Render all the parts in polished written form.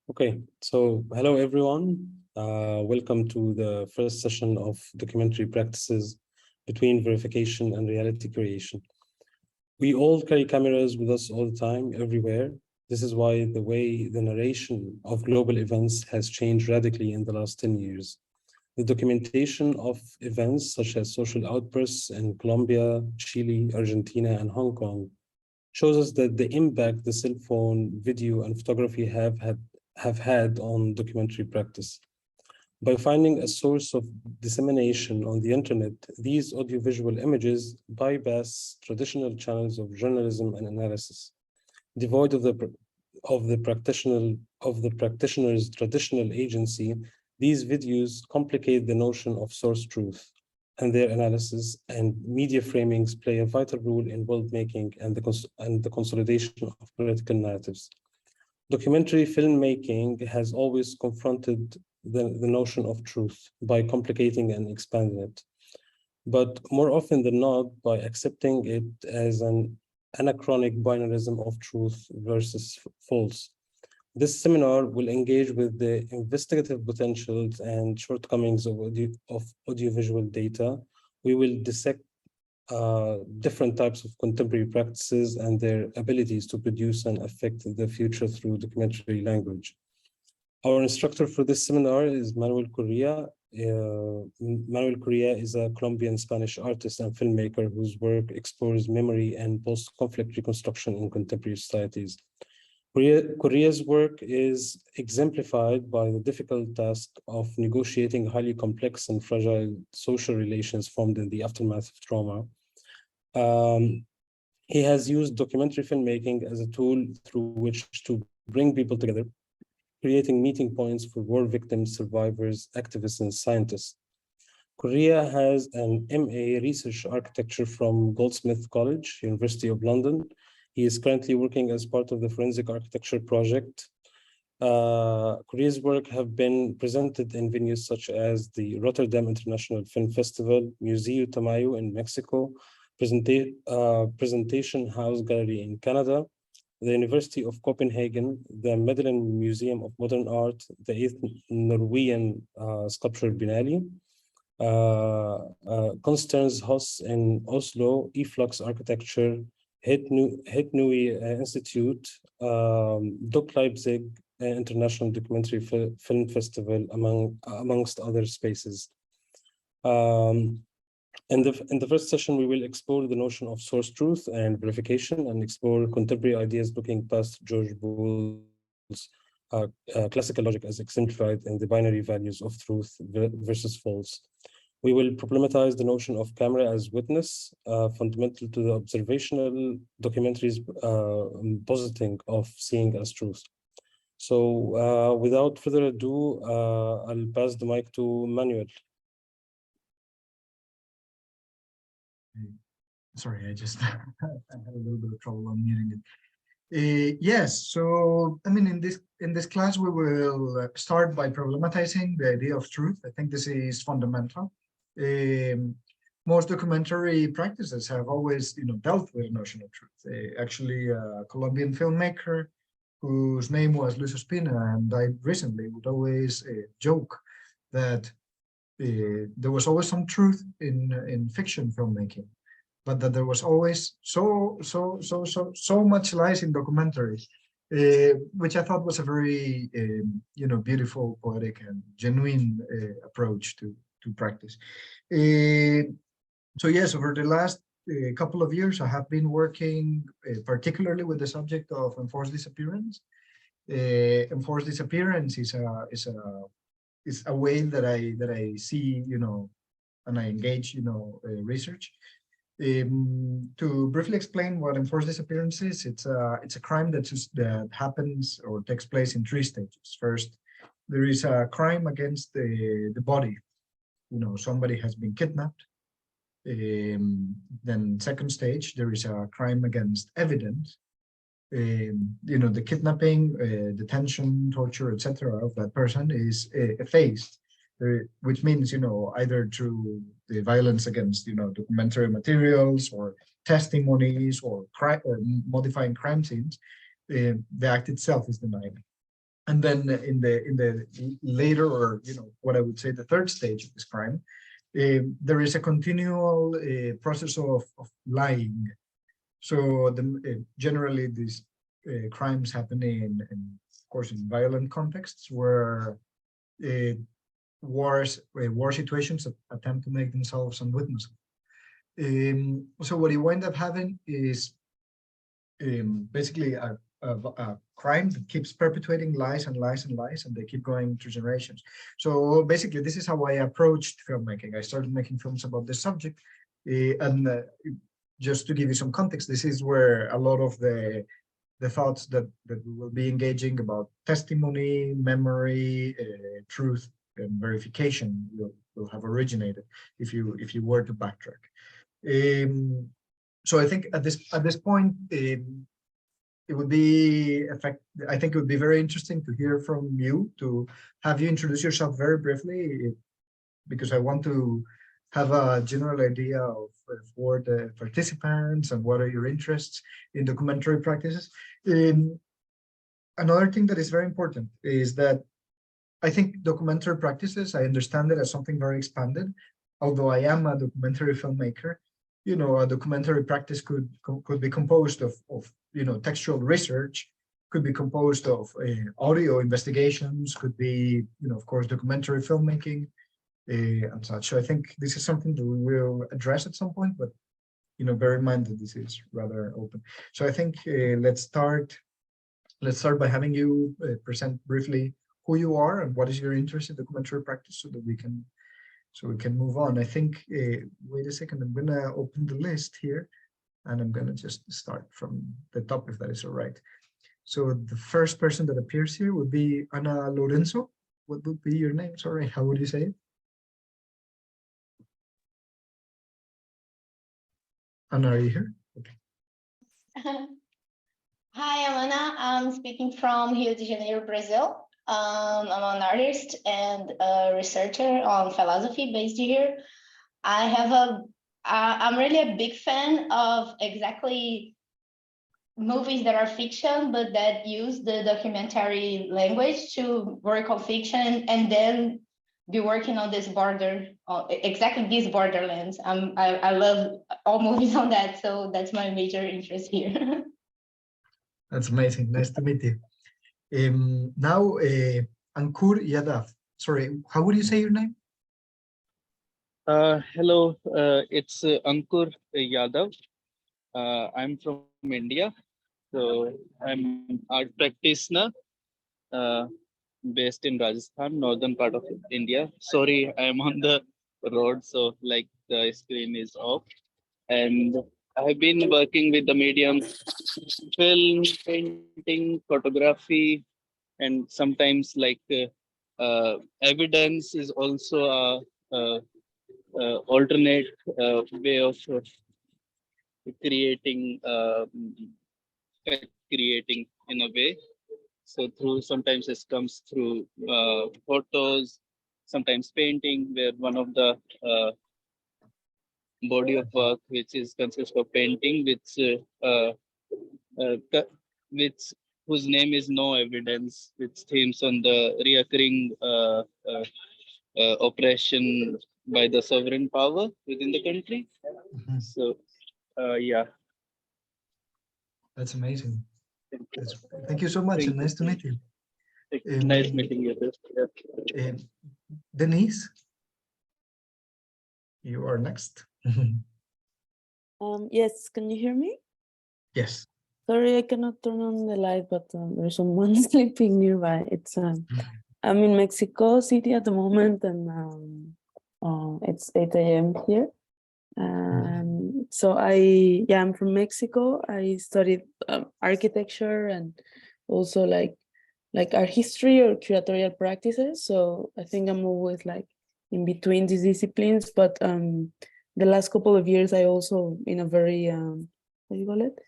Okay, so hello everyone. Welcome to the first session of documentary practices between verification and reality creation. We all carry cameras with us all the time, everywhere. This is why the way the narration of global events has changed radically in the last 10 years. The documentation of events such as social outbursts in Colombia, Chile, Argentina, and Hong Kong shows us that the impact the cell phone, video, and photography have had on documentary practice. By finding a source of dissemination on the internet, these audiovisual images bypass traditional channels of journalism and analysis. Devoid of the practitioner's traditional agency, these videos complicate the notion of source truth, and their analysis and media framings play a vital role in world-making and the consolidation of political narratives. Documentary filmmaking has always confronted the notion of truth by complicating and expanding it, but more often than not by accepting it as an anachronic binarism of truth versus false. This seminar will engage with the investigative potentials and shortcomings of audiovisual data. We will dissect different types of contemporary practices and their abilities to produce and affect the future through documentary language. Our instructor for this seminar is Manuel Correa. Manuel Correa is a Colombian Spanish artist and filmmaker whose work explores memory and post-conflict reconstruction in contemporary societies. Correa's work is exemplified by the difficult task of negotiating highly complex and fragile social relations formed in the aftermath of trauma. He has used documentary filmmaking as a tool through which to bring people together, creating meeting points for war victims, survivors, activists, and scientists. Correa has an MA Research Architecture from Goldsmith College, University of London. He is currently working as part of the Forensic Architecture Project. Correa's work have been presented in venues such as the Rotterdam International Film Festival, Museo Tamayo in Mexico, Presentation House Gallery in Canada, the University of Copenhagen, the Medellin Museum of Modern Art, the 8th Norwegian Sculpture Biennale, Constance Hoss in Oslo, Eflux Architecture, Het Nieuwe Institute, Doc Leipzig International Documentary Film Festival, amongst other spaces. In the first session, we will explore the notion of source truth and verification and explore contemporary ideas looking past George Bool's classical logic as exemplified in the binary values of truth versus false. We will problematize the notion of camera as witness, fundamental to the observational documentary's positing of seeing as truth. So without further ado, I'll pass the mic to Manuel. Sorry, I just I had a little bit of trouble unmuting it. Yes, so I mean, in this class, we will start by problematizing the idea of truth. I think this is fundamental. Most documentary practices have always, dealt with the notion of truth. Actually, a Colombian filmmaker whose name was Luis Ospina and died recently would always joke that there was always some truth in fiction filmmaking, but that there was always so much lies in documentaries, which I thought was a very beautiful, poetic, and genuine approach to practice. So yes, over the last couple of years, I have been working particularly with the subject of enforced disappearance. Enforced disappearance is a way that I see, and I engage, research. To briefly explain what enforced disappearance is, it's a crime that happens or takes place in three stages. First, there is a crime against the body. Somebody has been kidnapped. Then second stage, there is a crime against evidence. The kidnapping, detention, torture, etc. of that person is effaced, which means, either through the violence against, documentary materials or testimonies or modifying crime scenes, the act itself is denied. And then in the later, or what I would say the third stage of this crime, there is a continual process of lying. So generally these crimes happen of course, in violent contexts where war situations attempt to make themselves unwitnessable. So what you wind up having is basically a crime that keeps perpetuating lies and lies and lies, and they keep going through generations. So basically, this is how I approached filmmaking. I started making films about this subject, and just to give you some context, this is where a lot of the thoughts that we will be engaging about testimony, memory, truth, and verification will have originated if you were to backtrack. So I think at this point, it would be I think it would be very interesting to hear from you, to have you introduce yourself very briefly, because I want to have a general idea of who are the participants and what are your interests in documentary practices. Another thing that is very important is that I think documentary practices, I understand it as something very expanded. Although I am a documentary filmmaker, a documentary practice could be composed of textual research, could be composed of audio investigations, could be of course documentary filmmaking and such. So I think this is something that we will address at some point, but bear in mind that this is rather open. So I think let's start by having you present briefly who you are and what is your interest in documentary practice, so that we can move on. I think, wait a second, I'm going to open the list here, and I'm going to just start from the top, if that is all right. So the first person that appears here would be Ana Lorenzo. What would be your name? Sorry, how would you say it? Ana, are you here? Okay. Hi, I'm Ana. I'm speaking from Rio de Janeiro, Brazil. I'm an artist and a researcher on philosophy based here. I'm really a big fan of exactly movies that are fiction, but that use the documentary language to work on fiction and then be working on this exactly these borderlands. I love all movies on that, so that's my major interest here. That's amazing. Nice to meet you. Now, Ankur Yadav. Sorry, how would you say your name? Hello, it's Ankur Yadav. I'm from India, so I'm art practitioner based in Rajasthan, northern part of India. Sorry, I'm on the road, so like the screen is off. And I've been working with the medium film, painting, photography, and sometimes like evidence is also a alternate way of creating creating in a way. So sometimes it comes through photos, sometimes painting, where one of the body of work which is consists of painting, which whose name is No Evidence, which themes on the reoccurring oppression by the sovereign power within the country. So yeah, that's amazing. Thank you so much, and nice to meet you. Nice meeting you. Denise, you are next. Yes, can you hear me? Yes. Sorry, I cannot turn on the light, but there's someone sleeping nearby. It's I'm in Mexico City at the moment, and it's 8 a.m. here. So I'm from Mexico. I studied architecture and also like art history or curatorial practices. So I think I'm always like in between these disciplines. But the last couple of years, I also, in a very what do you call it,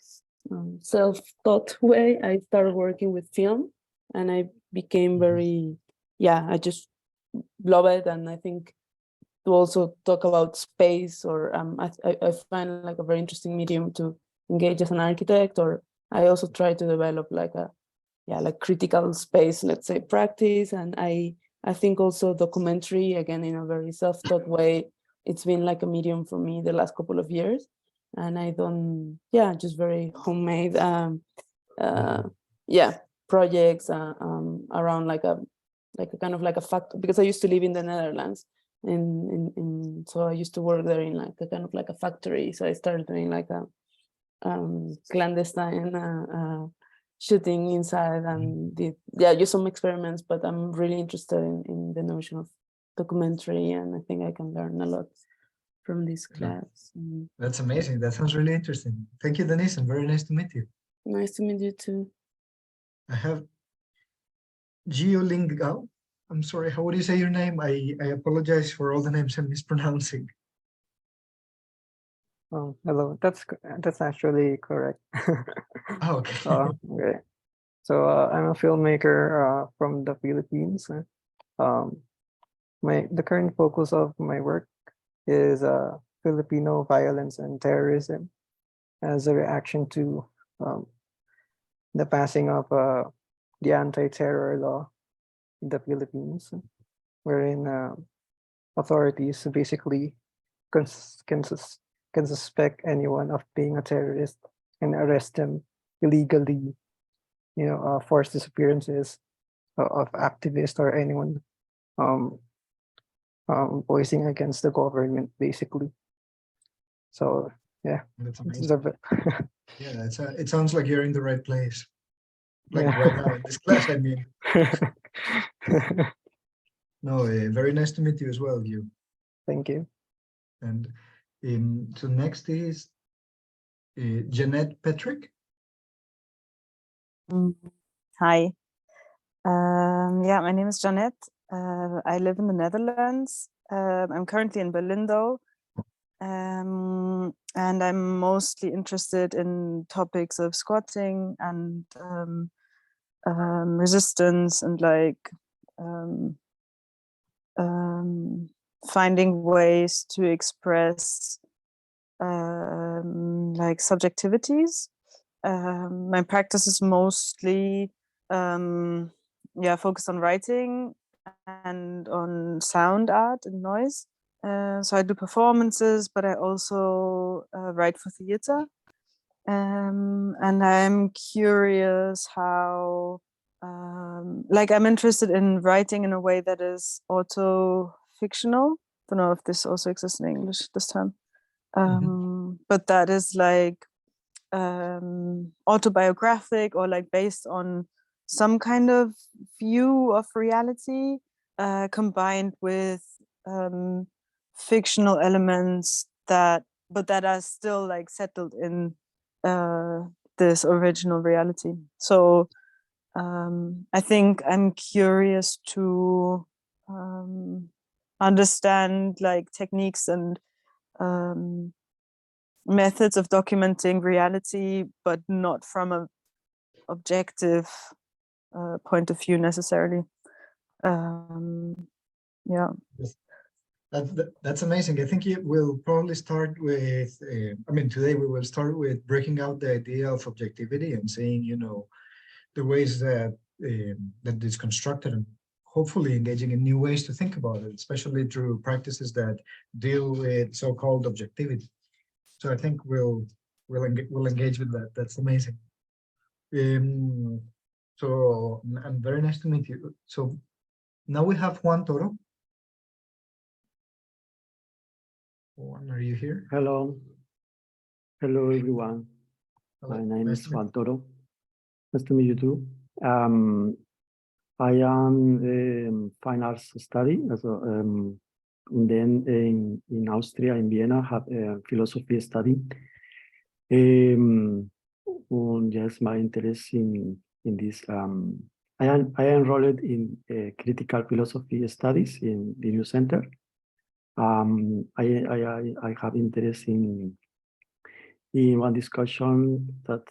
self-taught way, I started working with film, and I became very I just love it. And I think to also talk about space, or I find like a very interesting medium to engage as an architect, or I also try to develop like yeah, like critical space, let's say, practice. And I think also documentary, again, in a very self-taught way, it's been like a medium for me the last couple of years. And I don't, yeah, just very homemade, yeah, projects around like a kind of like a fact, because I used to live in the Netherlands, and so I used to work there in like a kind of like a factory. So I started doing like a clandestine shooting inside, and did, yeah, just some experiments. But I'm really interested in the notion of documentary, and I think I can learn a lot from this class. That's amazing. That sounds really interesting. Thank you, Denise, and very nice to meet you. Nice to meet you too. I have Geolingao. I'm sorry, how would you say your name? I apologize for all the names I'm mispronouncing. Oh, hello. That's actually correct. Oh, okay. Okay. So I'm a filmmaker from the Philippines. The current focus of my work is Filipino violence and terrorism as a reaction to the passing of the anti-terror law in the Philippines, wherein authorities basically can suspect anyone of being a terrorist and arrest them illegally, force disappearances of activists or anyone voicing against the government, basically. So yeah, That's it's amazing. Yeah, it sounds like you're in the right place. Like Yeah. right now in this class, I mean. No, very nice to meet you as well, you. Thank you. And so next is Jeanette Patrick. Hi. Yeah, my name is Jeanette. I live in the Netherlands. I'm currently in Berlin, though. And I'm mostly interested in topics of squatting and resistance, and like finding ways to express like subjectivities. My practice is mostly focused on writing and on sound art and noise. So I do performances, but I also write for theater. And I'm curious how, like, I'm interested in writing in a way that is auto-fictional. Don't know if this also exists in English this time. But that is like autobiographic, or like based on some kind of view of reality, combined with fictional elements that are still like settled in this original reality. So I think I'm curious to understand like techniques and methods of documenting reality, but not from an objective point of view necessarily. Yeah. That's amazing. I think we'll probably start with, today we will start with breaking out the idea of objectivity and saying, the ways that that is constructed, and hopefully engaging in new ways to think about it, especially through practices that deal with so-called objectivity. So I think we'll engage with that. That's amazing. So I'm very nice to meet you. So now we have Juan Toro. Juan, are you here? Hello. Hello, everyone. Hello. My name Nice is to meet Juan Toro. Nice to meet you too. I am fine arts study. And then in Austria, in Vienna, have a philosophy study. And yes, my interest in this. I enrolled in critical philosophy studies in the New Center. I have interest in one discussion that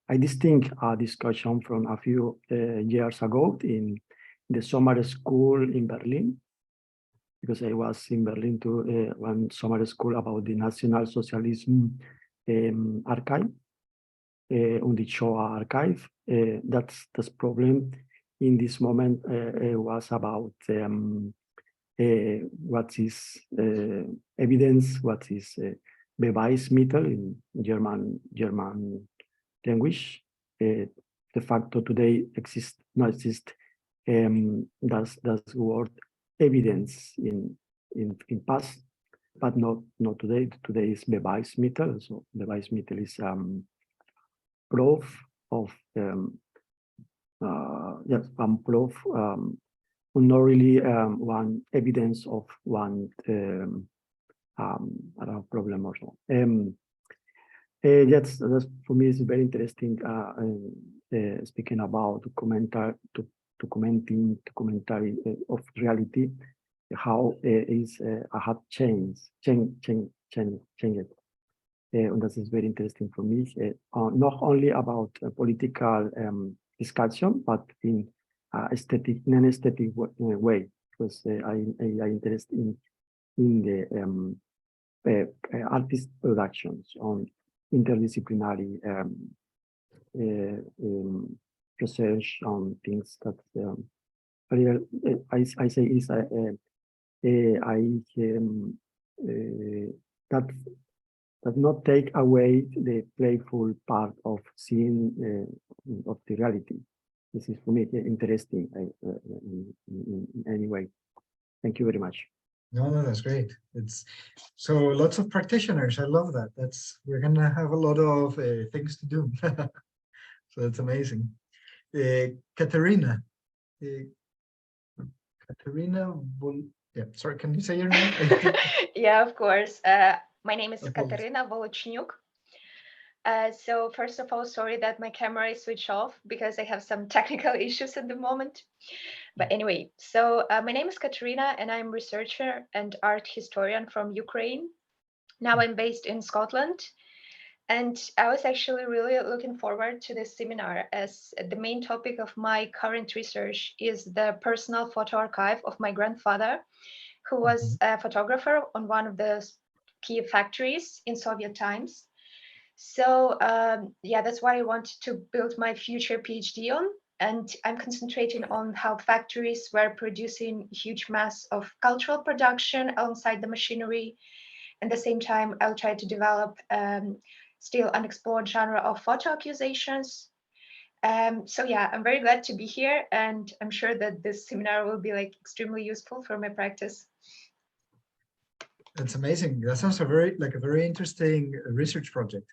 I distinct a discussion from a few years ago in the summer school in Berlin, because I was in Berlin to one summer school about the National Socialism archive. on the Shoah archive. That's problem in this moment was about what is evidence, what is Beweismittel in German language. De facto today no exist das word evidence in past, but not today. Today is Beweismittel. So Beweismittel is proof of yes, proof, not really one evidence of one problem or so. That's for me is very interesting. Speaking about commentary of reality, how is had changed. And that is very interesting for me. Not only about political discussion, but in aesthetic, non-aesthetic way, because I interested in the artist productions on interdisciplinary research on things that I say is that not take away the playful part of seeing of the reality. This is for me interesting in any way. Thank you very much. No, that's great. It's so lots of practitioners. I love that. We're gonna have a lot of things to do. So that's amazing. Katerina. Yeah, sorry, can you say your name? Yeah, of course. My name is Apologies. Katerina Volochnuk. So first of all, sorry that my camera is switched off because I have some technical issues at the moment. But anyway, so my name is Katerina and I'm researcher and art historian from Ukraine. Now I'm based in Scotland. And I was actually really looking forward to this seminar as the main topic of my current research is the personal photo archive of my grandfather, who was a photographer on one of the key factories in Soviet times. So yeah, that's what I wanted to build my future PhD on. And I'm concentrating on how factories were producing huge mass of cultural production alongside the machinery. At the same time, I'll try to develop still unexplored genre of photo accusations. So yeah, I'm very glad to be here, and I'm sure that this seminar will be like extremely useful for my practice. That's amazing. That sounds a very interesting research project.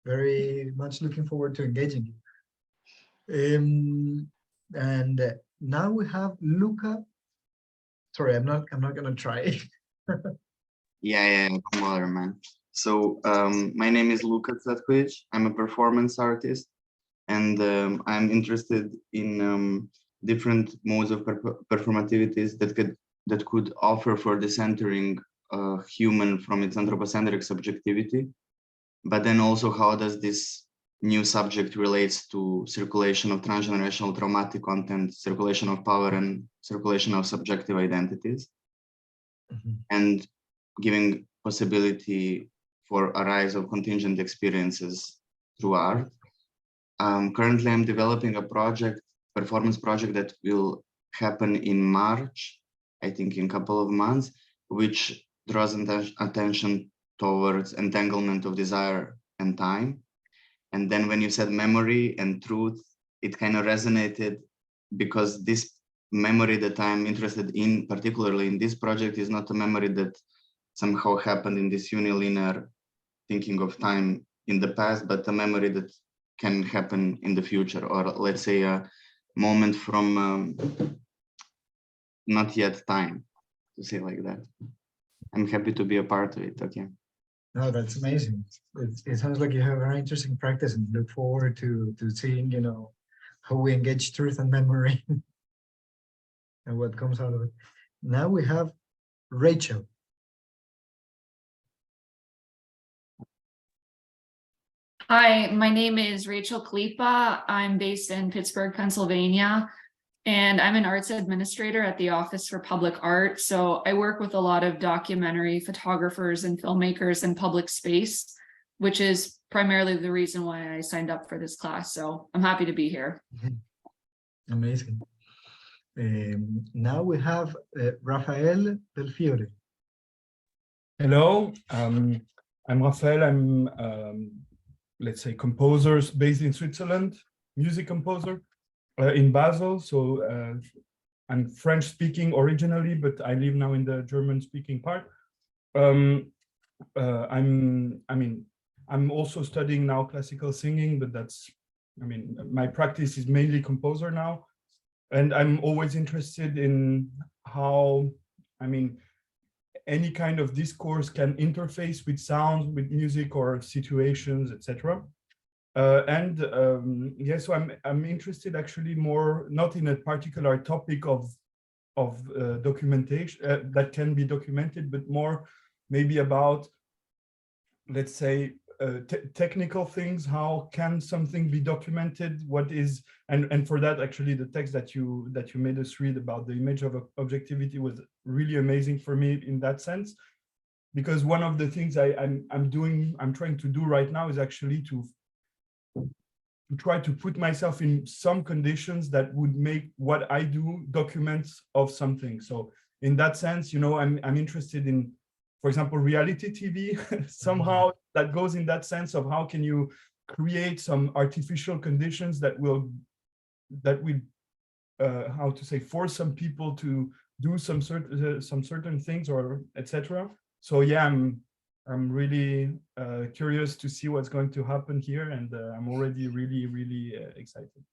Very much looking forward to engaging you. And now we have Luca. Sorry, I'm not gonna try. Yeah, come on, man. So my name is Luka Cvetkovic. I'm a performance artist, and I'm interested in different modes of performativities that could offer for decentering human from its anthropocentric subjectivity. But then also, how does this new subject relates to circulation of transgenerational traumatic content, circulation of power, and circulation of subjective identities, and giving possibility for a rise of contingent experiences through art. Currently, I'm developing a performance project that will happen in March, I think in a couple of months, which draws attention towards entanglement of desire and time. And then when you said memory and truth, it kind of resonated because this memory that I'm interested in, particularly in this project, is not a memory that somehow happened in this unilinear thinking of time in the past, but a memory that can happen in the future, or let's say a moment from not yet time, to say like that. I'm happy to be a part of it. Okay. No, that's amazing. It sounds like you have a very interesting practice, and look forward to seeing, how we engage truth and memory and what comes out of it. Now we have Rachel. Hi, my name is Rachel Kalipa. I'm based in Pittsburgh, Pennsylvania, and I'm an arts administrator at the Office for Public Art. So I work with a lot of documentary photographers and filmmakers in public space, which is primarily the reason why I signed up for this class. So I'm happy to be here. Amazing. Now we have Rafael Del Fiore. Hello, I'm Rafael. I'm, let's say, composer based in Switzerland, music composer in Basel. So I'm French speaking originally, but I live now in the German speaking part. I'm also studying now classical singing, but that's, my practice is mainly composer now. And I'm always interested in how, any kind of discourse can interface with sound, with music or situations, etc. Yeah, so I'm interested actually more not in a particular topic of documentation that can be documented, but more maybe about, let's say, technical things. How can something be documented? What is, and for that, actually, the text that you made us read about the image of objectivity was really amazing for me in that sense, because one of the things I'm trying to do right now is actually to try to put myself in some conditions that would make what I do documents of something. So in that sense, I'm interested in, for example, reality TV. Somehow that goes in that sense of how can you create some artificial conditions that will how to say, force some people to do some certain things, or etc. So yeah, I'm really curious to see what's going to happen here, and I'm already really excited.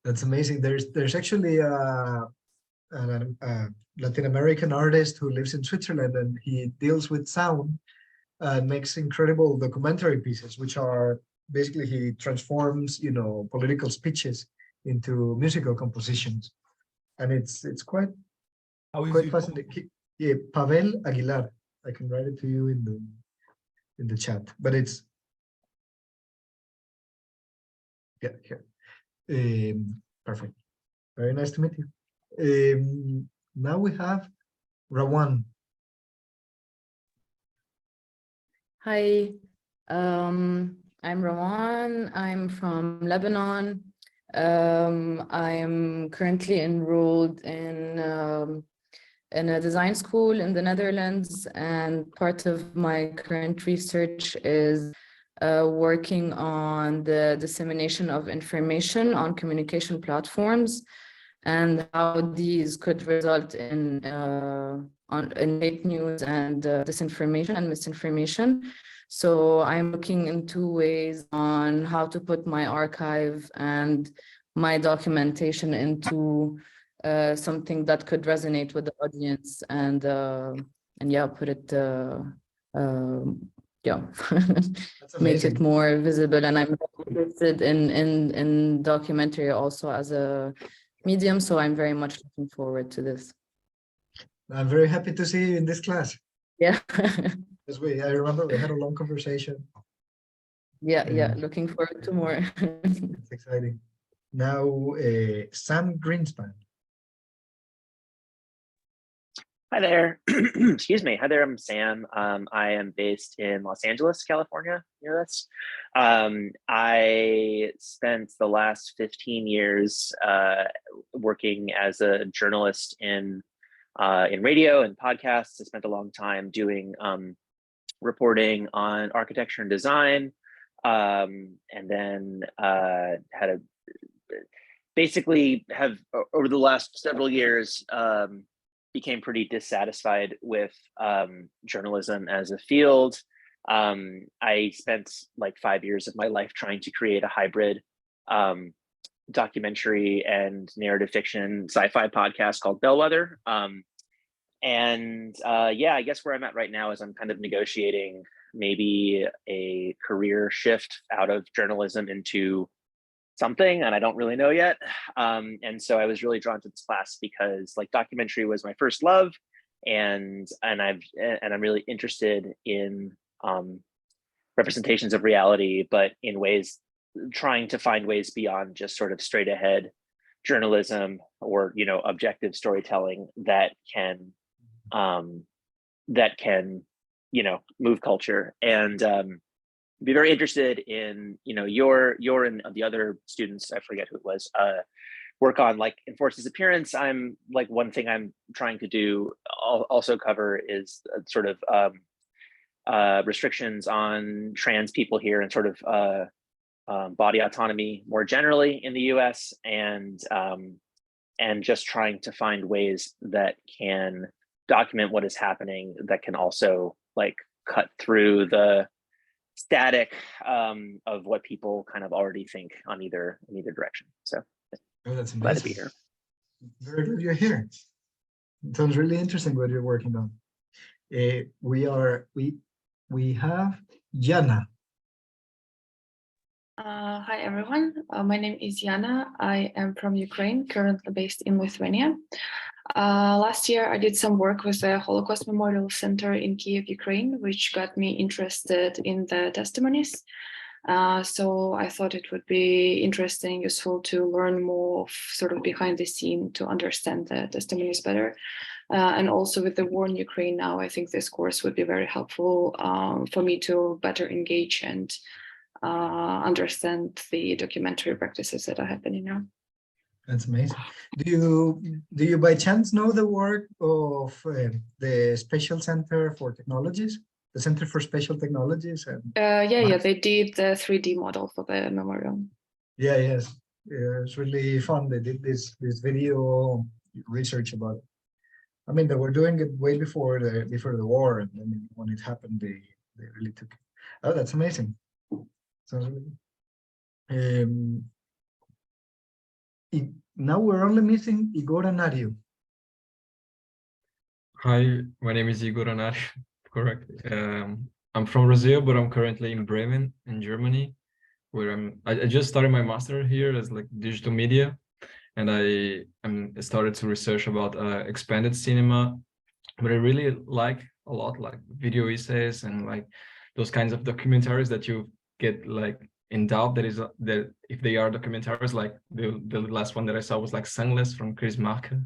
That's amazing. There's actually a Latin American artist who lives in Switzerland, and he deals with sound and makes incredible documentary pieces, which are basically, he transforms political speeches into musical compositions, and it's quite fascinating. Yeah, Pavel Aguilar. I can write it to you in the chat, but it's here. Perfect. Very nice to meet you. Now we have Rawan. Hi, I'm Rawan. I'm from Lebanon. I am currently enrolled in a design school in the Netherlands, and part of my current research is working on the dissemination of information on communication platforms and how these could result in fake news and disinformation and misinformation. So I'm looking into ways on how to put my archive and my documentation into something that could resonate with the audience, and yeah, put it yeah, make it more visible. And I'm interested in documentary also as a medium, so I'm very much looking forward to this. I'm very happy to see you in this class. Yeah. Because I remember we had a long conversation. Yeah, looking forward to more. It's exciting. Now, Sam Greenspan. Hi there. Excuse me. Hi there. I'm Sam. I am based in Los Angeles, California, near us. I spent the last 15 years working as a journalist in radio and podcasts. I spent a long time doing reporting on architecture and design, and then basically have over the last several years became pretty dissatisfied with journalism as a field. I spent like 5 years of my life trying to create a hybrid documentary and narrative fiction sci-fi podcast called Bellwether. Yeah, I guess where I'm at right now is I'm kind of negotiating maybe a career shift out of journalism into something, and I don't really know yet. And so I was really drawn to this class because like documentary was my first love, and I'm really interested in representations of reality, but in ways, trying to find ways beyond just sort of straight ahead journalism or, objective storytelling that can move culture. And be very interested in, your and the other students, I forget who it was, work on like enforced disappearance. I'm like, one thing I'm trying to do also cover is sort of restrictions on trans people here and sort of body autonomy more generally in the US, and just trying to find ways that can document what is happening that can also like cut through the static of what people kind of already think on either direction. So that's glad to amazing. be here. Very good you're here. It sounds really interesting what you're working on. We have Jana. Hi everyone, my name is Yana. I am from Ukraine, currently based in Lithuania. Last year I did some work with the Holocaust Memorial Center in Kiev, Ukraine, which got me interested in the testimonies. So I thought it would be interesting, useful to learn more of sort of behind the scene to understand the testimonies better. And also with the war in Ukraine now, I think this course would be very helpful for me to better engage and understand the documentary practices that are happening now. That's amazing. Do you by chance know the work of the Special Center for Technologies, the Center for Special Technologies? And yeah, they did the 3D model for the memorial. Yes, it's really fun. They did this video research about it. I mean, they were doing it way before the war, and then when it happened, they really took it. Oh, that's amazing. Sounds really good. Now we're only missing Igor Anario. Hi, my name is Igor Anario, correct. I'm from Brazil, but I'm currently in Bremen, in Germany, where I just started my master here as like digital media, and I started to research about expanded cinema, but I really like a lot like video essays and like those kinds of documentaries that you get like in doubt that if they are documentaries. Like the last one that I saw was like Sunless from Chris Marker.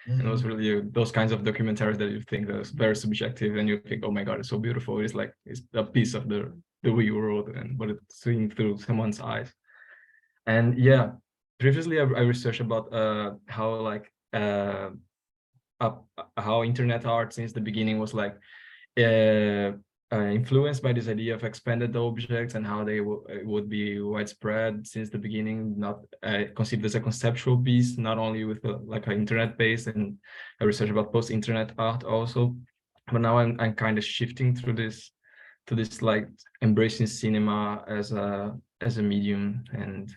And it was really those kinds of documentaries that you think that's very subjective and you think, oh my God, it's so beautiful. It's like it's a piece of the real world and what it's seeing through someone's eyes. And yeah, previously I researched about how internet art since the beginning was like influenced by this idea of expanded objects and how they would be widespread since the beginning, not conceived as a conceptual piece, not only with like an internet base, and I research about post-internet art also. But now I'm kind of shifting through this to this like embracing cinema as a medium, and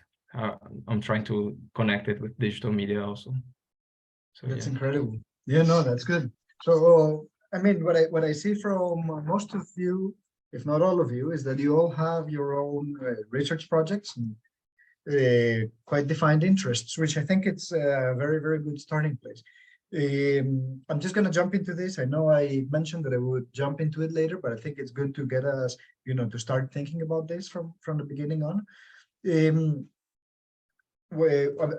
I'm trying to connect it with digital media also. So that's yeah. incredible. Yeah, no, that's good. So I mean, what I see from most of you, if not all of you, is that you all have your own research projects and quite defined interests, which I think it's a very, very good starting place. I'm just going to jump into this. I know I mentioned that I would jump into it later, but I think it's good to get us, to start thinking about this from the beginning on.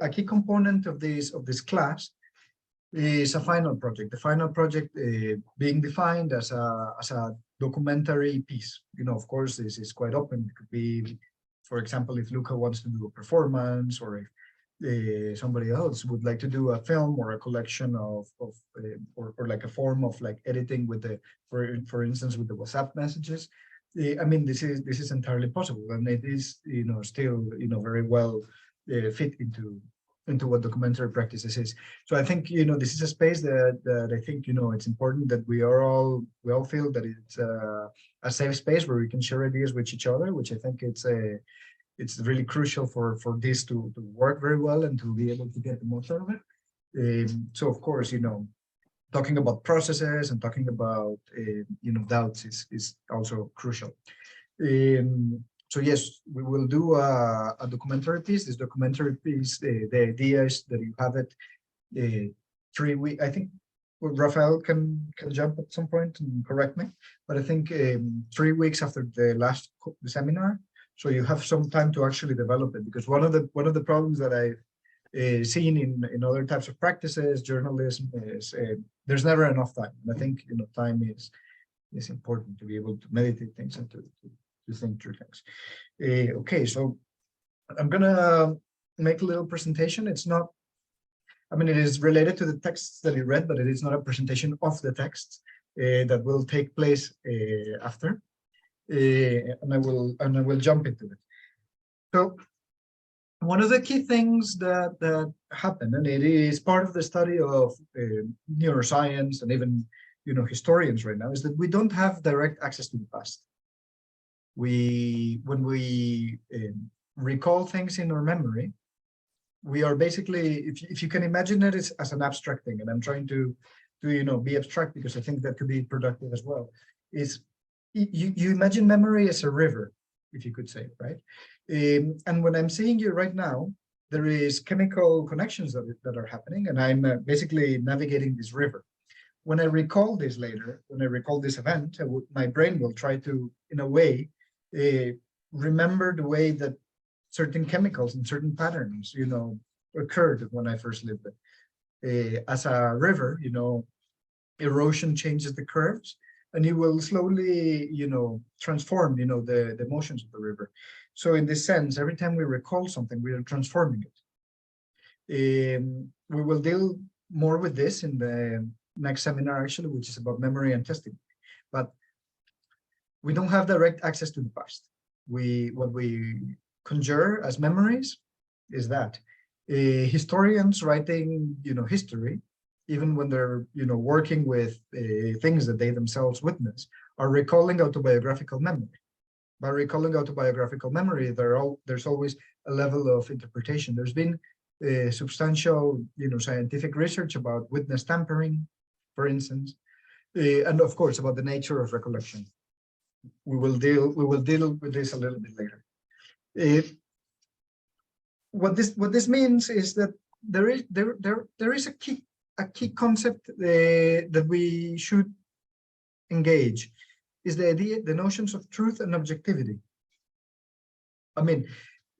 A key component of this class is a final project. The final project being defined as a documentary piece. Of course, this is quite open. It could be, for example, if Luca wants to do a performance, or if somebody else would like to do a film or a collection of or like a form of like editing with the, for instance, with the WhatsApp messages. I mean, this is entirely possible, and it is still very well fit into what documentary practices is. So I think this is a space that I think it's important that we all feel that it's a safe space where we can share ideas with each other, which I think it's really crucial for this to work very well and to be able to get the most out of it. So of course, talking about processes and talking about doubts is also crucial. So yes, we will do a documentary piece. This documentary piece, the idea is that you have it 3 weeks. I think Rafael can jump at some point and correct me, but I think 3 weeks after the last seminar, so you have some time to actually develop it. Because one of the problems that I've seen in other types of practices, journalism, is there's never enough time. And I think time is important to be able to meditate things and to think through things. Okay, so I'm gonna make a little presentation. It's not, I mean, it is related to the texts that you read, but it is not a presentation of the texts that will take place after. And I will jump into it. So one of the key things that happen, and it is part of the study of neuroscience and even historians right now, is that we don't have direct access to the past. When we recall things in our memory, we are basically, if you can imagine it as an abstract thing, and I'm trying to be abstract because I think that could be productive as well, is you imagine memory as a river, if you could say, right? And when I'm seeing you right now, there is chemical connections that are happening, and I'm basically navigating this river. When I recall this later, when I recall this event, my brain will try to, in a way, remember the way that certain chemicals and certain patterns, occurred when I first lived it. As a river, erosion changes the curves, and it will slowly, transform, the motions of the river. So in this sense, every time we recall something, we are transforming it. We will deal more with this in the next seminar, actually, which is about memory and testimony. But we don't have direct access to the past. What we conjure as memories is that historians writing, history, even when they're, working with things that they themselves witness, are recalling autobiographical memory. By recalling autobiographical memory, there's always a level of interpretation. There's been substantial, scientific research about witness tampering, for instance, and of course about the nature of recollection. We will deal with this a little bit later. What this means is that there is a key concept that we should engage, is the notions of truth and objectivity. I mean,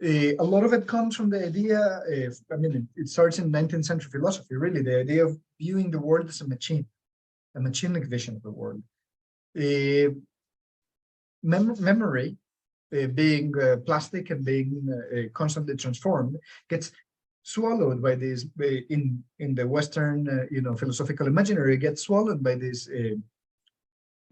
a lot of it comes from the idea, it starts in 19th century philosophy, really, the idea of viewing the world as a machinic vision of the world. Memory, being plastic and being constantly transformed, gets swallowed by this, in the Western, philosophical imaginary, gets swallowed by this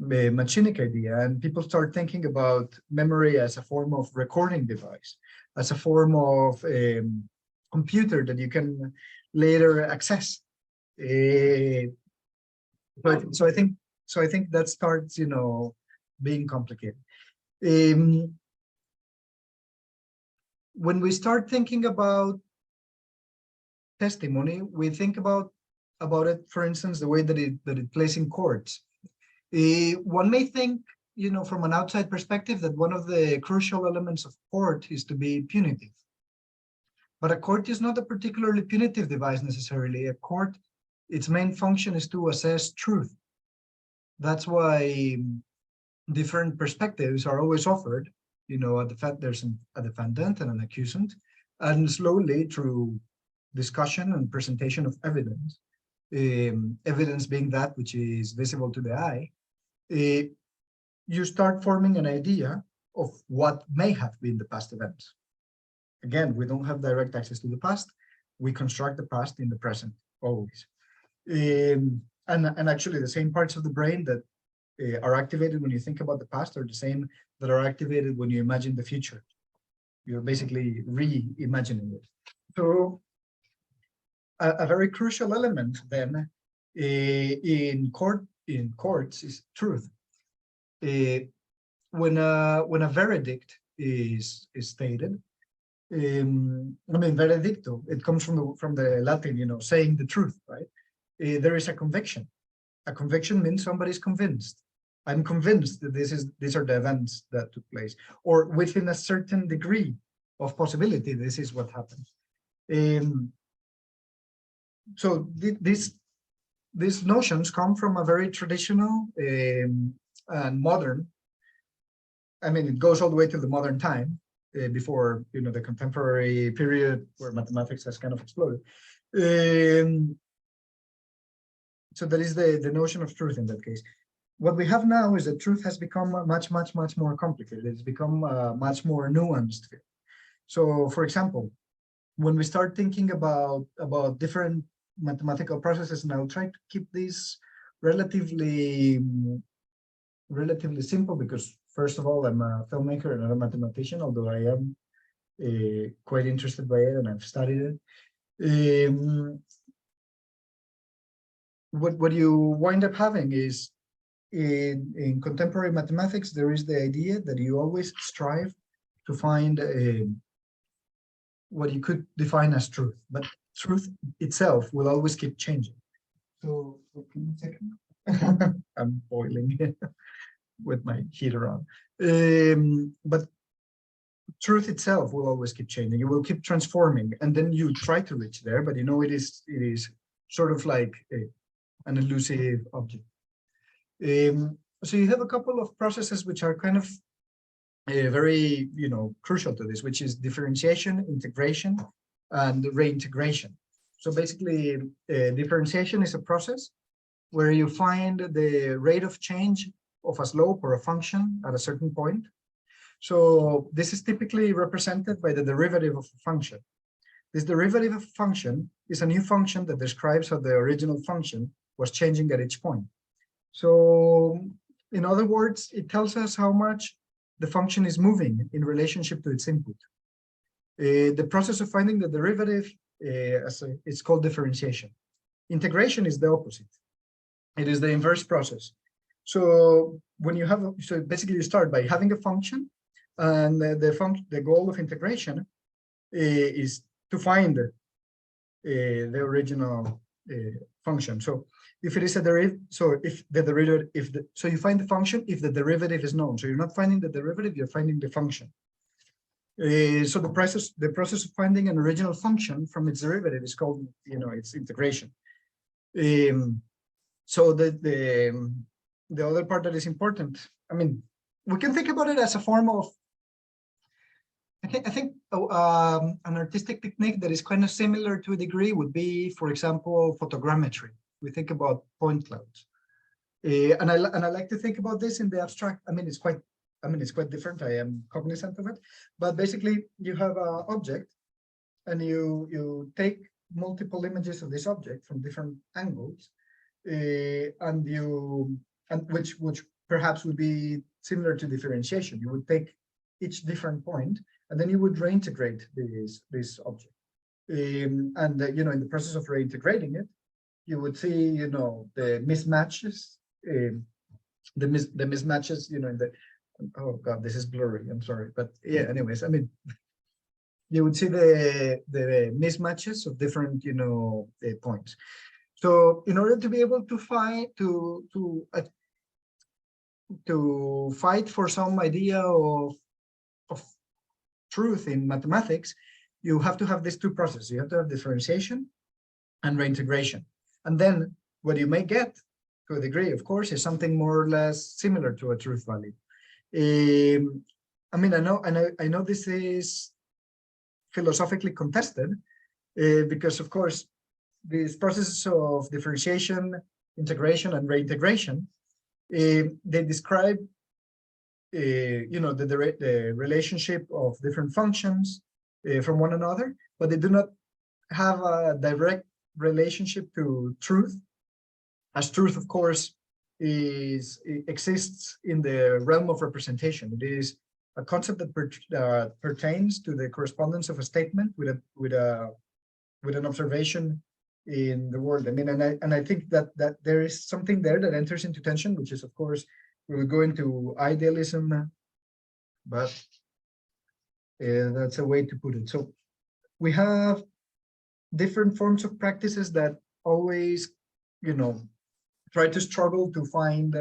machinic idea, and people start thinking about memory as a form of recording device, as a form of computer that you can later access. So I think that starts, being complicated. When we start thinking about testimony, we think about it, for instance, the way that it plays in courts. One may think, from an outside perspective, that one of the crucial elements of court is to be punitive. But a court is not a particularly punitive device necessarily. A court, its main function is to assess truth. That's why different perspectives are always offered. There's a defendant and an accusant, and slowly through discussion and presentation of evidence, evidence being that which is visible to the eye, you start forming an idea of what may have been the past events. Again, we don't have direct access to the past. We construct the past in the present, always. And actually, the same parts of the brain that are activated when you think about the past are the same that are activated when you imagine the future. You're basically reimagining it. So a very crucial element then in courts is truth. When a verdict is stated, veredicto, it comes from the Latin, saying the truth, right? There is a conviction. A conviction means somebody's convinced. I'm convinced that these are the events that took place, or within a certain degree of possibility, this is what happened. So these notions come from a very traditional and modern. It goes all the way to the modern time, before the contemporary period where mathematics has kind of exploded. So that is the notion of truth in that case. what we have now is that truth has become much more complicated. It's become much more nuanced. So, for example, when we start thinking about different mathematical processes, and I'll try to keep this relatively simple, because first of all, I'm a filmmaker and not a mathematician, although I am quite interested by it and I've studied it. What you wind up having is in contemporary mathematics, there is the idea that you always strive to find what you could define as truth, but truth itself will always keep changing. So, give me a second. I'm boiling with my heater on. But truth itself will always keep changing. It will keep transforming, and then you try to reach there, but you know it is sort of like an elusive object. So you have a couple of processes which are kind of very, crucial to this, which is differentiation, integration, and reintegration. So basically, differentiation is a process where you find the rate of change of a slope or a function at a certain point. So this is typically represented by the derivative of a function. This derivative of a function is a new function that describes how the original function was changing at each point. So in other words, it tells us how much the function is moving in relationship to its input. The process of finding the derivative, it's called differentiation. Integration is the opposite. It is the inverse process. So when you have, so basically you start by having a function, and the goal of integration is to find the original function. So if it is a derivative, so if the derivative, so you find the function if the derivative is known. So you're not finding the derivative, you're finding the function. So the process of finding an original function from its derivative is called, its integration. So the other part that is important, I mean, we can think about it as a form of, I think an artistic technique that is kind of similar to a degree would be, for example, photogrammetry. We think about point clouds, and I like to think about this in the abstract. I mean, it's quite different. I am cognizant of it, but basically, you have an object, and you take multiple images of this object from different angles, and which perhaps would be similar to differentiation. You would take each different point, and then you would reintegrate this object. And in the process of reintegrating it, you would see, the mismatches, in the, oh God, this is blurry. I'm sorry, but yeah. Anyways, I mean, you would see the mismatches of different, points. So in order to be able to fight for some idea of truth in mathematics, you have to have these two processes. You have to have differentiation and reintegration. And then what you may get, to a degree, of course, is something more or less similar to a truth value. I mean, I know this is philosophically contested, because, of course, these processes of differentiation, integration, and reintegration, they describe the relationship of different functions from one another, but they do not have a direct relationship to truth, as truth, of course, exists in the realm of representation. It is a concept that pertains to the correspondence of a statement with an observation in the world. I mean, and I think that there is something there that enters into tension, which is, of course, we will go into idealism, but that's a way to put it. So we have different forms of practices that always, try to struggle to find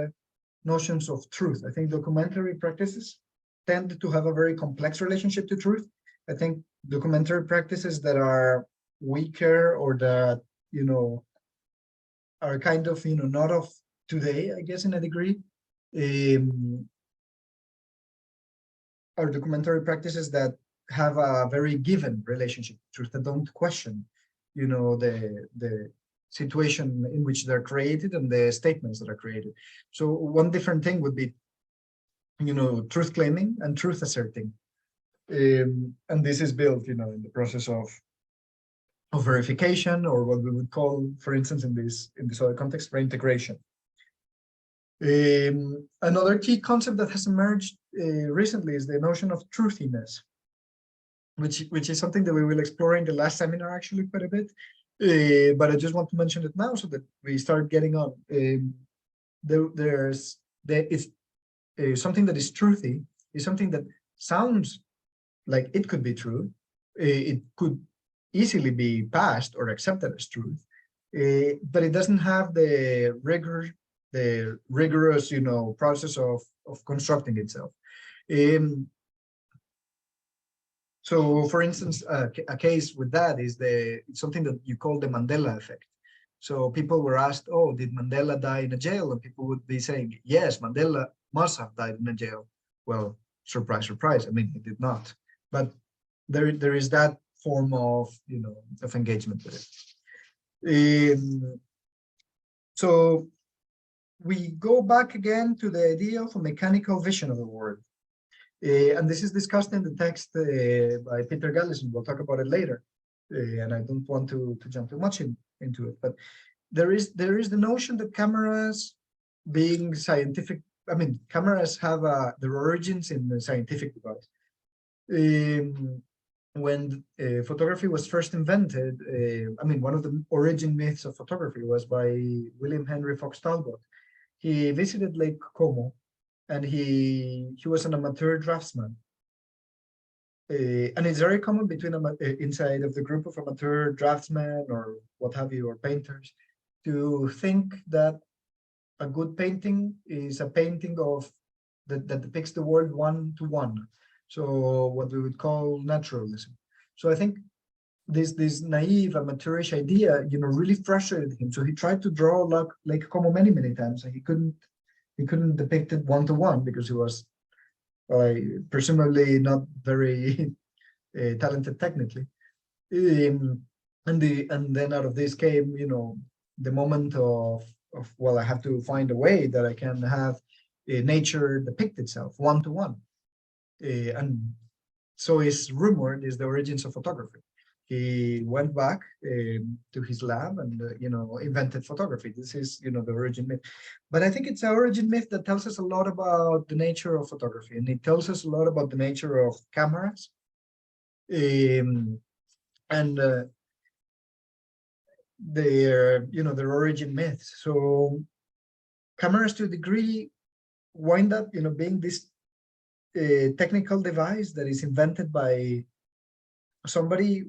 notions of truth. I think documentary practices tend to have a very complex relationship to truth. I think documentary practices that are weaker, or that, are kind of, not of today, I guess, in a degree, are documentary practices that have a very given relationship to truth, that don't question, the situation in which they're created and the statements that are created. So one different thing would be, truth claiming and truth asserting. And this is built, in the process of verification, or what we would call, for instance, in this other context, reintegration. Another key concept that has emerged recently is the notion of truthiness, which is something that we will explore in the last seminar actually quite a bit. But I just want to mention it now so that we start getting on. Something that is truthy is something that sounds like it could be true. It could easily be passed or accepted as truth, but it doesn't have the rigorous, process of constructing itself. So, for instance, a case with that is something that you call the Mandela effect. So people were asked, "Oh, did Mandela die in a jail?" And people would be saying, "Yes, Mandela must have died in a jail." Well, surprise, surprise. I mean, he did not. But there is that form of, of engagement with it. So we go back again to the idea of a mechanical vision of the world. And this is discussed in the text by Peter Gallison. We'll talk about it later. And I don't want to jump too much into it, but there is the notion that cameras being scientific, cameras have their origins in the scientific device. When photography was first invented, one of the origin myths of photography was by William Henry Fox Talbot. He visited Lake Como, and he was an amateur draftsman. And it's very common between inside of the group of amateur draftsmen or what have you, or painters, to think that a good painting is a painting of that depicts the world one-to-one. So what we would call naturalism. So I think this naive amateurish idea, really frustrated him. So he tried to draw Lake Como many times, and he couldn't depict it one-to-one because he was presumably not very talented technically. And then out of this came, the moment of well, I have to find a way that I can have nature depict itself one-to-one. And so is rumored is the origins of photography. He went back to his lab and invented photography. This is the origin myth. But I think it's an origin myth that tells us a lot about the nature of photography, and it tells us a lot about the nature of cameras, and their origin myths. So cameras, to a degree, wind up being this technical device that is invented by somebody.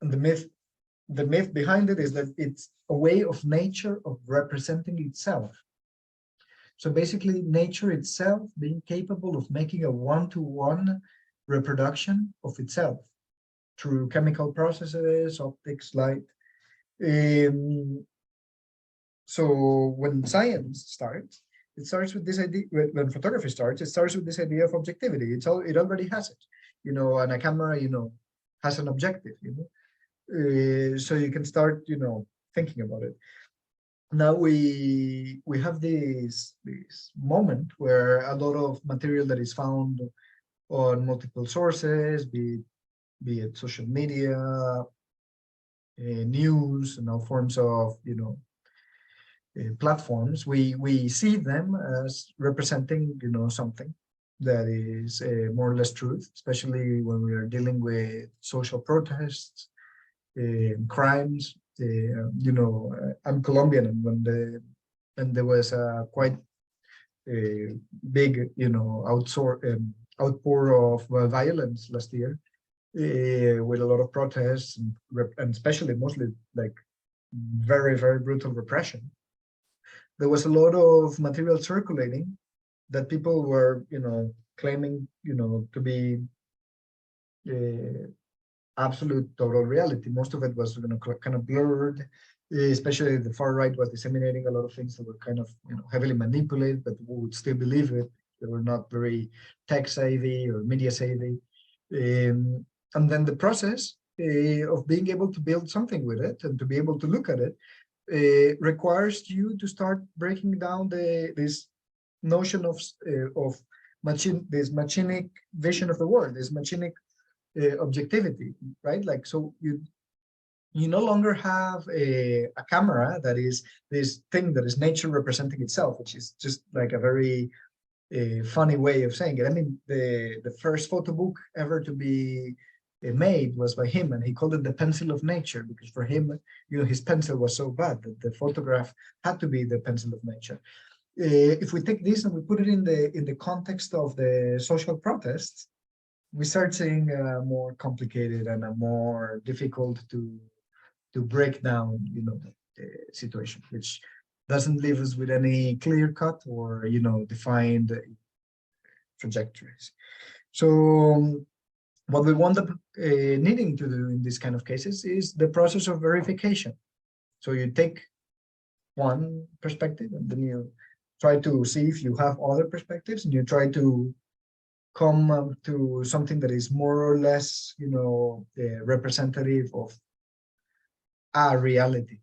And the myth behind it is that it's a way of nature of representing itself. So basically, nature itself being capable of making a one-to-one reproduction of itself through chemical processes, optics, light. So when science starts, it starts with this idea. When photography starts, it starts with this idea of objectivity. It already has it, and a camera, has an objective, so you can start, thinking about it. Now we have this moment where a lot of material that is found on multiple sources, be it social media, news, and all forms of platforms, we see them as representing something that is more or less truth, especially when we are dealing with social protests, crimes. I'm Colombian, and there was a quite big outpour of violence last year, with a lot of protests and especially mostly like very, very brutal repression. There was a lot of material circulating that people were claiming to be absolute total reality. Most of it was kind of blurred, especially the far right was disseminating a lot of things that were kind of heavily manipulated, but we would still believe it. They were not very tech savvy or media savvy. And then the process of being able to build something with it and to be able to look at it requires you to start breaking down this notion of this machinic vision of the world, this machinic objectivity, right? Like, so you no longer have a camera that is this thing that is nature representing itself, which is just like a very funny way of saying it. I mean, the first photo book ever to be made was by him, and he called it the pencil of nature, because for him, you know, his pencil was so bad that the photograph had to be the pencil of nature. If we take this and we put it in the context of the social protests, we start seeing a more complicated and a more difficult to break down, you know, the situation, which doesn't leave us with any clear cut or, you know, defined trajectories. So what we wind up needing to do in these kind of cases is the process of verification. So you take one perspective and then you try to see if you have other perspectives, and you try to come to something that is more or less, you know, representative of a reality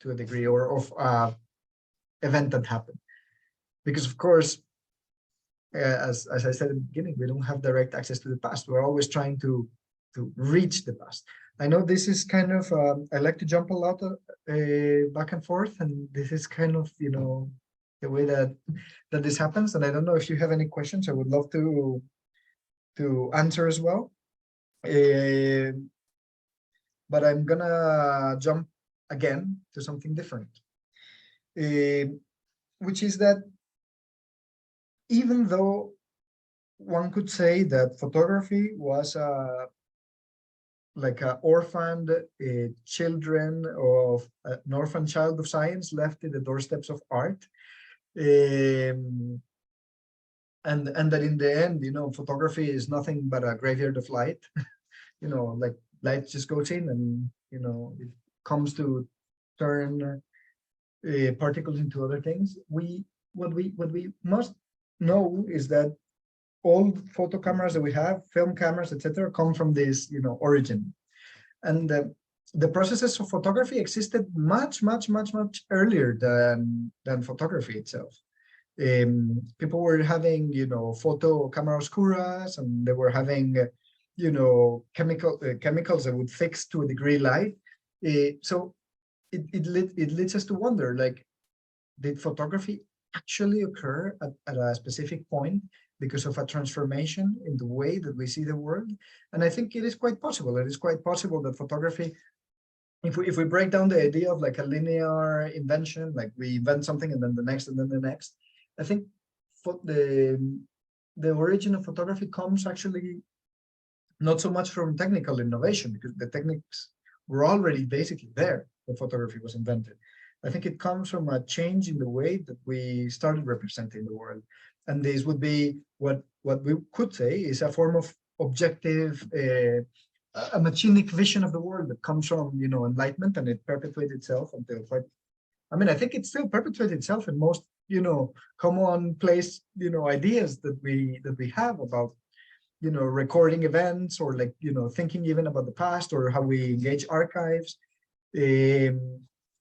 to a degree, or of a event that happened. Because of course, as I said at the beginning, we don't have direct access to the past. We're always trying to reach the past. I know this is kind of, I like to jump a lot back and forth, and this is kind of, you know, the way that this happens. And I don't know if you have any questions. I would love to answer as well. But I'm gonna jump again to something different, which is that even though one could say that photography was like an orphaned children of an orphan child of science left in the doorsteps of art, and that in the end, you know, photography is nothing but a graveyard of light. You know, like light just goes in, and you know, it comes to turn particles into other things. What we must know is that all photo cameras that we have, film cameras, etc., come from this, you know, origin. And the processes of photography existed much earlier than photography itself. People were having, you know, photo camera oscuras, and they were having, you know, chemicals that would fix to a degree light. So it leads us to wonder, like, did photography actually occur at a specific point because of a transformation in the way that we see the world? And I think it is quite possible. It is quite possible that photography, if we break down the idea of like a linear invention, like we invent something and then the next and then the next, I think the origin of photography comes actually not so much from technical innovation, because the techniques were already basically there when photography was invented. I think it comes from a change in the way that we started representing the world. And this would be what we could say is a form of objective, a machinic vision of the world that comes from, you know, enlightenment, and it perpetuates itself until quite, I mean, I think it still perpetuates itself in most, you know, commonplace, you know, ideas that we have about, you know, recording events, or like, you know, thinking even about the past, or how we engage archives.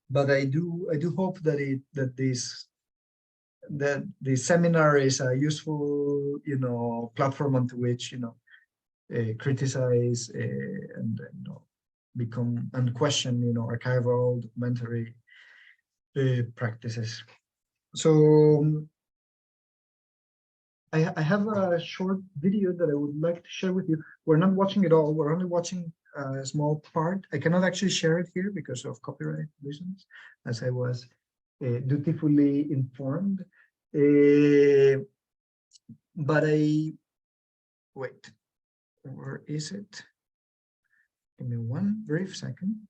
But I do hope that the seminar is a useful, you know, platform onto which, you know, criticize and you know, become and question, you know, archival documentary practices. So I have a short video that I would like to share with you. We're not watching it all. We're only watching a small part. I cannot actually share it here because of copyright reasons, as I was dutifully informed. But wait, where is it? Give me one brief second.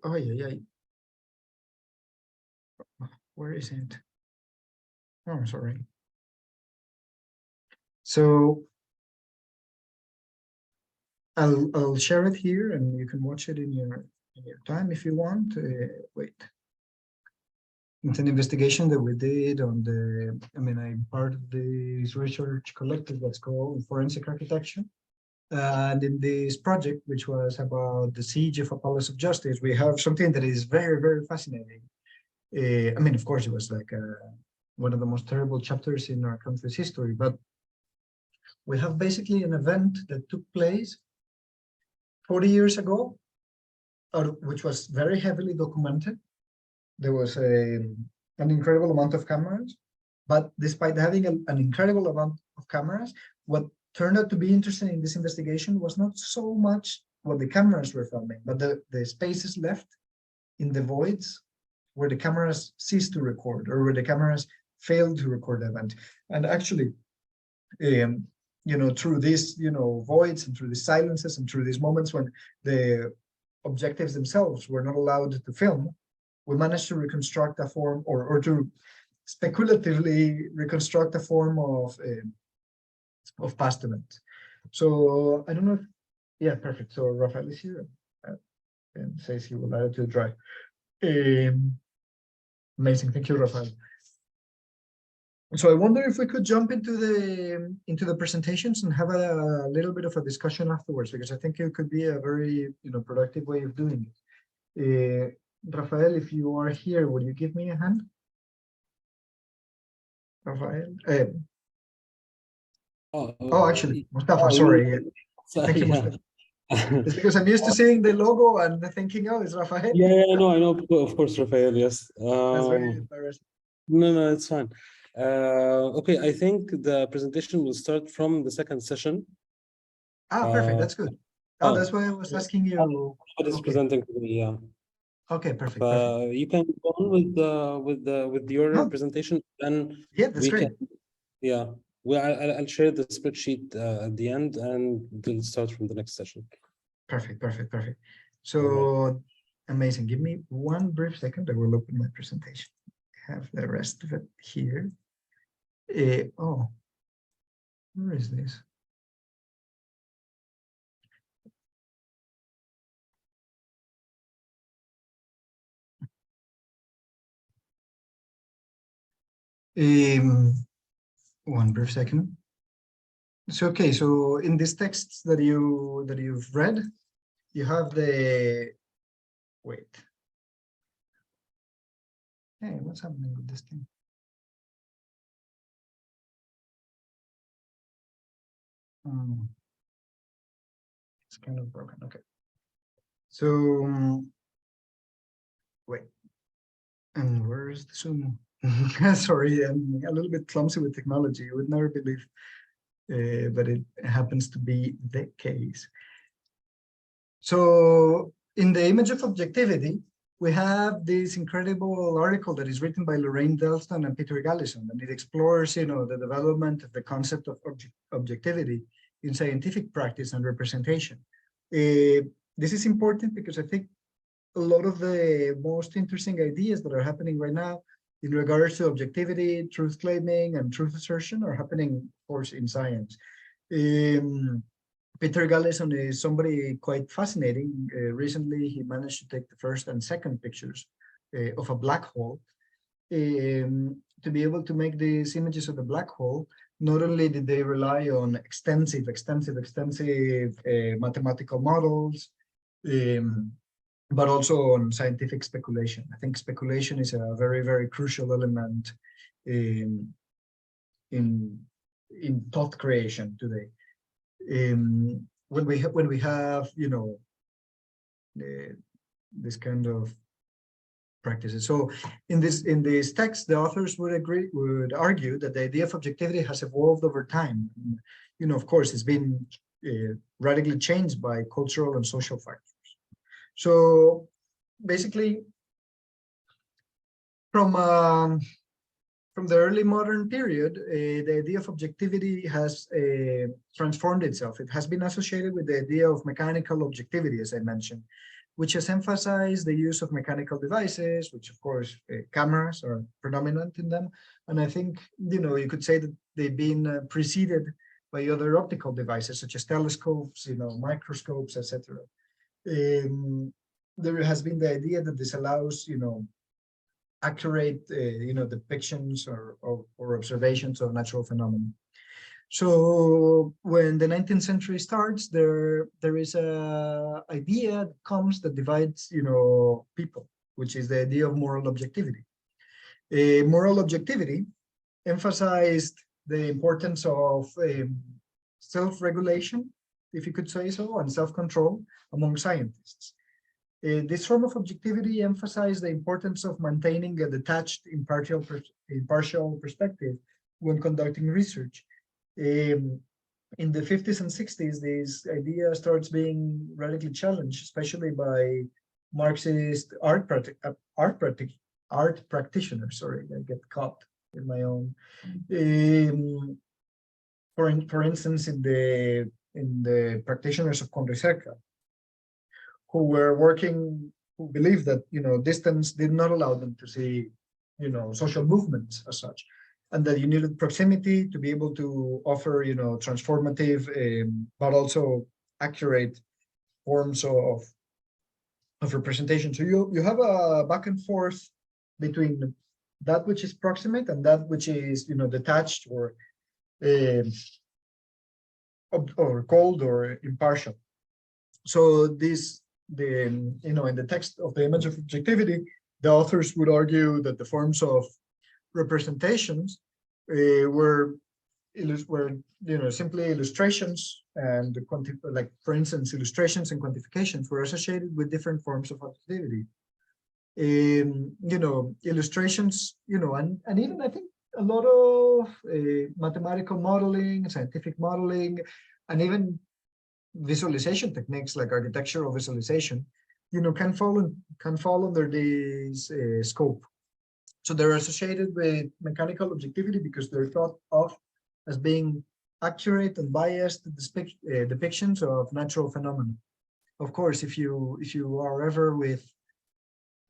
Oh, yeah. Where is it? Oh, I'm sorry. So I'll share it here, and you can watch it in your time if you want. Wait. It's an investigation that we did on I'm part of this research collective that's called Forensic Architecture. And in this project, which was about the siege of a palace of justice, we have something that is very, very fascinating. I mean, of course, it was like one of the most terrible chapters in our country's history, but we have basically an event that took place 40 years ago, which was very heavily documented. There was an incredible amount of cameras, but despite having an incredible amount of cameras, what turned out to be interesting in this investigation was not so much what the cameras were filming, but the spaces left in the voids where the cameras ceased to record, or where the cameras failed to record the event. And actually, through these, voids and through these silences and through these moments when the objectives themselves were not allowed to film, we managed to reconstruct a form, or to speculatively reconstruct a form of past events. So I don't know if, yeah, perfect. So Rafael is here and says he will add it to the drive. Amazing, thank you, Rafael. So I wonder if we could jump into the presentations and have a little bit of a discussion afterwards, because I think it could be a very productive way of doing it. Rafael, if you are here, will you give me a hand? Rafael. Actually, Mustafa. Sorry. Thank you, Mustafa. It's because I'm used to seeing the logo and thinking, oh, it's Rafael. Yeah, no, I know, of course, Rafael. Yes. That's very embarrassing. No, it's fine. Okay, I think the presentation will start from the second session. Perfect. That's good. That's why I was asking you. What is presenting today? Yeah. Okay, perfect. You can go on with your presentation, then yeah, that's great. Yeah, I'll share the spreadsheet at the end, and we'll start from the next session. Perfect. So amazing. Give me one brief second. I will open my presentation. I have the rest of it here. Where is this? One brief second. So okay, so in these texts that you've read, you have the wait. Hey, what's happening with this thing? It's kind of broken. Okay. So wait. And where is the Zoom? Sorry, I'm a little bit clumsy with technology. You would never believe, but it happens to be the case. So in the image of objectivity, we have this incredible article that is written by Lorraine Delston and Peter Gallison, and it explores, the development of the concept of objectivity in scientific practice and representation. This is important because I think a lot of the most interesting ideas that are happening right now in regards to objectivity, truth claiming, and truth assertion are happening, of course, in science. Peter Gallison is somebody quite fascinating. Recently, he managed to take the first and second pictures of a black hole. To be able to make these images of the black hole, not only did they rely on extensive mathematical models, but also on scientific speculation. I think speculation is a very, very crucial element in thought creation today. When we have this kind of practices. So in this text, the authors would argue that the idea of objectivity has evolved over time. Of course, it's been radically changed by cultural and social factors. So basically, from the early modern period, the idea of objectivity has transformed itself. It has been associated with the idea of mechanical objectivity, as I mentioned, which has emphasized the use of mechanical devices, which of course cameras are predominant in them. And I think, you could say that they've been preceded by other optical devices such as telescopes, microscopes, etc. There has been the idea that this allows, accurate, depictions or observations of natural phenomena. So when the 19th century starts, there is a idea that comes that divides, people, which is the idea of moral objectivity. Moral objectivity emphasized the importance of self-regulation, if you could say so, and self-control among scientists. This form of objectivity emphasized the importance of maintaining a detached, impartial perspective when conducting research. In the 50s and 60s, this idea starts being radically challenged, especially by Marxist art practitioners. Sorry, I get caught in my own. For instance, in the practitioners of Correa, who were working, who believed that distance did not allow them to see social movements as such, and that you needed proximity to be able to offer transformative but also accurate forms of representation. So you have a back and forth between that which is proximate and that which is detached or cold or impartial. So in the text of the image of objectivity, the authors would argue that the forms of representations were simply illustrations, and like for instance illustrations and quantifications were associated with different forms of objectivity. Illustrations, and even I think a lot of mathematical modeling, scientific modeling, and even visualization techniques like architectural visualization, can fall under this scope. So they're associated with mechanical objectivity because they're thought of as being accurate and biased depictions of natural phenomena. Of course, if you are ever with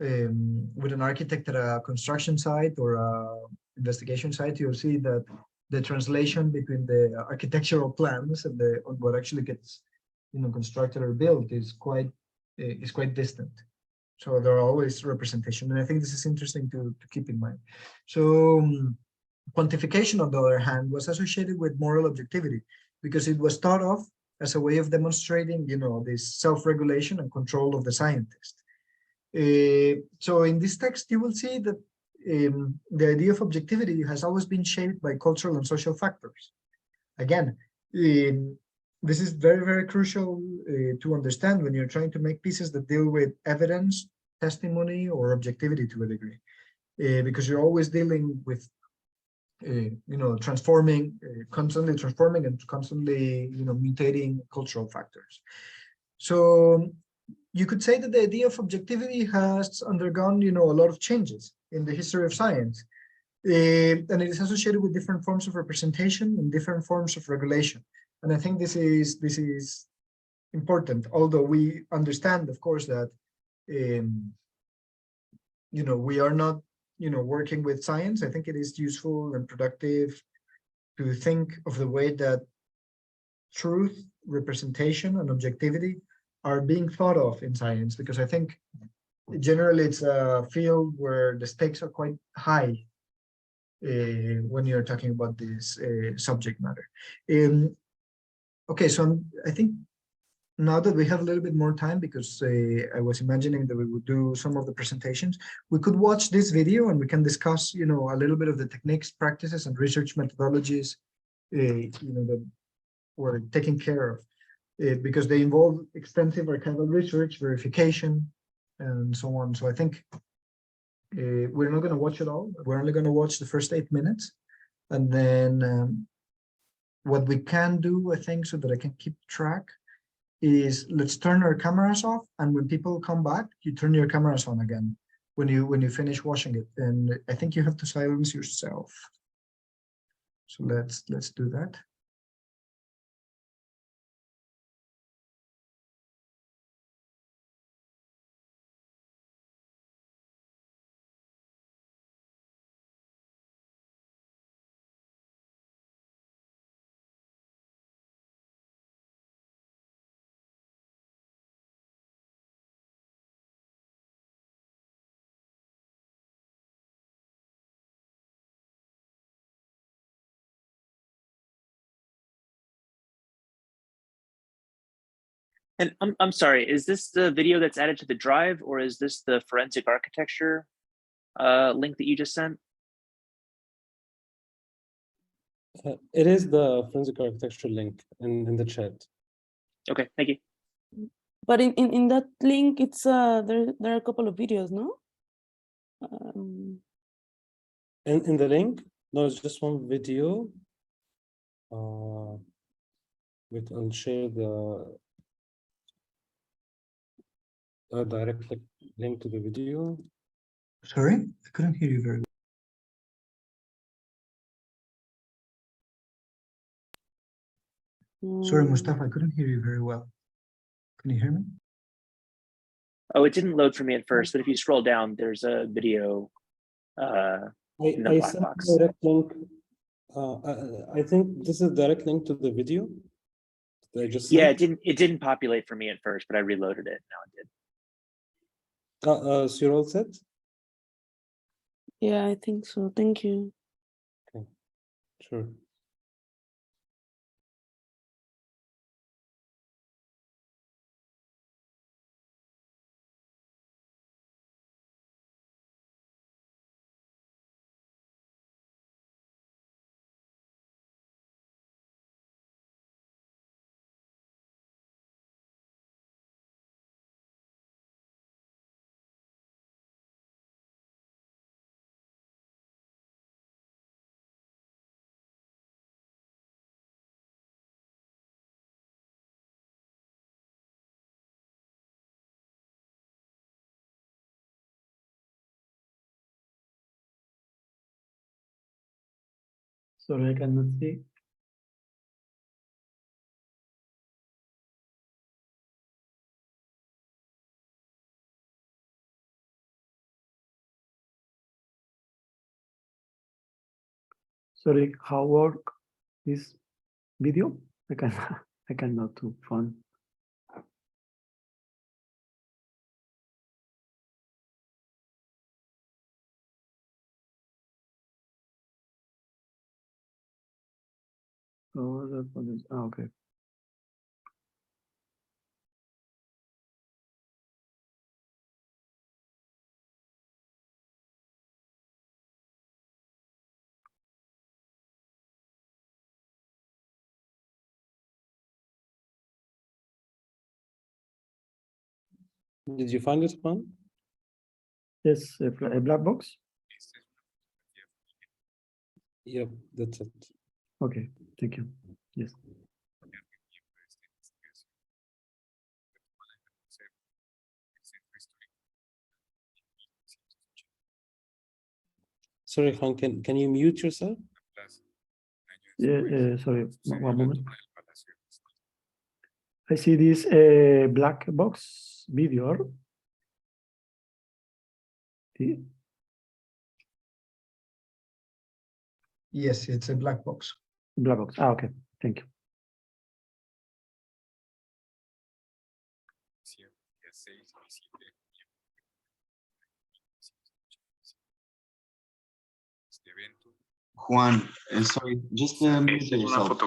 an architect at a construction site or a investigation site, you'll see that the translation between the architectural plans and what actually gets constructed or built is quite distant. So there are always representation, and I think this is interesting to keep in mind. So quantification, on the other hand, was associated with moral objectivity because it was thought of as a way of demonstrating, this self-regulation and control of the scientist. So in this text, you will see that the idea of objectivity has always been shaped by cultural and social factors. Again, this is very, very crucial to understand when you're trying to make pieces that deal with evidence, testimony, or objectivity to a degree, because you're always dealing with, constantly transforming and constantly, mutating cultural factors. So you could say that the idea of objectivity has undergone, a lot of changes in the history of science, and it is associated with different forms of representation and different forms of regulation. And I think this is important, although we understand, of course, that we are not working with science. I think it is useful and productive to think of the way that truth, representation, and objectivity are being thought of in science, because I think generally it's a field where the stakes are quite high when you're talking about this subject matter. Okay, so I think now that we have a little bit more time, because I was imagining that we would do some of the presentations, we could watch this video and we can discuss, a little bit of the techniques, practices, and research methodologies, that we're taking care of, because they involve extensive archival research, verification, and so on. So I think we're not going to watch it all. We're only going to watch the first 8 minutes, and then what we can do, I think, so that I can keep track, is let's turn our cameras off, and when people come back, you turn your cameras on again when you finish watching it. And I think you have to silence yourself. So let's do that. And I'm sorry, is this the video that's added to the drive, or is this the forensic architecture link that you just sent? It is the forensic architecture link in the chat. Okay, thank you. But in that link, it's there are a couple of videos, no? In the link, no, it's just one video. Wait, I'll share the direct link to the video. Sorry, I couldn't hear you very well. Sorry, Mustafa, I couldn't hear you very well. Can you hear me? Oh, it didn't load for me at first, but if you scroll down, there's a video in the I black sent box. a direct link. I think this is a direct link to the video that I just sent. Yeah, it didn't populate for me at first, but I reloaded it. Now it did. So you're all set? Yeah, I think so. Thank you. Okay, sure. Sorry, I cannot see. Sorry, how work this video? I cannot do fun. Oh, that one is okay. Did you find it, man? Yes, a black box. Yep, that's it. Okay, thank you. Yes. Sorry, Juan, can you mute yourself? Yeah, sorry, one moment. I see this black box video. Yes, it's a black box. Black box. Ah, okay. Thank you. Juan, sorry, just mute yourself.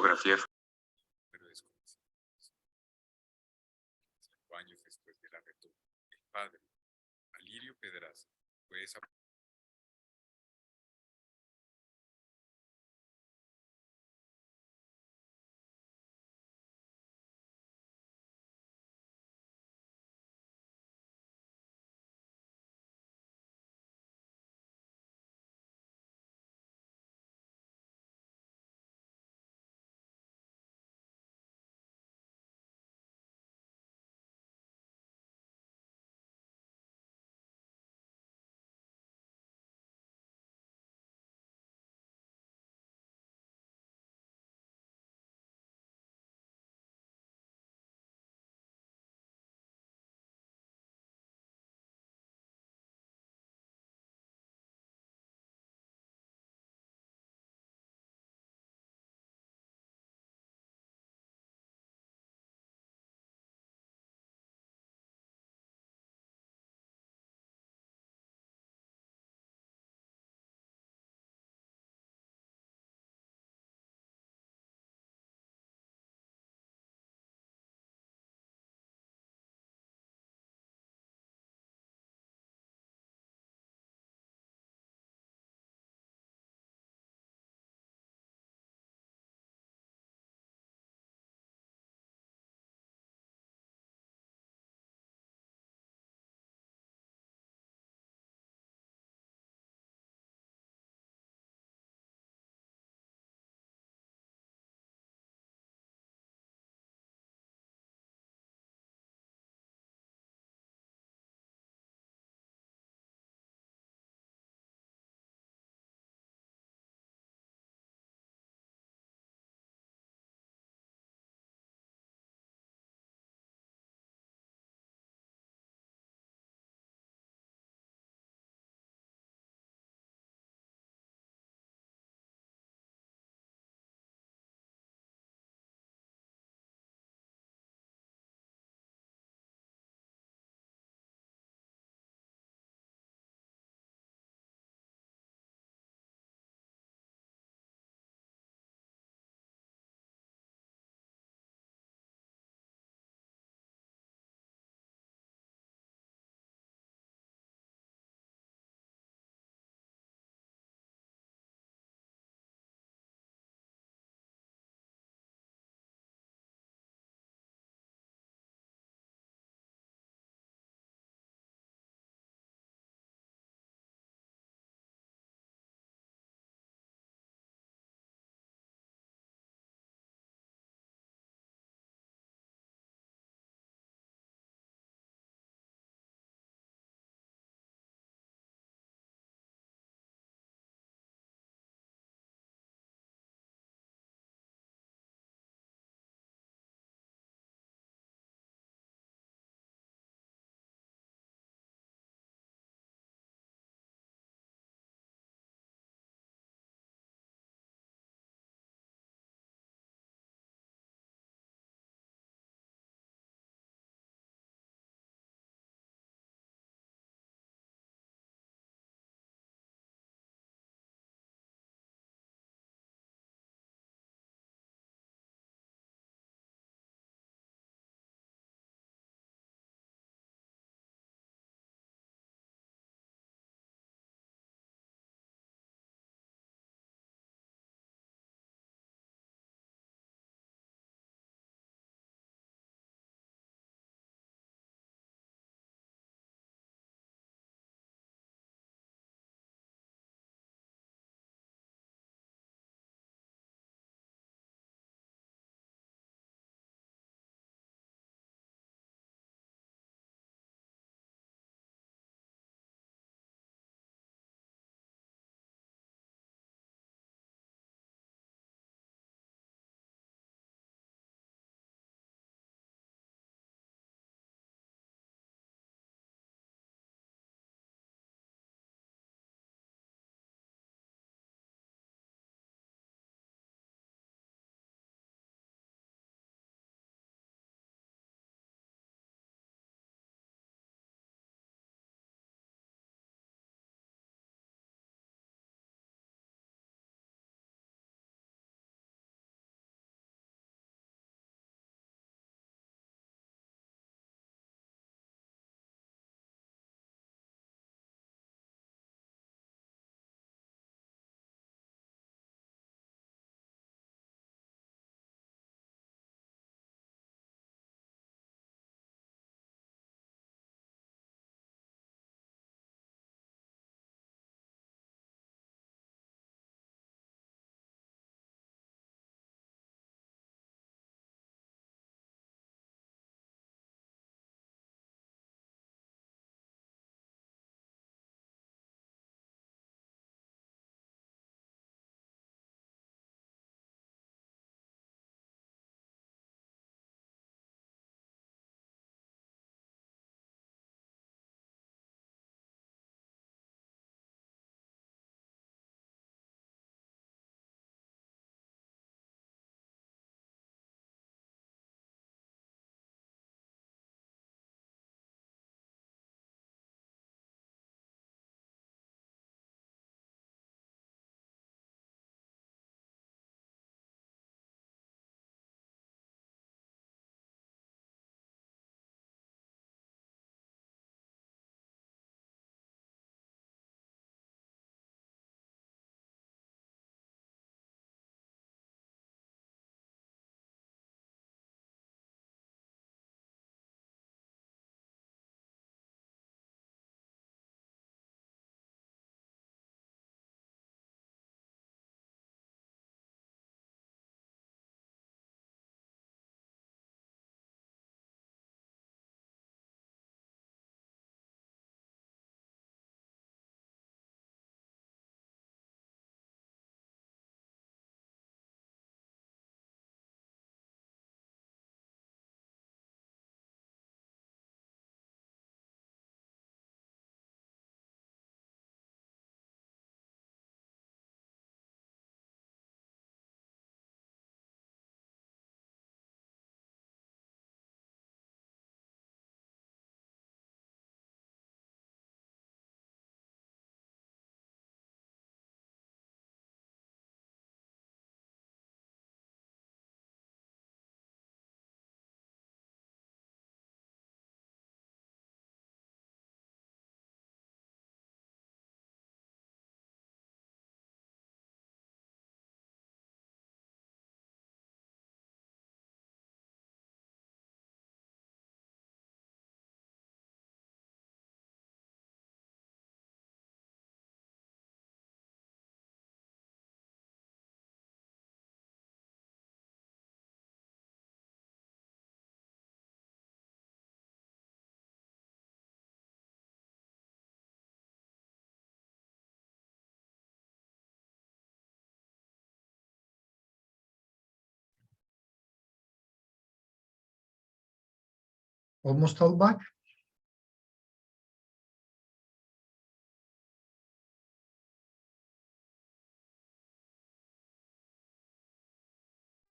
almost all back.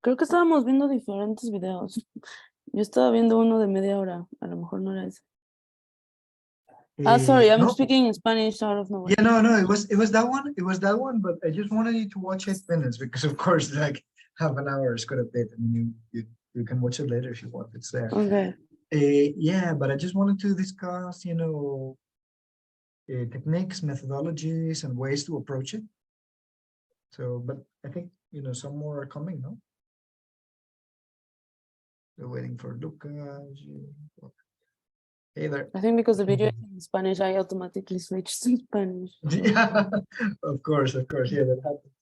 Creo que estábamos viendo diferentes videos. Yo estaba viendo uno de media hora. A lo mejor no era ese. Sorry, I'm No. speaking in Spanish out of nowhere. Yeah, no, it was that one. It was that one, but I just wanted you to watch 8 minutes because, of course, like half an hour is quite a bit. I mean, you can watch it later if you want. It's there. Okay. Yeah, but I just wanted to discuss, techniques, methodologies, and ways to approach it. So, but I think some more are coming, no? We're waiting for Lucas. Hey there. I think because the video is in Spanish, I automatically switched to Spanish. Yeah, of course, yeah, that happens.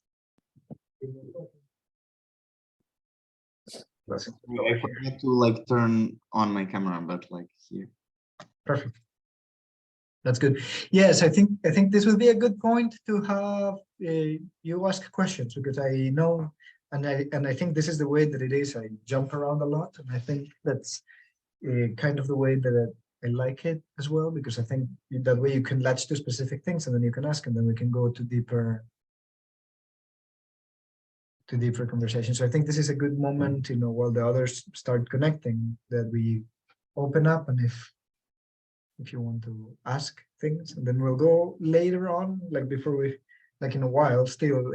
I forgot to like turn on my camera, but like here. Perfect. That's good. Yes, I think this would be a good point to have you ask questions, because I know, and I think this is the way that it is. I jump around a lot, and I think that's kind of the way that I like it as well, because I think that way you can latch to specific things, and then you can ask, and then we can go to deeper conversation. So I think this is a good moment, while the others start connecting, that we open up, and if you want to ask things, and then we'll go later on, like before we, like in a while, still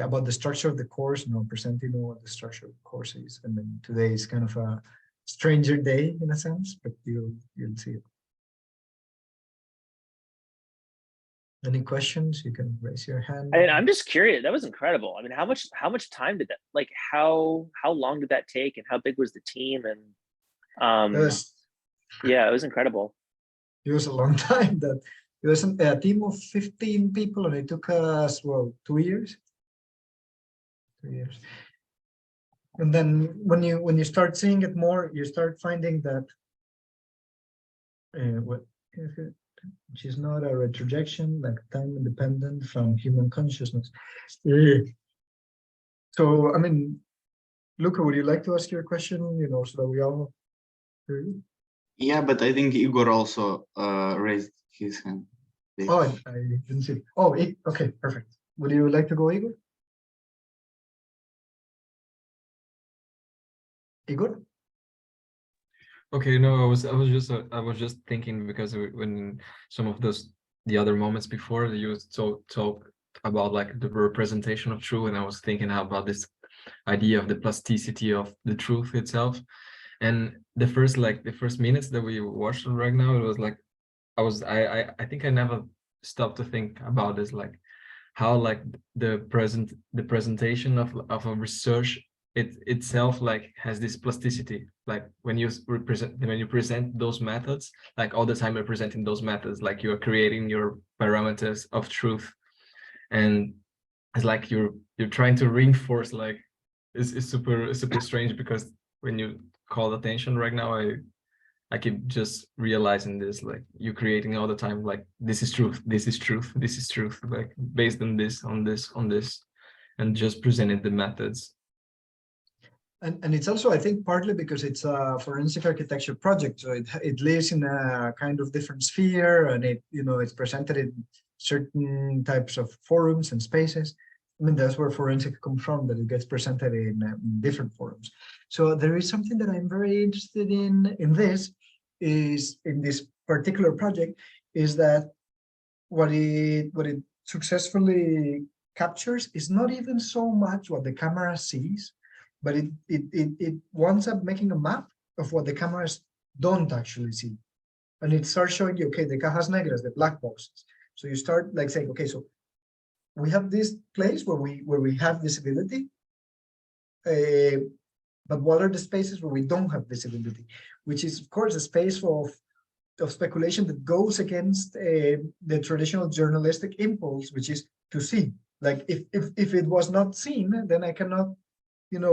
about the structure of the course, presenting what the structure of the course is. And then today is kind of a stranger day in a sense, but you'll see it. Any questions? You can raise your hand. I'm just curious. That was incredible. I mean, how much time did that? Like, how long did that take, and how big was the team? And yeah, it was incredible. It was a long time. That it was a team of 15 people, and it took us 2 years. 2 years. And then when you start seeing it more, you start finding that which is not a retrojection, like time independent from human consciousness. So, I mean, Luca, would you like to ask your question? So that we all hear you? Yeah, but I think Igor also raised his hand. Oh, I didn't see. Oh, okay, perfect. Would you like to go, Igor? Igor? Okay, no, I was just thinking, because when some of the other moments before, you talk about like the representation of truth, and I was thinking about this idea of the plasticity of the truth itself. And the first minutes that we watched right now, it was like I think I never stopped to think about this, like how like the presentation of a research itself like has this plasticity. Like when you present those methods, like all the time you're presenting those methods, like you're creating your parameters of truth, and it's like you're trying to reinforce, like it's super strange, because when you call attention right now, I keep just realizing this, like you're creating all the time, like this is truth, this is truth, this is truth, like based on this, on this, and just presenting the methods. And it's also, I think, partly because it's a forensic architecture project, so it lives in a kind of different sphere, and it's presented in certain types of forums and spaces. I mean, that's where forensic comes from, that it gets presented in different forums. So there is something that I'm very interested in this particular project, is that what it successfully captures is not even so much what the camera sees, but it winds up making a map of what the cameras don't actually see. And it starts showing you, okay, the cajas negras, the black boxes. So you start like saying, okay, so we have this place where we have visibility, but what are the spaces where we don't have visibility? Which is, of course, a space of speculation that goes against the traditional journalistic impulse, which is to see. Like if it was not seen, then I cannot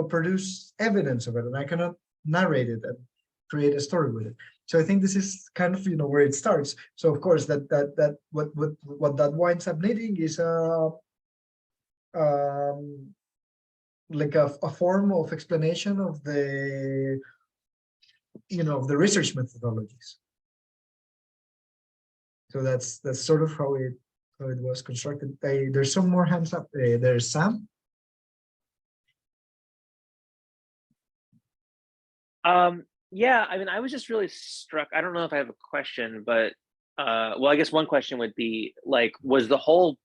produce evidence of it, and I cannot narrate it and create a story with it. So I think this is kind of where it starts. So of course what that winds up needing is like a form of explanation of the of the research methodologies. So that's sort of how it was constructed. There's some more hands up. There's Sam. Yeah, I mean, I was just really struck. I don't know if I have a question, but well, I guess one question would be like, was the whole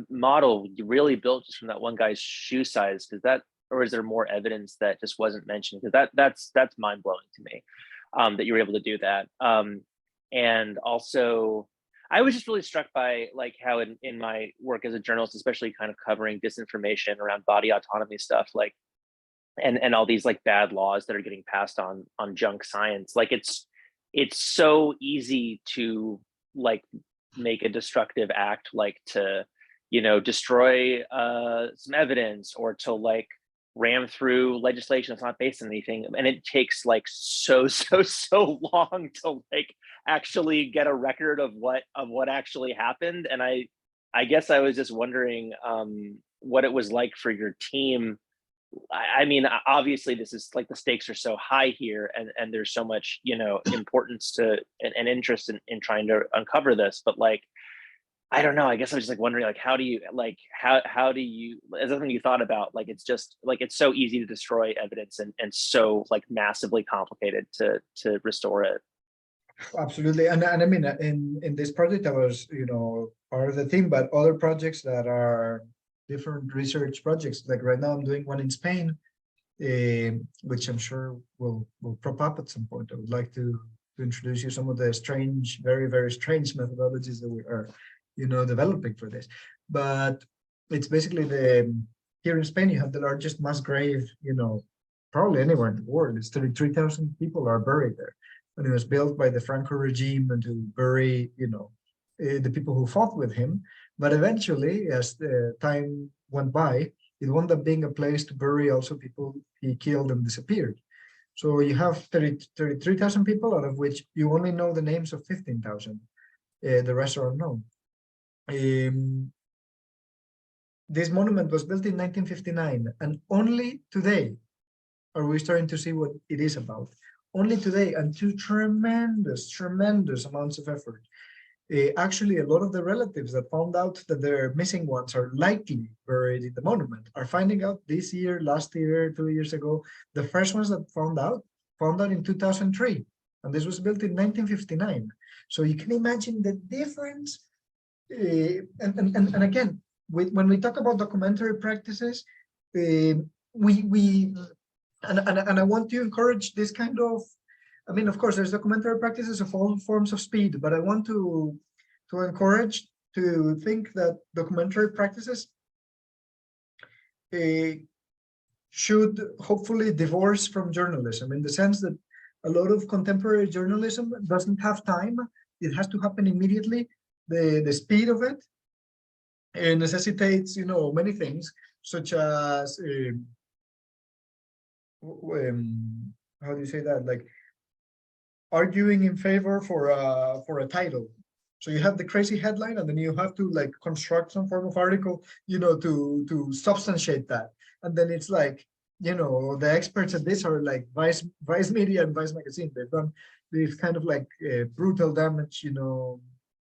model really built just from that one guy's shoe size? Because that, or is there more evidence that just wasn't mentioned? Because that's mind blowing to me, that you were able to do that. And also, I was just really struck by like how in my work as a journalist, especially kind of covering disinformation around body autonomy stuff, like and all these like bad laws that are getting passed on junk science, like it's so easy to like make a destructive act, like to destroy some evidence, or to like ram through legislation that's not based on anything, and it takes like so long to like actually get a record of what actually happened. And I guess I was just wondering what it was like for your team. I mean, obviously this is like, the stakes are so high here, and there's so much importance to and interest in trying to uncover this, but like, I don't know, I guess I was just like wondering, like, how do you is that something you thought about? Like, it's just like, it's so easy to destroy evidence and so like massively complicated to restore it. Absolutely. And I mean, in this project, I was, part of the team, but other projects that are different research projects, like right now I'm doing one in Spain, which I'm sure will prop up at some point. I would like to introduce you some of the strange, very, very strange methodologies that we are, developing for this. But it's basically here in Spain, you have the largest mass grave, probably anywhere in the world. It's 33,000 people are buried there. And it was built by the Franco regime and to bury, the people who fought with him. But eventually, as the time went by, it wound up being a place to bury also people he killed and disappeared. So you have 33,000 people, out of which you only know the names of 15,000. The rest are unknown. This monument was built in 1959, and only today are we starting to see what it is about. Only today, and to tremendous amounts of effort. Actually, a lot of the relatives that found out that their missing ones are likely buried in the monument are finding out this year, last year, 2 years ago. The first ones that found out in 2003, and this was built in 1959. So you can imagine the difference. And again, when we talk about documentary practices, and I want to encourage this kind of, I mean, of course, there's documentary practices of all forms of speed, but I want to encourage to think that documentary practices should hopefully divorce from journalism, in the sense that a lot of contemporary journalism doesn't have time. It has to happen immediately. The speed of it necessitates, many things, such as how do you say that? Like arguing in favor for a title. So you have the crazy headline, and then you have to like construct some form of article, to substantiate that. And then it's like, the experts at this are like Vice Media and Vice Magazine. They've done this kind of like brutal damage,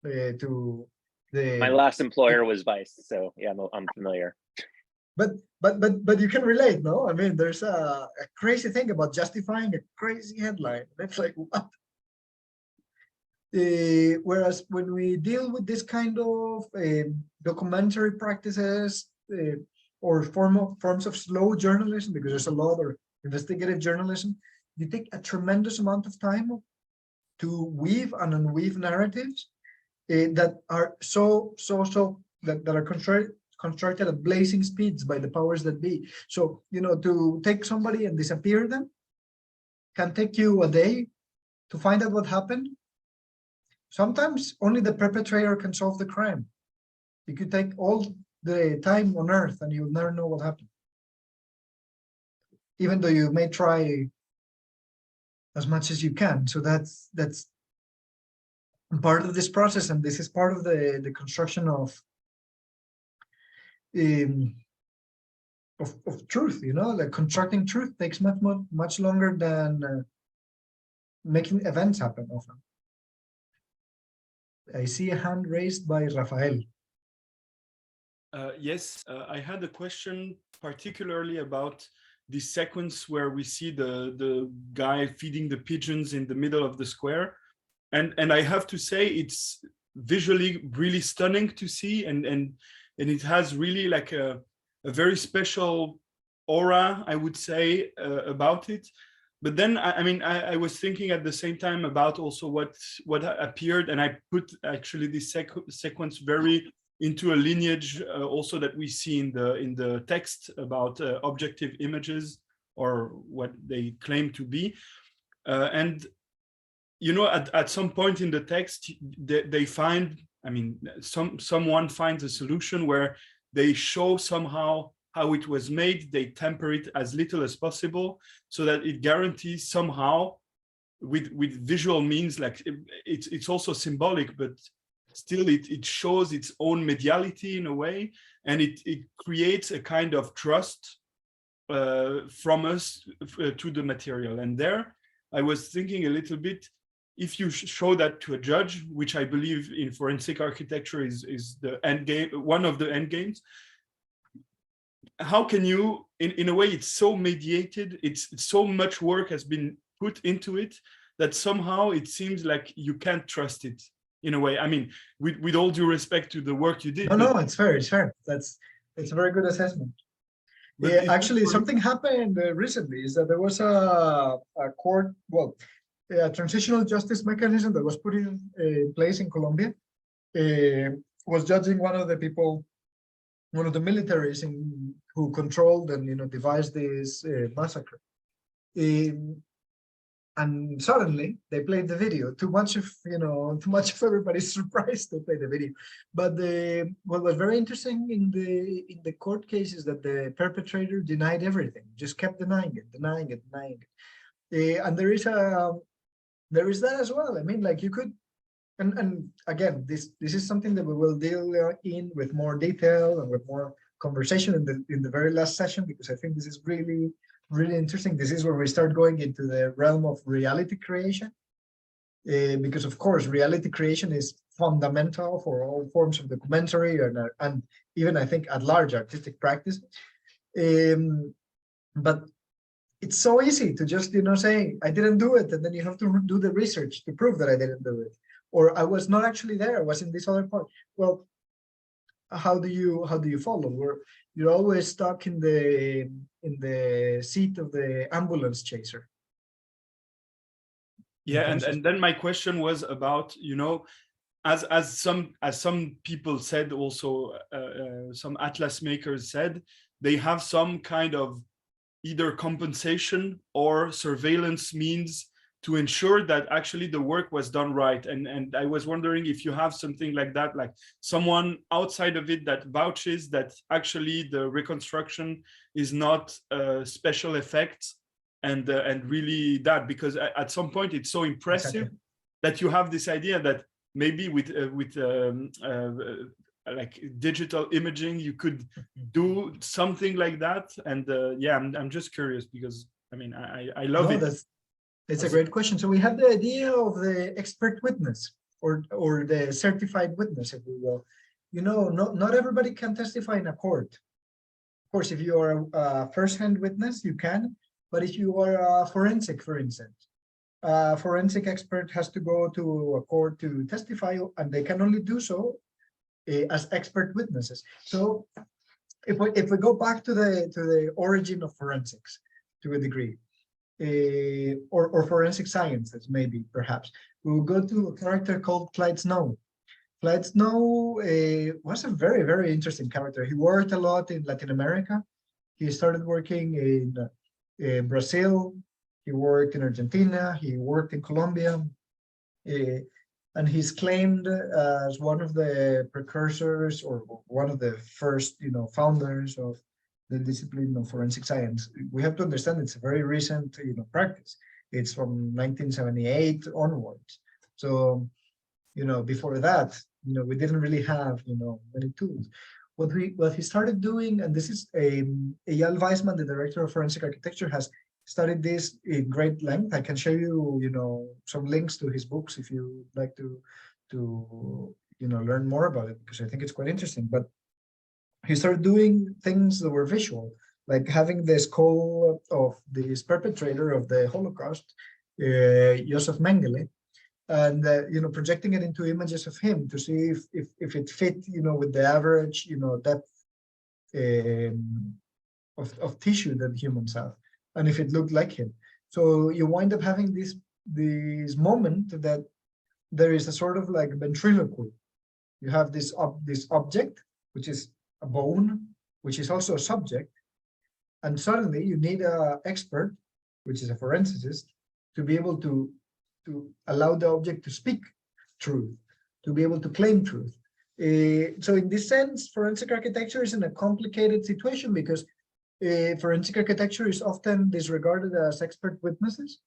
to the. My last employer was Vice, so yeah, I'm familiar. But you can relate, no? I mean, there's a crazy thing about justifying a crazy headline. That's like, what? Whereas when we deal with this kind of documentary practices or forms of slow journalism, because there's a lot of investigative journalism, you take a tremendous amount of time to weave and unweave narratives that are that are constructed at blazing speeds by the powers that be. So, to take somebody and disappear them can take you a day to find out what happened. Sometimes only the perpetrator can solve the crime. You could take all the time on earth and you'll never know what happened. Even though you may try as much as you can. So that's part of this process, and this is part of the construction of truth. Like constructing truth takes much longer than making events happen often. I see a hand raised by Rafael. Yes, I had a question particularly about the sequence where we see the guy feeding the pigeons in the middle of the square. And I have to say, it's visually really stunning to see, and it has really like a very special aura, I would say, about it. But then I was thinking at the same time about also what appeared, and I put actually this sequence very into a lineage also that we see in the text about objective images, or what they claim to be. And you know, at some point in the text, they find, someone finds a solution where they show somehow how it was made. They temper it as little as possible so that it guarantees somehow with visual means, like it's also symbolic, but still it shows its own mediality in a way, and it creates a kind of trust from us to the material. And there I was thinking a little bit, if you show that to a judge, which I believe in forensic architecture is the end game, one of the end games, how can you, in a way, it's so mediated, it's so much work has been put into it that somehow it seems like you can't trust it in a way. I mean, with all due respect to the work you did. No, it's fair, it's fair. It's a very good assessment. Yeah, actually, something happened recently, is that there was a court, well, a transitional justice mechanism that was put in place in Colombia, was judging one of the militaries who controlled and devised this massacre. And suddenly they played the video. Too much of everybody's surprised they played the video. But what was very interesting in the court case is that the perpetrator denied everything, just kept denying it. And there is that as well. I mean, like you could, and again, this is something that we will deal in with more detail and with more conversation in the very last session, because I think this is really interesting. This is where we start going into the realm of reality creation, because of course reality creation is fundamental for all forms of documentary and even, I think, at large artistic practice. But it's so easy to just say I didn't do it, and then you have to do the research to prove that I didn't do it, or I was not actually there, I was in this other part. Well, how do you follow? You're always stuck in the seat of the ambulance chaser. Yeah, and then my question was about, as some people said also, some atlas makers said, they have some kind of either compensation or surveillance means to ensure that actually the work was done right. And I was wondering if you have something like that, like someone outside of it that vouches that actually the reconstruction is not special effects and really that, because at some point it's so impressive that you have this idea that maybe with like digital imaging you could do something like that. And yeah, I'm just curious, because I love it. It's a great question. So we have the idea of the expert witness or the certified witness, if we will. Not everybody can testify in a court. Of course, if you are a first-hand witness, you can. But if you are a forensic, for instance, a forensic expert has to go to a court to testify, and they can only do so as expert witnesses. So if we go back to the origin of forensics to a degree, or forensic sciences, maybe, perhaps, we will go to a character called Clyde Snow. Clyde Snow was a very, very interesting character. He worked a lot in Latin America. He started working in Brazil. He worked in Argentina. He worked in Colombia. And he's claimed as one of the precursors, or one of the first, founders of the discipline of forensic science. We have to understand it's a very recent, practice. It's from 1978 onwards. So, before that, we didn't really have, many tools. What he started doing, and this is Eyal Weissman, the director of forensic architecture, has studied this in great length. I can show you, some links to his books if you would like to learn more about it, because I think it's quite interesting. But he started doing things that were visual, like having the skull of this perpetrator of the Holocaust, Josef Mengele, and projecting it into images of him to see if it fit, with the average, depth of tissue that humans have, and if it looked like him. So you wind up having this moment that there is a sort of like ventriloquy. You have this object, which is a bone, which is also a subject, and suddenly you need an expert, which is a forensicist, to be able to allow the object to speak truth, to be able to claim truth. So in this sense, forensic architecture is in a complicated situation, because forensic architecture is often disregarded as expert witnesses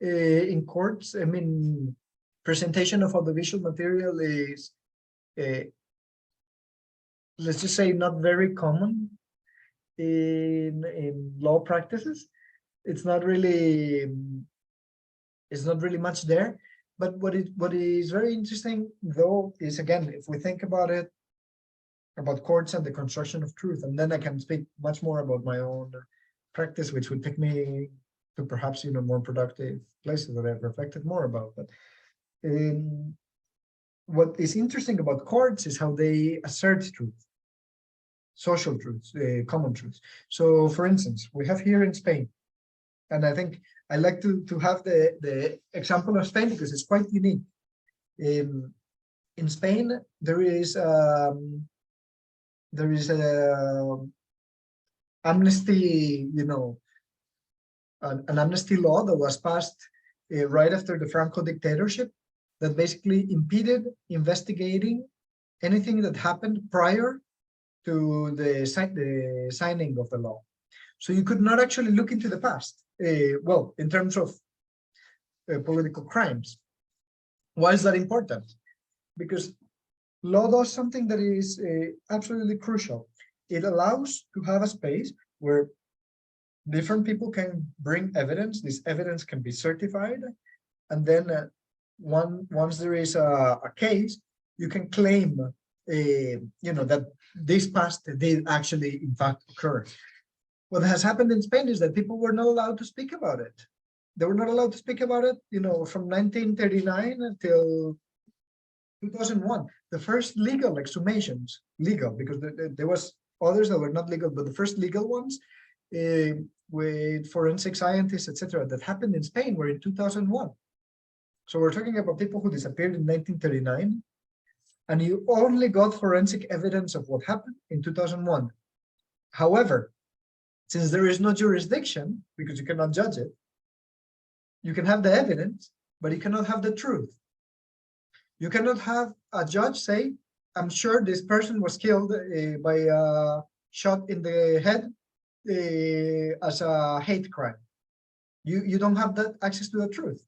in courts. I mean, presentation of audiovisual material is, let's just say, not very common in law practices. It's not really much there. But what is very interesting, though, is, again, if we think about it, about courts and the construction of truth, and then I can speak much more about my own practice, which would take me to perhaps more productive places that I've reflected more about. But what is interesting about courts is how they assert truth, social truths, common truths. So, for instance, we have here in Spain, and I think I like to have the example of Spain because it's quite unique. In Spain, there is a amnesty, an amnesty law that was passed right after the Franco dictatorship, that basically impeded investigating anything that happened prior to the signing of the law. So you could not actually look into the past, well, in terms of political crimes. Why is that important? Because law does something that is absolutely crucial. It allows to have a space where different people can bring evidence. This evidence can be certified, and then once there is a case, you can claim, that this past did actually, in fact, occur. What has happened in Spain is that people were not allowed to speak about it. They were not allowed to speak about it, from 1939 until 2001. The first legal exhumations, legal, because there was others that were not legal, but the first legal ones with forensic scientists, etc., that happened in Spain were in 2001. So we're talking about people who disappeared in 1939, and you only got forensic evidence of what happened in 2001. However, since there is no jurisdiction, because you cannot judge it, you can have the evidence, but you cannot have the truth. You cannot have a judge say, I'm sure this person was killed by a shot in the head as a hate crime. You don't have that access to the truth.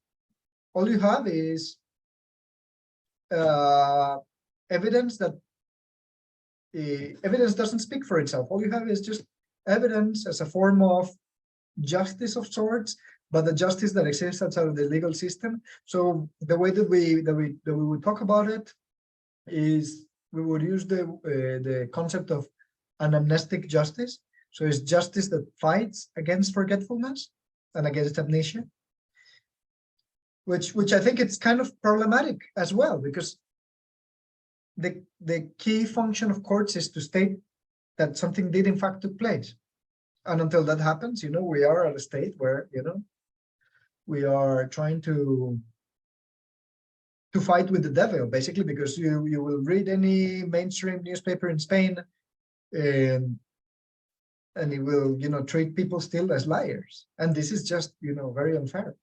All you have is evidence that evidence doesn't speak for itself. All you have is just evidence as a form of justice of sorts, but the justice that exists outside of the legal system. So the way that we would talk about it is we would use the concept of an amnestic justice. So it's justice that fights against forgetfulness and against amnesia, which I think it's kind of problematic as well, because the key function of courts is to state that something did in fact took place. And until that happens, we are at a state where, we are trying to fight with the devil, basically, because you will read any mainstream newspaper in Spain, and it will, treat people still as liars. And this is just, very unfair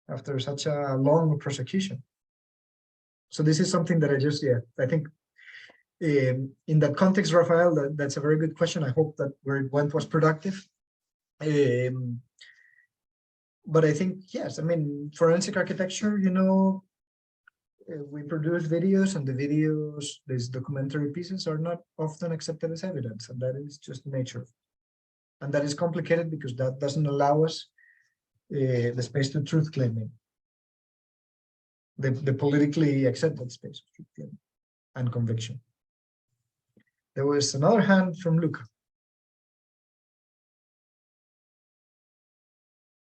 after such a long prosecution. So this is something that I think in that context, Rafael, that's a very good question. I hope that where it went was productive. But I think, yes, I mean, forensic architecture, we produce videos, and the videos, these documentary pieces, are not often accepted as evidence, and that is just nature. And that is complicated because that doesn't allow us the space to truth claiming, the politically accepted space of truth claiming and conviction. There was another hand from Luca.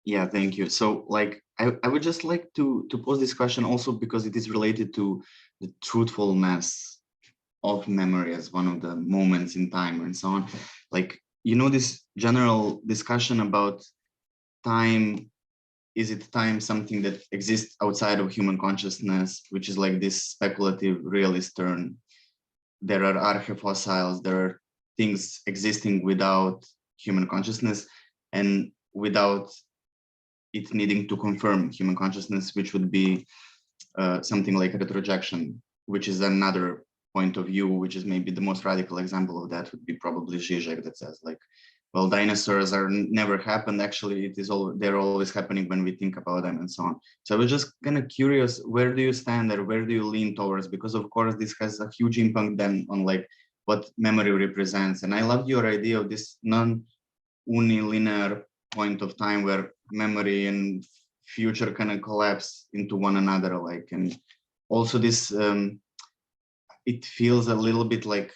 Yeah, thank you. So like, I would just like to pose this question also because it is related to the truthfulness of memory as one of the moments in time and so on. Like, you know, this general discussion about time, is it time something that exists outside of human consciousness, which is like this speculative realist turn. There are archefossils, there are things existing without human consciousness and without it needing to confirm human consciousness, which would be something like retrojection, which is another point of view, which is maybe the most radical example of that would be probably Zizek, that says like, well, dinosaurs are never happened. Actually, it is all, they're always happening when we think about them and so on. So I was just kind of curious, where do you stand there? Where do you lean towards? Because of course, this has a huge impact then on like what memory represents. And I love your idea of this non-unilinear point of time where memory and future kind of collapse into one another. Like, and also this, it feels a little bit like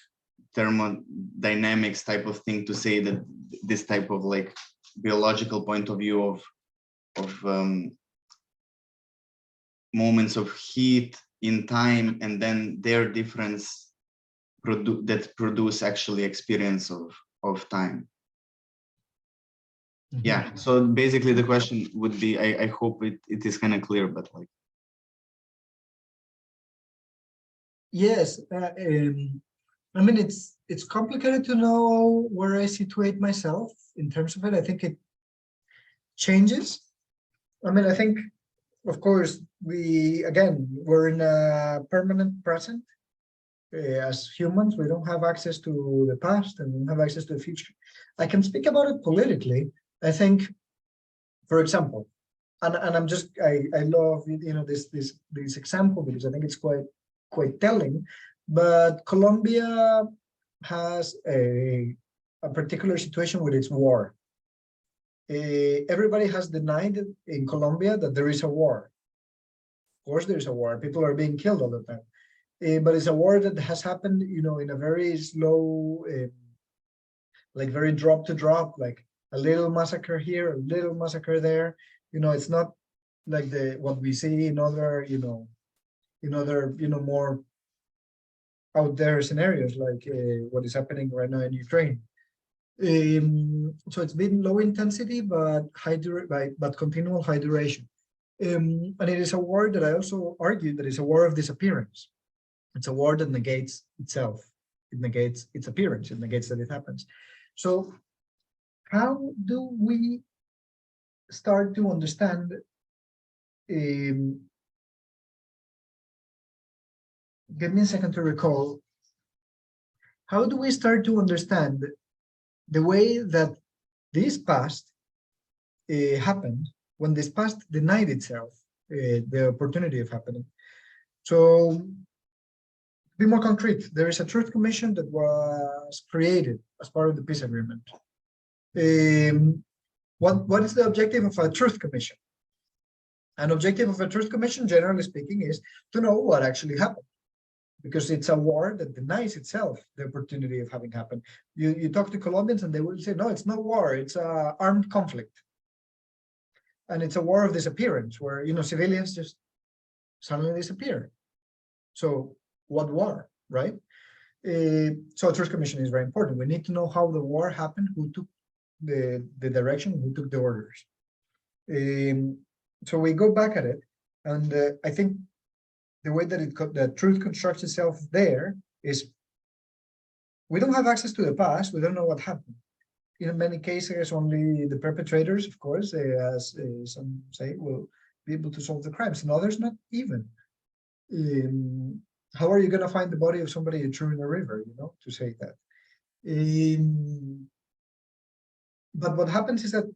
thermodynamics type of thing to say that this type of like biological point of view of moments of heat in time and then their difference that produce actually experience of time. Mm-hmm. Yeah, so basically the question would be, I hope it is kind of clear, but like. Yes, I mean, it's complicated to know where I situate myself in terms of it. I think it changes. I mean, I think, of course, we're in a permanent present. As humans, we don't have access to the past and we don't have access to the future. I can speak about it politically. I think, for example, and I'm just, I love, you know, this example because I think it's quite telling. But Colombia has a particular situation with its war. Everybody has denied in Colombia that there is a war. Of course, there's a war. People are being killed all the time. But it's a war that has happened, you know, in a very slow, like very drop to drop, like a little massacre here, a little massacre there. You know, it's not like what we see in other, more out there scenarios like what is happening right now in Ukraine. So it's been low intensity, but continual high duration. And it is a war that I also argue that is a war of disappearance. It's a war that negates itself. It negates its appearance. It negates that it happens. So how do we start to understand give me a second to recall. How do we start to understand the way that this past happened when this past denied itself the opportunity of happening? So, to be more concrete, there is a truth commission that was created as part of the peace agreement. What is the objective of a truth commission? An objective of a truth commission, generally speaking, is to know what actually happened, because it's a war that denies itself the opportunity of having happened. You talk to Colombians and they will say, no, it's not war, it's an armed conflict. And it's a war of disappearance where, you know, civilians just suddenly disappear. So what war, right? So a truth commission is very important. We need to know how the war happened, who took the direction, who took the orders. So we go back at it, and I think the way that the truth constructs itself there is we don't have access to the past. We don't know what happened. In many cases, only the perpetrators, of course, as some say, will be able to solve the crimes, and others not even. How are you going to find the body of somebody you threw in a river, you know, to say that? But what happens is that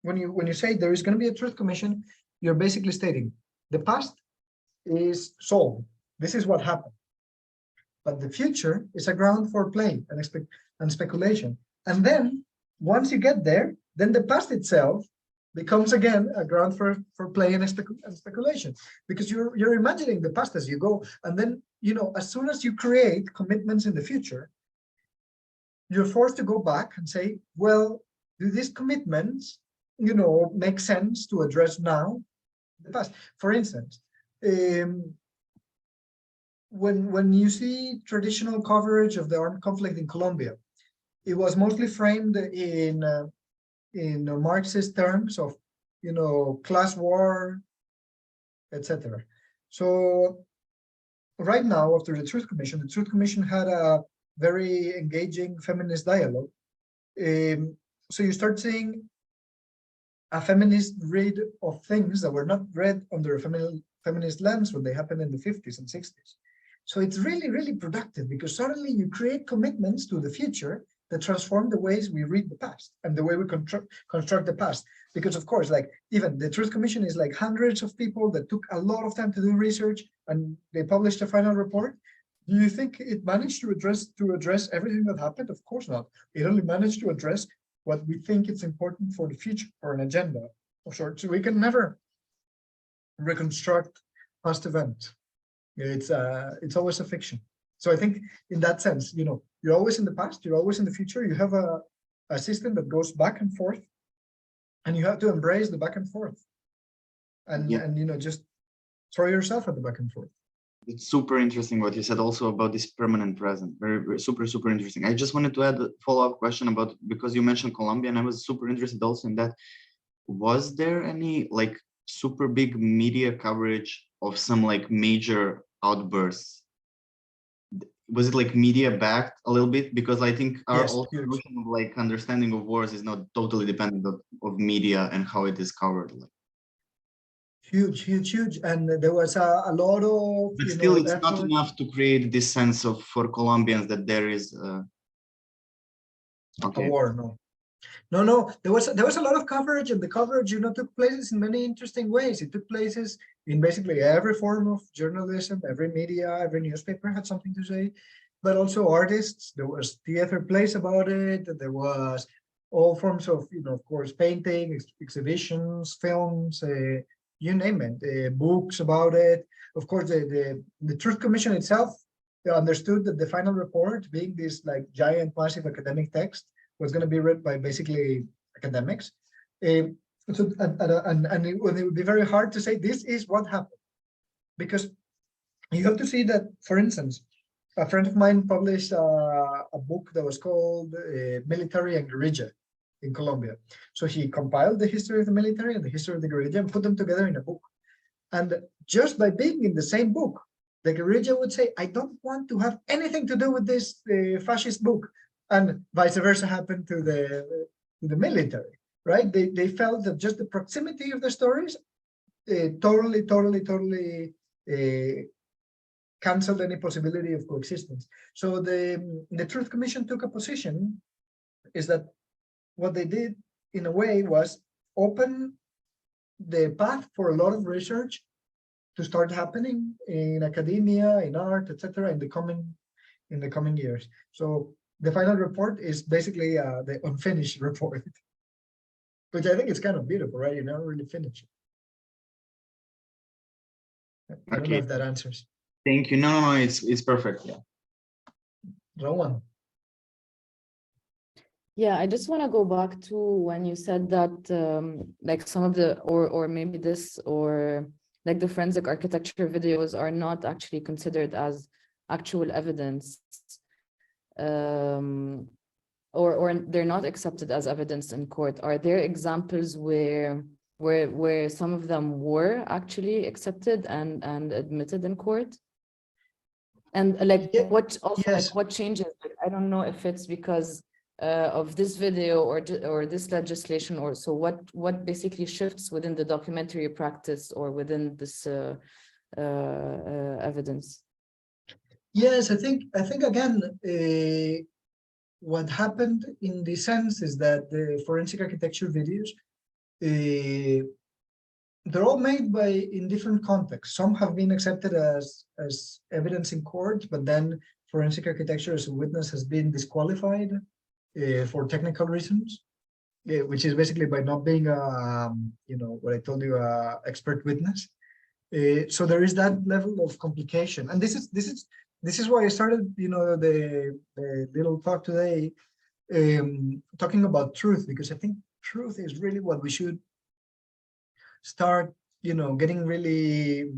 when you say there is going to be a truth commission, you're basically stating the past is solved. This is what happened. But the future is a ground for play and speculation. And then once you get there, then the past itself becomes again a ground for play and speculation, because you're imagining the past as you go, and then as soon as you create commitments in the future, you're forced to go back and say, well, do these commitments make sense to address now the past? For instance, when you see traditional coverage of the armed conflict in Colombia, it was mostly framed in Marxist terms of class war, etc. So right now, after the Truth Commission had a very engaging feminist dialogue. So you start seeing a feminist read of things that were not read under a feminist lens when they happened in the 50s and 60s. So it's really, really productive, because suddenly you create commitments to the future that transform the ways we read the past and the way we construct the past. Because of course, like even the Truth Commission is like hundreds of people that took a lot of time to do research, and they published a final report. Do you think it managed to address everything that happened? Of course not. It only managed to address what we think is important for the future, or an agenda of sorts. So we can never reconstruct past events. It's always a fiction. So I think in that sense, you're always in the past, you're always in the future. You have a system that goes back and forth, and you have to embrace the back and forth, and just throw yourself at the back and forth. It's super interesting what you said also about this permanent present. Very, very super interesting. I just wanted to add a follow-up question about, because you mentioned Colombia, and I was super interested also in that. Was there any like super big media coverage of some like major outbursts? Was it like media backed a little bit? Because I think our notion of like understanding of wars is not totally dependent of media and how it is covered. Like. Huge, and there was a lot of. But still, it's not enough to create this sense of for Colombians that there is a war. No. There was a lot of coverage, and the coverage took places in many interesting ways. It took places in basically every form of journalism, every media, every newspaper had something to say, but also artists. There was theater plays about it. There was all forms of, of course, painting, exhibitions, films. You name it, books about it. Of course, the Truth Commission itself understood that the final report, being this like giant, massive academic text, was going to be read by basically academics. And it would be very hard to say this is what happened, because you have to see that, for instance, a friend of mine published a book that was called Military and Guerrilla in Colombia. So he compiled the history of the military and the history of the guerrilla and put them together in a book. And just by being in the same book, the guerrilla would say, I don't want to have anything to do with this fascist book. And vice versa happened to the military, right? They felt that just the proximity of the stories totally canceled any possibility of coexistence. So the Truth Commission took a position, is that what they did in a way was open the path for a lot of research to start happening in academia, in art, etc. in the coming years. So the final report is basically the unfinished report, which I think is kind of beautiful, right? You never really finish it. I don't know if that answers. Thank you. No, it's perfect. Yeah. Rowan. Yeah, I just want to go back to when you said that like some of the, or maybe this, or like the forensic architecture videos are not actually considered as actual evidence, or they're not accepted as evidence in court. Are there examples where some of them were actually accepted and admitted in court? And like what also like what changes? Like, I don't know if it's because of this video or this legislation, or so what basically shifts within the documentary practice or within this evidence? Yes, I think again, what happened in this sense is that the forensic architecture videos, they're all made in different contexts. Some have been accepted as evidence in court, but then forensic architecture as a witness has been disqualified for technical reasons. Yeah, which is basically by not being a, what I told you, expert witness. So there is that level of complication, and this is why I started, the little talk today, talking about truth, because I think truth is really what we should start, getting really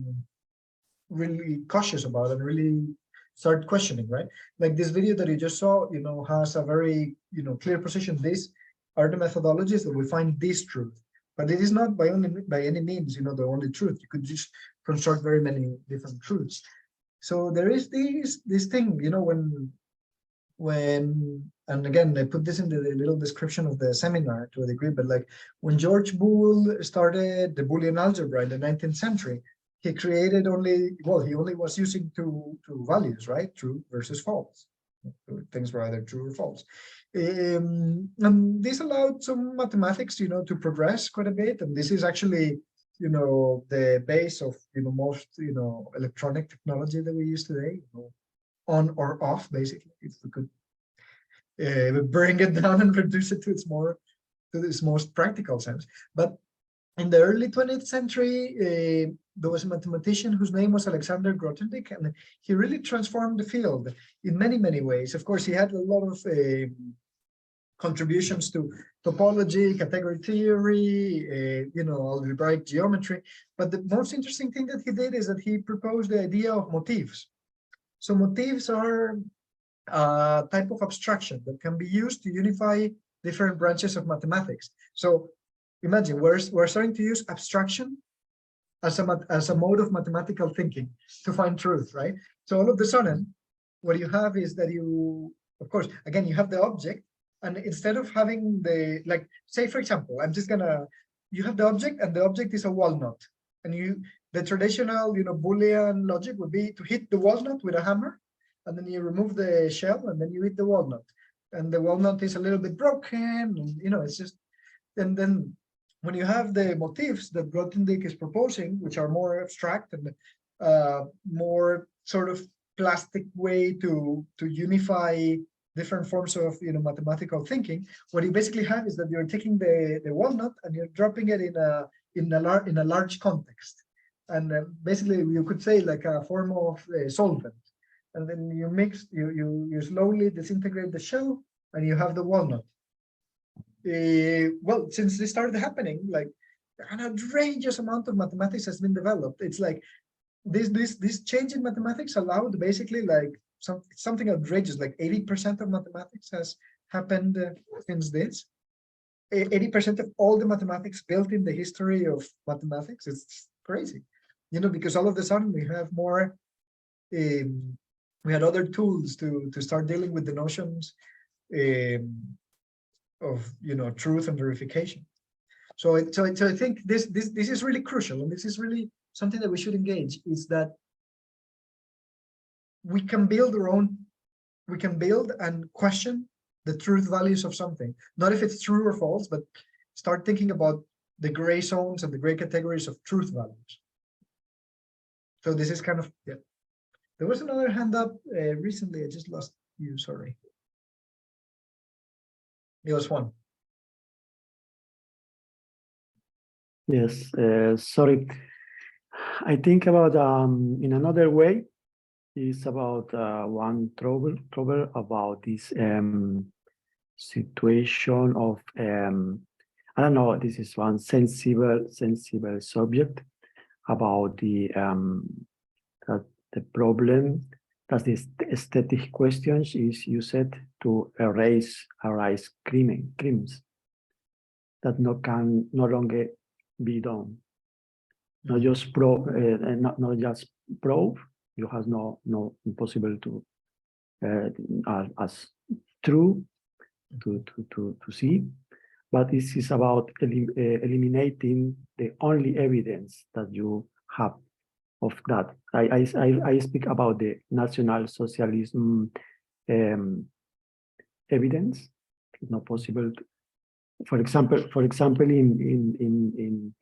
cautious about and really start questioning, right? Like this video that you just saw, has a very, clear position. These are the methodologies that we find this truth, but it is not by any means, the only truth. You could just construct very many different truths. So there is this thing, when and again, I put this in the little description of the seminar to a degree, but like when George Boole started the Boolean algebra in the 19th century, he created he only was using two values, right? True versus false. Things were either true or false. And this allowed some mathematics, to progress quite a bit. And this is actually, the base of, most, electronic technology that we use today, on or off, basically, if we could bring it down and reduce it to its most practical sense. But in the early 20th century, there was a mathematician whose name was Alexander Grothendieck, and he really transformed the field in many, many ways. Of course, he had a lot of contributions to topology, category theory, algebraic geometry. But the most interesting thing that he did is that he proposed the idea of motifs. So motifs are a type of abstraction that can be used to unify different branches of mathematics. So imagine we're starting to use abstraction as a mode of mathematical thinking to find truth, right? So all of a sudden, what you have is that of course, again, you have the object, and instead of having like, say, for example, you have the object, and the object is a walnut, and the traditional, Boolean logic would be to hit the walnut with a hammer, and then you remove the shell, and then you eat the walnut, and the walnut is a little bit broken, and, it's just, and then when you have the motifs that Grothendieck is proposing, which are more abstract and more sort of plastic way to unify different forms of mathematical thinking, what you basically have is that you're taking the walnut and you're dropping it in a large context, and basically you could say like a form of solvent, and then you slowly disintegrate the shell, and you have the walnut. Well, since this started happening, like an outrageous amount of mathematics has been developed. It's like this change in mathematics allowed basically like something outrageous, like 80% of mathematics has happened since this. 80% of all the mathematics built in the history of mathematics. It's crazy, because all of a sudden we have more. We had other tools to start dealing with the notions of truth and verification. So I think this is really crucial, and this is really something that we should engage, is that we can build and question the truth values of something, not if it's true or false, but start thinking about the gray zones and the gray categories of truth values. So this is kind of, yeah. There was another hand up recently. I just lost you, sorry. There was one. Yes, sorry. I think about in another way is about one trouble about this situation of I don't know. This is one sensible subject about the problem that the aesthetic questions is used to erase crimes that can no longer be done. Not just not just prove. You have no impossible to as true to see, but this is about eliminating the only evidence that you have of that. I speak about the National Socialism evidence. It's not possible. For example, in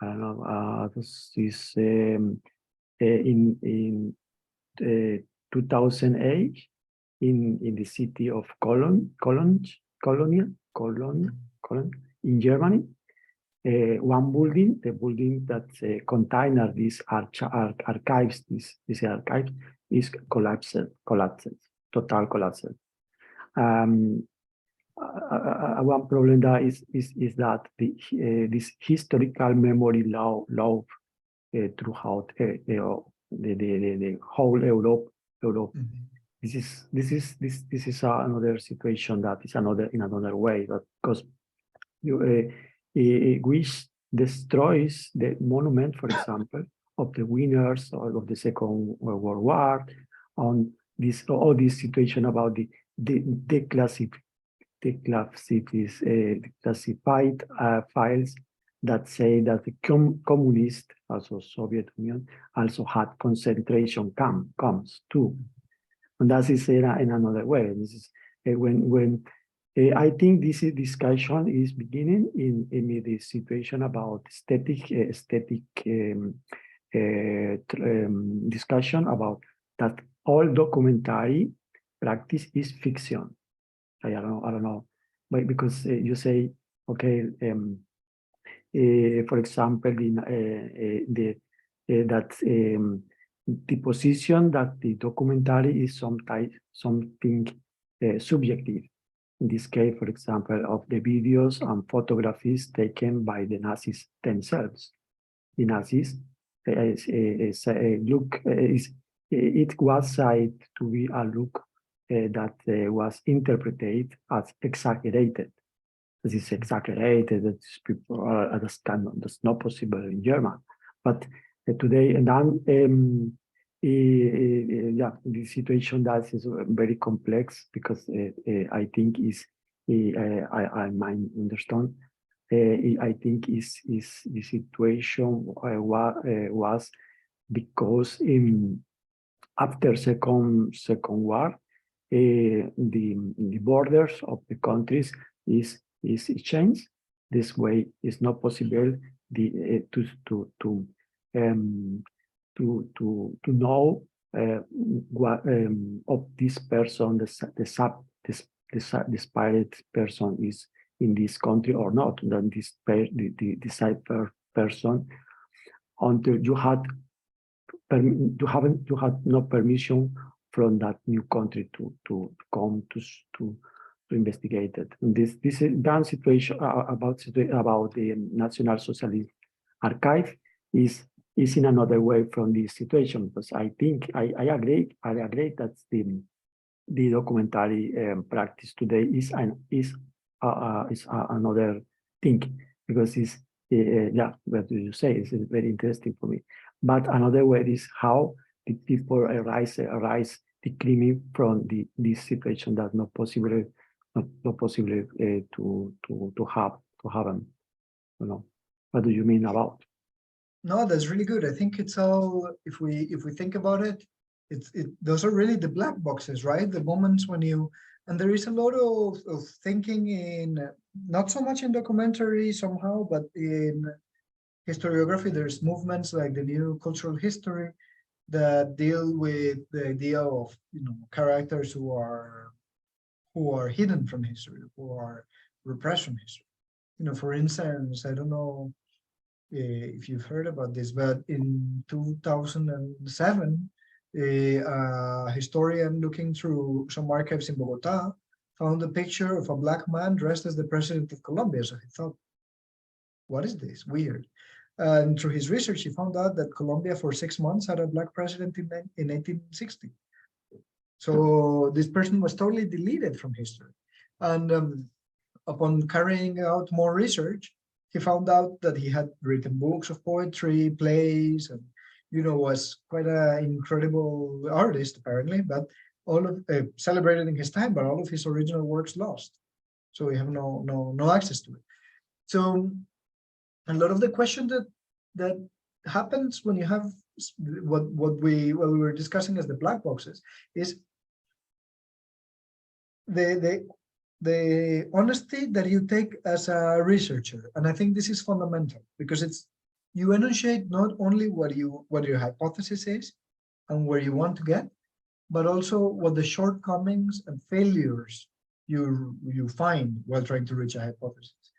I don't know. This is in 2008 in the city of Cologne, in Germany. One building, the building that contains these archives, these archives, is collapsed, total collapse. One problem that is that this historical memory law throughout the whole Europe. This is another situation that is in another way, because which destroys the monument, for example, of the winners of the Second World War, on all this situation about the declassified files that say that the communist, also Soviet Union, also had concentration camps too. And that is in another way. This is when I think this discussion is beginning in the situation about aesthetic discussion about that all documentary practice is fiction. I don't know, but because you say, okay, for example, the position that the documentary is something subjective. In this case, for example, of the videos and photographies taken by the Nazis themselves. The Nazis it was said to be a look that was interpreted as exaggerated. This is exaggerated. That people are that's not possible in German. But today, and then yeah, the situation that is very complex, because I think I might understand. I think is the situation was because after second war, the borders of the countries is changed. This way is not possible to know what of this person, this pirate person is in this country or not. Then the cipher person, until you had no permission from that new country to come to investigate it. And this is one situation about the National Socialist Archive is in another way from this situation, because I think I agree that the documentary practice today is another thing, because it's yeah, what do you say? It's very interesting for me. But another way is how the people arise declining from this situation that's not possible to have them. You know, what do you mean about? No, that's really good. I think it's all, if we think about it, those are really the black boxes, right? The moments when and there is a lot of thinking in, not so much in documentary somehow, but in historiography. There's movements like the new cultural history that deal with the idea of, characters who are hidden from history, who are repressed from history. For instance, I don't know if you've heard about this, but in 2007, a historian looking through some archives in Bogota found a picture of a black man dressed as the president of Colombia. So he thought, what is this? Weird. And through his research, he found out that Colombia for 6 months had a black president in 1860. So this person was totally deleted from history. And upon carrying out more research, he found out that he had written books of poetry, plays, and was quite an incredible artist apparently. But all of celebrated in his time, but all of his original works lost. So we have no access to it. So a lot of the question that happens when you have what we were discussing as the black boxes is the honesty that you take as a researcher. And I think this is fundamental, because you enunciate not only what your hypothesis is and where you want to get, but also what the shortcomings and failures you find while trying to reach a hypothesis.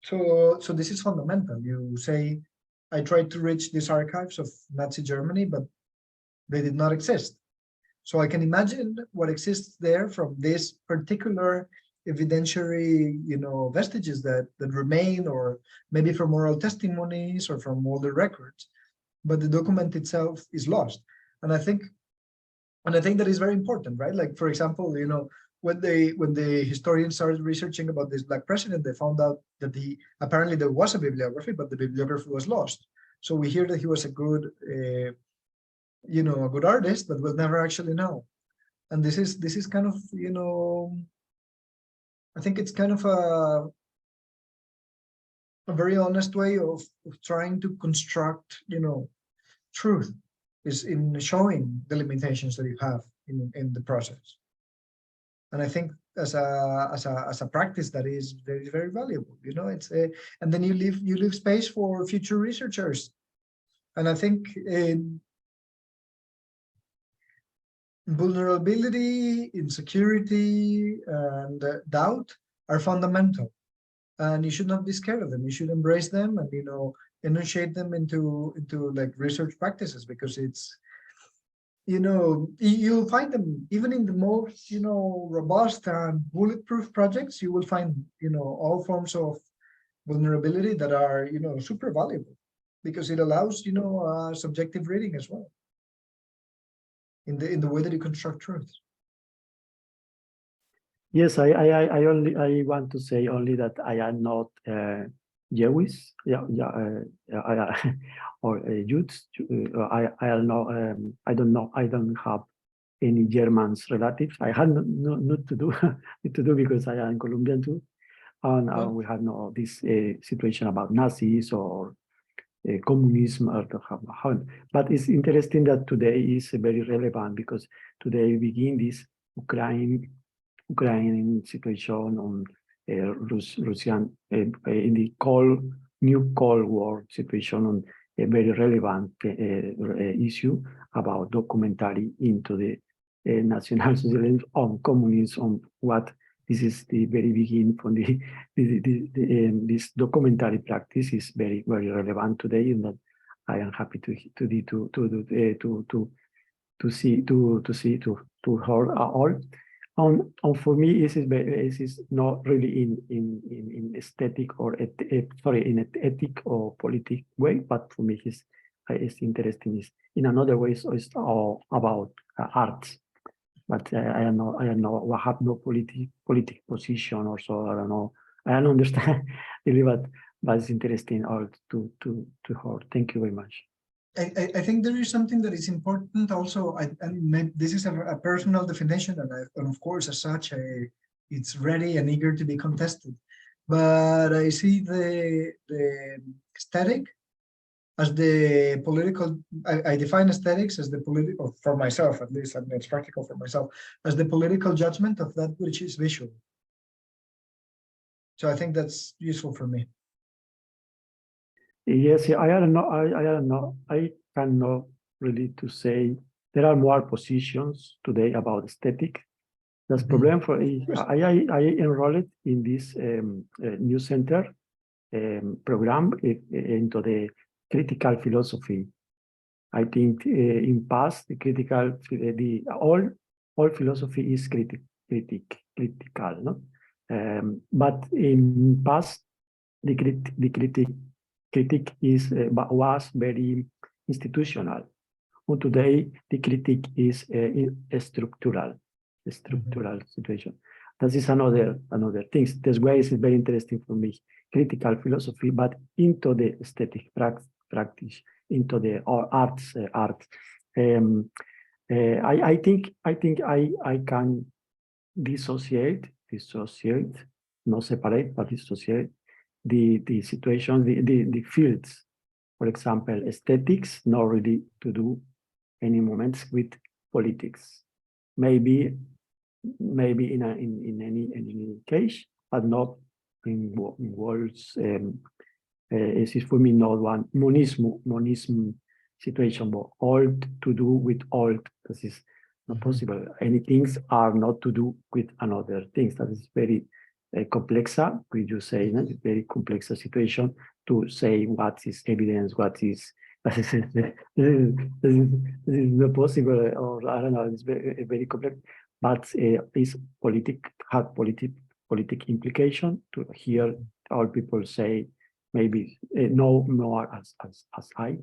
So this is fundamental. You say, I tried to reach these archives of Nazi Germany, but they did not exist. So I can imagine what exists there from this particular evidentiary, vestiges that remain, or maybe from oral testimonies or from older records, but the document itself is lost. And I think that is very important, right? Like, for example, when the historians started researching about this Black president, they found out that apparently there was a bibliography, but the bibliography was lost. So we hear that he was a good a good artist, but we'll never actually know. And this is kind of, I think it's kind of a very honest way of trying to construct, truth, is in showing the limitations that you have in the process. And I think as a practice that is very, very valuable, it's and then you leave space for future researchers. And I think vulnerability, insecurity, and doubt are fundamental, and you should not be scared of them. You should embrace them and initiate them into like research practices, because it's you'll find them even in the most robust and bulletproof projects. You will find all forms of vulnerability that are super valuable, because it allows subjective reading as well in the way that you construct truth. Yes, I want to say only that I am not Jewish, or Jews. I don't know. I don't have any German relatives. I had not to do because I am Colombian too, and we had no this situation about Nazis or communism or but it's interesting that today is very relevant, because today we begin this Ukraine situation on Russian in the new Cold War situation, on a very relevant issue about documentary into the national socialism, on communism, on what this is the very beginning from this documentary practice is very, very relevant today, and that I am happy to hear all. And for me, this is not really in aesthetic or in an ethic or politic way, but for me, it's interesting. Is in another way, so it's all about art. But I have no politic position, or so. I don't know. I don't understand really, but it's interesting all to hear. Thank you very much. I think there is something that is important also, and this is a personal definition, and of course, as such, it's ready and eager to be contested. But I see the aesthetic as the political. I define aesthetics as the political, for myself at least. I mean, it's practical for myself, as the political judgment of that which is visual. So I think that's useful for me. Yes, I don't know. I cannot really to say there are more positions today about aesthetic. That's problem for I enrolled in this new center program into the critical philosophy. I think in past all philosophy is critical, no? But in past the critique was very institutional. And today the critique is a structural situation. That is another thing. This way is very interesting for me. Critical philosophy, but into the aesthetic practice, into the arts. I think I can dissociate, not separate, but dissociate the situation, the fields. For example, aesthetics, not really to do any moments with politics. Maybe in any case, but not in words. This is for me not one monism situation, but all to do with all. This is not possible. Any things are not to do with another things. That is very complexa, could you say, no? Very complex situation to say what is evidence, what is this is not possible, or I don't know, it's very complex, but is have politic implication to hear all people say maybe no more as I,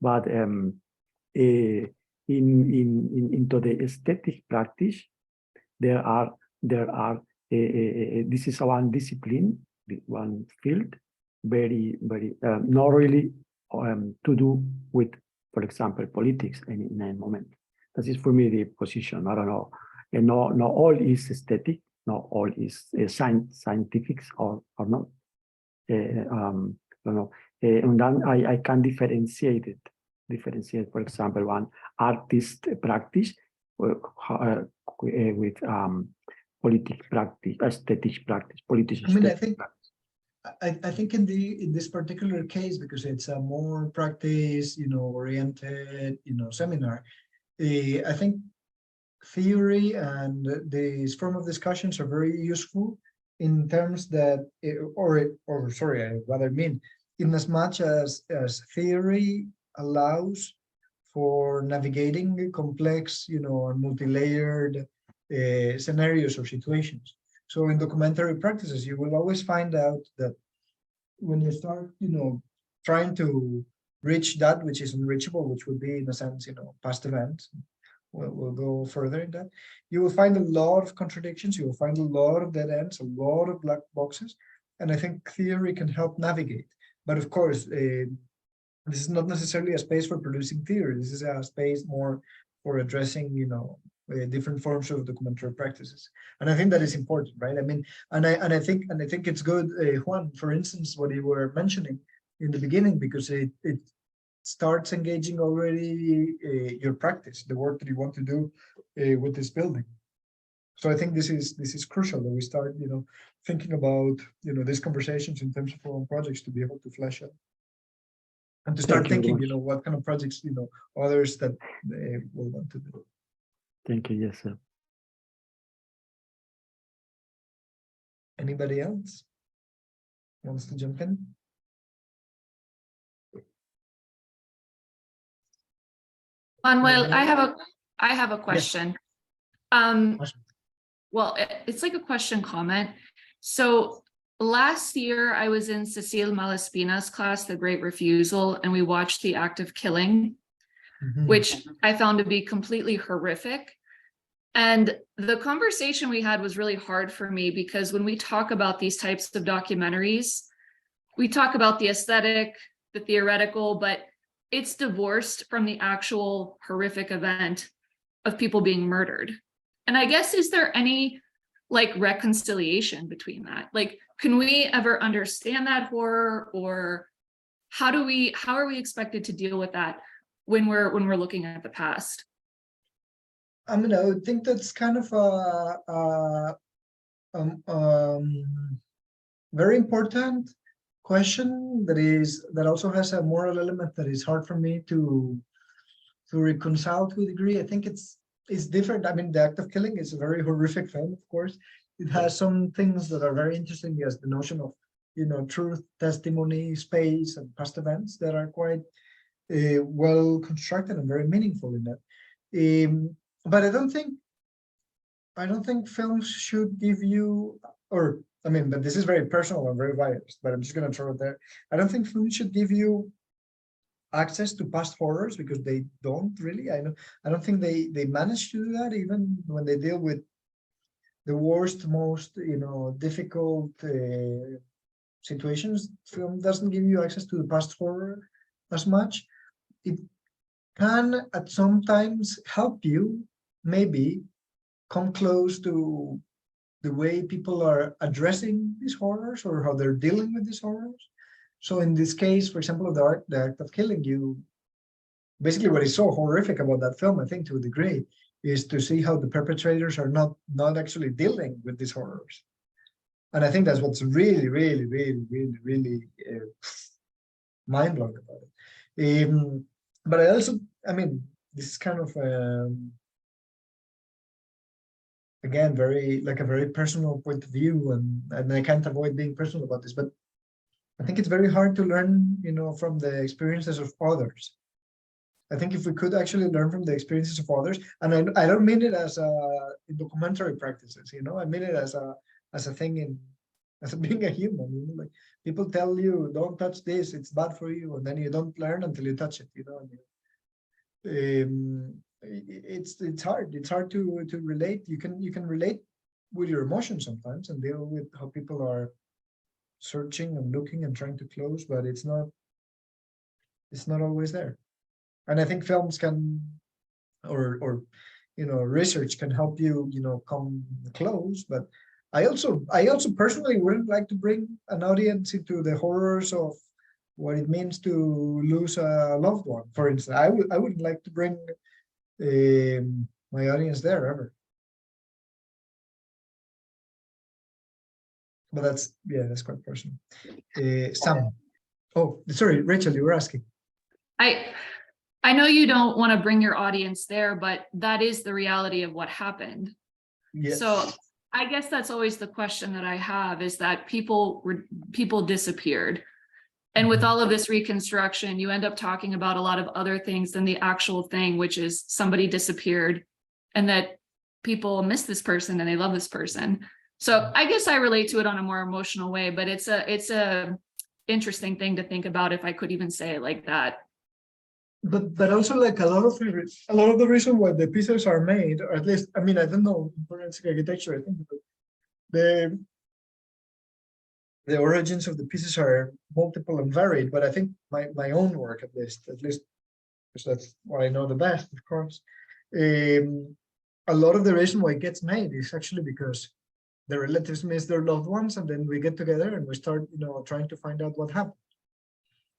but into the aesthetic practice there are this is one discipline, one field, very not really to do with, for example, politics in a moment. That is for me the position. I don't know, and not all is aesthetic, not all is scientific or not. I don't know, and then I can differentiate, for example, one artist practice with politic practice, aesthetic practice, political. I mean, I think in this particular case, because it's a more practice, oriented, seminar, I think theory and these form of discussions are very useful in terms that, sorry, I rather mean, in as much as theory allows for navigating complex, and multi-layered scenarios or situations. So in documentary practices, you will always find out that when you start, trying to reach that which is unreachable, which would be in a sense, past events, we'll go further in that. You will find a lot of contradictions. You will find a lot of dead ends, a lot of black boxes. And I think theory can help navigate. But of course, this is not necessarily a space for producing theory. This is a space more for addressing, different forms of documentary practices. And I think that is important, right? I mean, and I think it's good, Juan, for instance, what you were mentioning in the beginning, because it starts engaging already your practice, the work that you want to do with this building. So I think this is crucial that we start, thinking about, these conversations in terms of our own projects to be able to flesh out. And to start thinking, what kind of projects, others that they will want to do. Thank you. Yes, sir. Anybody else wants to jump in? Manuel, I have a question. Well, it's like a question comment. So last year I was in Cecile Malaspina's class, The Great Refusal, and we watched The Act of Killing, which I found to be completely horrific. And the conversation we had was really hard for me because when we talk about these types of documentaries, we talk about the aesthetic, the theoretical, but it's divorced from the actual horrific event of people being murdered. And I guess, is there any reconciliation between that? Like, can we ever understand that horror, or how are we expected to deal with that when we're looking at the past? I mean, I would think that's kind of a very important question that also has a moral element that is hard for me to reconcile to a degree. I think it's different. I mean, The Act of Killing is a very horrific film, of course. It has some things that are very interesting, as the notion of, truth, testimony, space, and past events that are quite well constructed and very meaningful in that. But I don't think films should give you, but this is very personal and very biased, but I'm just going to throw it there. I don't think films should give you access to past horrors, because they don't really. I don't think they manage to do that, even when they deal with the worst, most difficult situations. Film doesn't give you access to the past horror as much. It can at sometimes help you maybe come close to the way people are addressing these horrors or how they're dealing with these horrors. So in this case, for example, the Act of Killing, basically what is so horrific about that film, I think to a degree, is to see how the perpetrators are not actually dealing with these horrors. And I think that's what's really, really, really, really, really mind-blowing about it. But I also, this is kind of again, very like a very personal point of view, and I can't avoid being personal about this, but I think it's very hard to learn, from the experiences of others. I think if we could actually learn from the experiences of others, and I don't mean it as in documentary practices, I mean it as a thing as being a human. Like people tell you, don't touch this, it's bad for you, and then you don't learn until you touch it. It's hard. It's hard to relate. You can relate with your emotions sometimes and deal with how people are searching and looking and trying to close, but it's not always there. And I think films can, or research can help you, come close. But I also personally wouldn't like to bring an audience into the horrors of what it means to lose a loved one. For instance, I wouldn't like to bring my audience there ever. But that's quite personal. Sam. Oh, sorry, Rachel, you were asking. I know you don't want to bring your audience there, but that is the reality of what happened. Yes. So I guess that's always the question that I have, is that people disappeared. And with all of this reconstruction, you end up talking about a lot of other things than the actual thing, which is somebody disappeared and that people miss this person and they love this person. So I guess I relate to it on a more emotional way, but it's a interesting thing to think about, if I could even say it like that. But also, like, a lot of the reason why the pieces are made, or at least, I mean, I don't know, in forensic architecture, I think the origins of the pieces are multiple and varied, but I think my own work, at least because that's what I know the best, of course. A lot of the reason why it gets made is actually because the relatives miss their loved ones, and then we get together and we start, trying to find out what happened.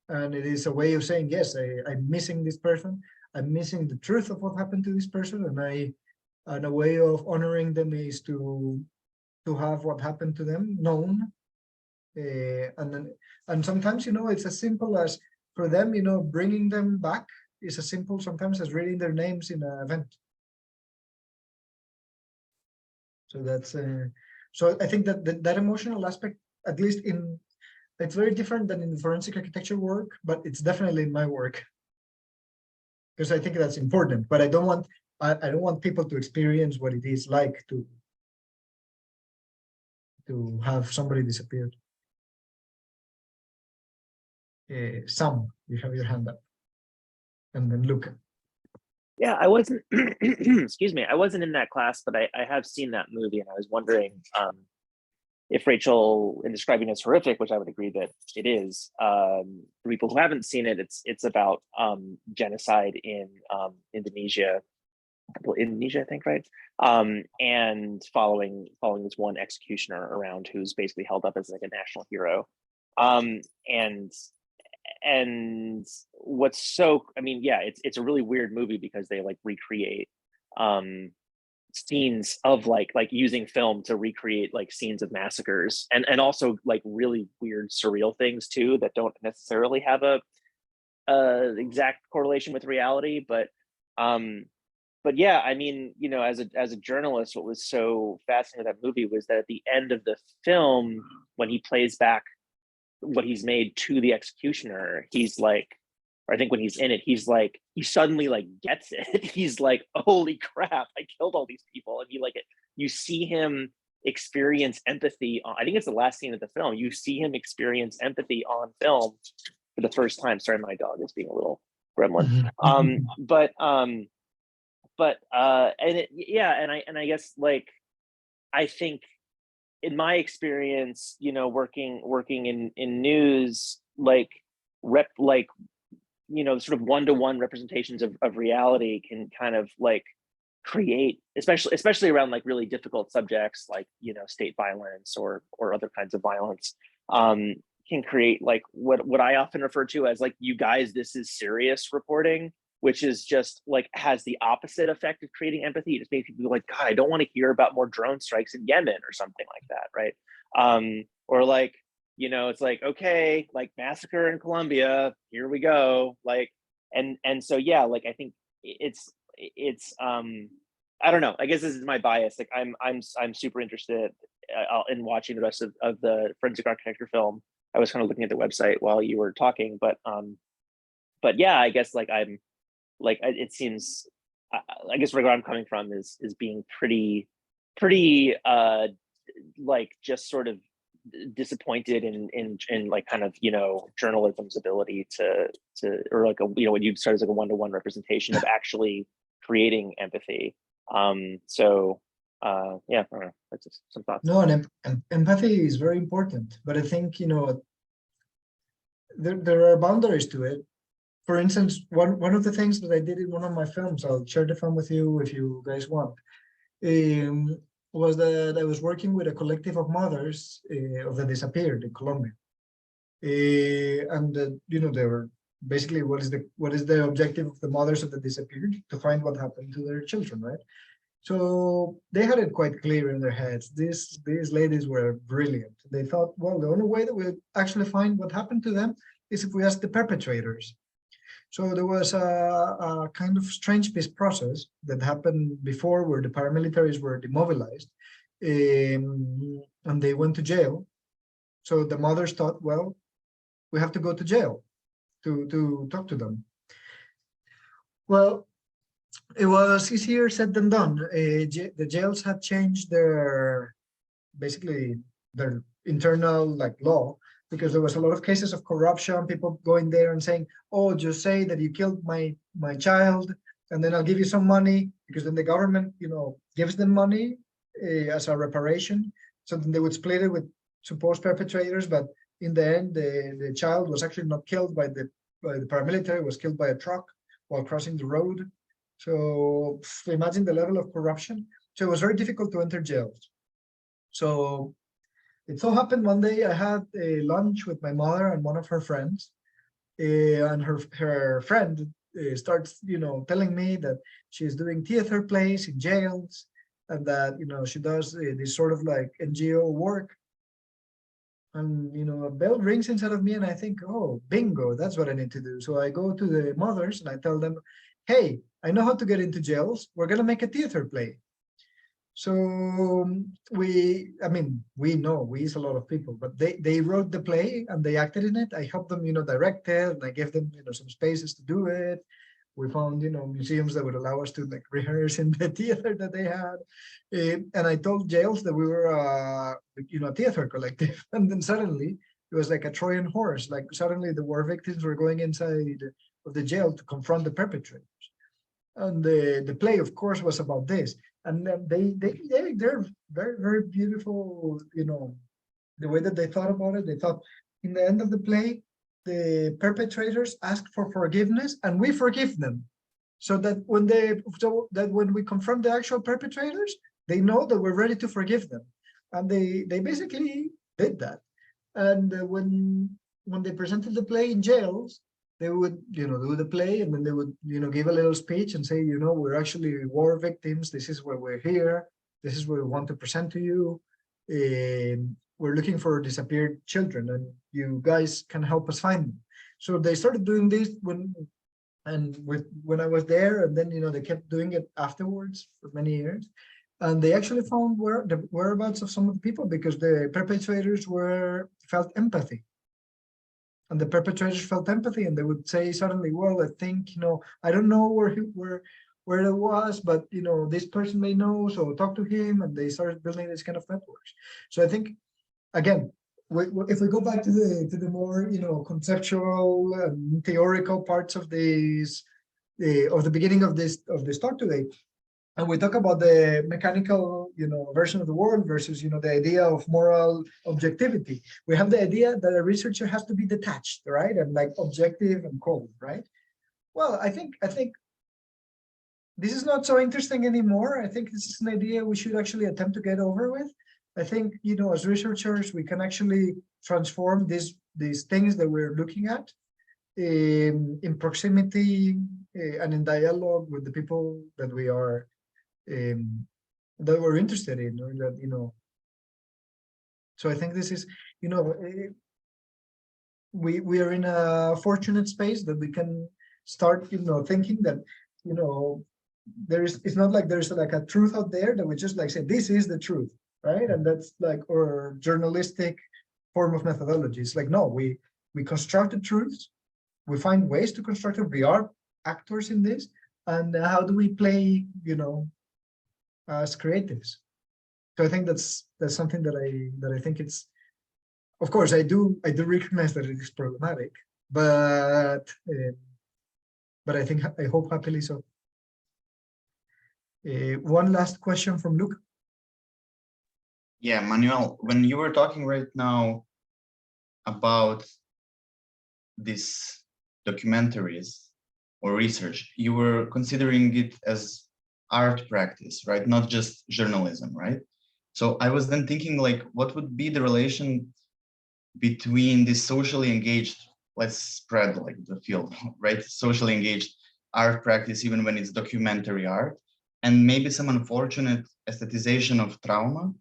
And it is a way of saying, yes, I'm missing this person. I'm missing the truth of what happened to this person, and a way of honoring them is to have what happened to them known. And sometimes, it's as simple as, for them, bringing them back is as simple sometimes as reading their names in an event. So that's so I think that emotional aspect, at least it's very different than in the forensic architecture work, but it's definitely in my work, because I think that's important. But I don't want people to experience what it is like to have somebody disappeared. Sam, you have your hand up, and then Luca. Yeah, I wasn't, excuse me, I wasn't in that class, but I have seen that movie, and I was wondering if Rachel, in describing it as horrific, which I would agree that it is, for people who haven't seen it, it's about genocide in Indonesia, I think, right? And following this one executioner around who's basically held up as like a national hero. And what's so, I mean, yeah, it's a really weird movie because they like recreate scenes of like using film to recreate like scenes of massacres, and also like really weird surreal things too that don't necessarily have a exact correlation with reality. But yeah, I mean, as a journalist, what was so fascinating with that movie was that at the end of the film, when he plays back what he's made to the executioner, he's like, or I think when he's in it, he's like, he suddenly like gets it. He's like, holy crap, I killed all these people. And you see him experience empathy. I think it's the last scene of the film. You see him experience empathy on film for the first time. Sorry, my dog is being a little gremlin. And I guess, like, I think in my experience, working in news, sort of one-to-one representations of reality can kind of like create, especially around like really difficult subjects like, state violence or other kinds of violence, can create like what I often refer to as like, you guys, this is serious reporting, which is just like has the opposite effect of creating empathy. It just makes people like, God, I don't want to hear about more drone strikes in Yemen or something like that, right? Or like, it's like, okay, like massacre in Colombia, here we go. Like, and so, yeah, like, I think it's I don't know. I guess this is my bias. Like I'm super interested in watching the rest of the forensic architecture film. I was kind of looking at the website while you were talking, but yeah, I guess like I'm like it seems. I guess where I'm coming from is being pretty like just sort of disappointed in like kind of, you know, journalism's ability to or like a, you know, what you start as like a one-to-one representation of actually creating empathy. So yeah, I don't know, that's just some thoughts. No, and empathy is very important, but I think, you know, there are boundaries to it. For instance, one of the things that I did in one of my films, I'll share the film with you if you guys want, was that I was working with a collective of mothers of the disappeared in Colombia. And you know, they were basically, what is the objective of the mothers of the disappeared? To find what happened to their children, right? So they had it quite clear in their heads. These ladies were brilliant. They thought, well, the only way that we'll actually find what happened to them is if we ask the perpetrators. So there was a kind of strange peace process that happened before, where the paramilitaries were demobilized, and they went to jail. So the mothers thought, well, we have to go to jail to talk to them. Well, it was easier said than done. The jails had changed basically their internal like law, because there was a lot of cases of corruption, people going there and saying, oh, just say that you killed my child, and then I'll give you some money, because then the government, you know, gives them money as a reparation. So then they would split it with supposed perpetrators, but in the end, the child was actually not killed by the paramilitary, was killed by a truck while crossing the road. So imagine the level of corruption. So it was very difficult to enter jails. So it so happened one day I had a lunch with my mother and one of her friends, and her friend starts, you know, telling me that she's doing theater plays in jails, and that, you know, she does this sort of like NGO work. And, you know, a bell rings inside of me and I think, oh, bingo, that's what I need to do. So I go to the mothers and I tell them, hey, I know how to get into jails. We're going to make a theater play. So we is a lot of people, but they wrote the play and they acted in it. I helped them, you know, direct it, and I gave them, you know, some spaces to do it. We found, you know, museums that would allow us to like rehearse in the theater that they had. And I told jails that we were, you know, a theater collective. And then suddenly it was like a Trojan horse. Like suddenly the war victims were going inside of the jail to confront the perpetrators. And the play, of course, was about this. And then they're very, very beautiful, you know, the way that they thought about it. They thought in the end of the play, the perpetrators ask for forgiveness and we forgive them. So that when we confront the actual perpetrators, they know that we're ready to forgive them. And they basically did that. And when they presented the play in jails, they would, you know, do the play, and then they would, you know, give a little speech and say, you know, we're actually war victims. This is why we're here. This is what we want to present to you. We're looking for disappeared children, and you guys can help us find them. So they started doing this when I was there, and then, you know, they kept doing it afterwards for many years. And they actually found the whereabouts of some of the people, because the perpetrators felt empathy. And the perpetrators felt empathy, and they would say suddenly, well, I think, you know, I don't know where it was, but, you know, this person may know, so talk to him. And they started building this kind of networks. So I think, again, if we go back to the more, you know, conceptual and theoretical parts of the beginning of this talk today, and we talk about the mechanical, you know, version of the world versus, you know, the idea of moral objectivity. We have the idea that a researcher has to be detached, right, and like objective and cold, right? Well, I think this is not so interesting anymore. I think this is an idea we should actually attempt to get over with. I think, you know, as researchers, we can actually transform these things that we're looking at in proximity and in dialogue with the people that we are that we're interested in, or that, you know. So I think this is, you know, we are in a fortunate space that we can start, you know, thinking that, you know, it's not like there's like a truth out there that we just like say this is the truth, right? And that's like, or journalistic form of methodology. It's like, no, we construct the truths, we find ways to construct it, we are actors in this, and how do we play, you know, as creatives? So I think that's something that I think it's, of course, I do recognize that it is problematic, but I hope happily so. One last question from Luke. Yeah, Manuel, when you were talking right now about these documentaries or research, you were considering it as art practice, right? Not just journalism, right? So I was then thinking, like, what would be the relation between this socially engaged, let's spread like the field, right? Socially engaged art practice, even when it's documentary art, and maybe some unfortunate aestheticization of trauma.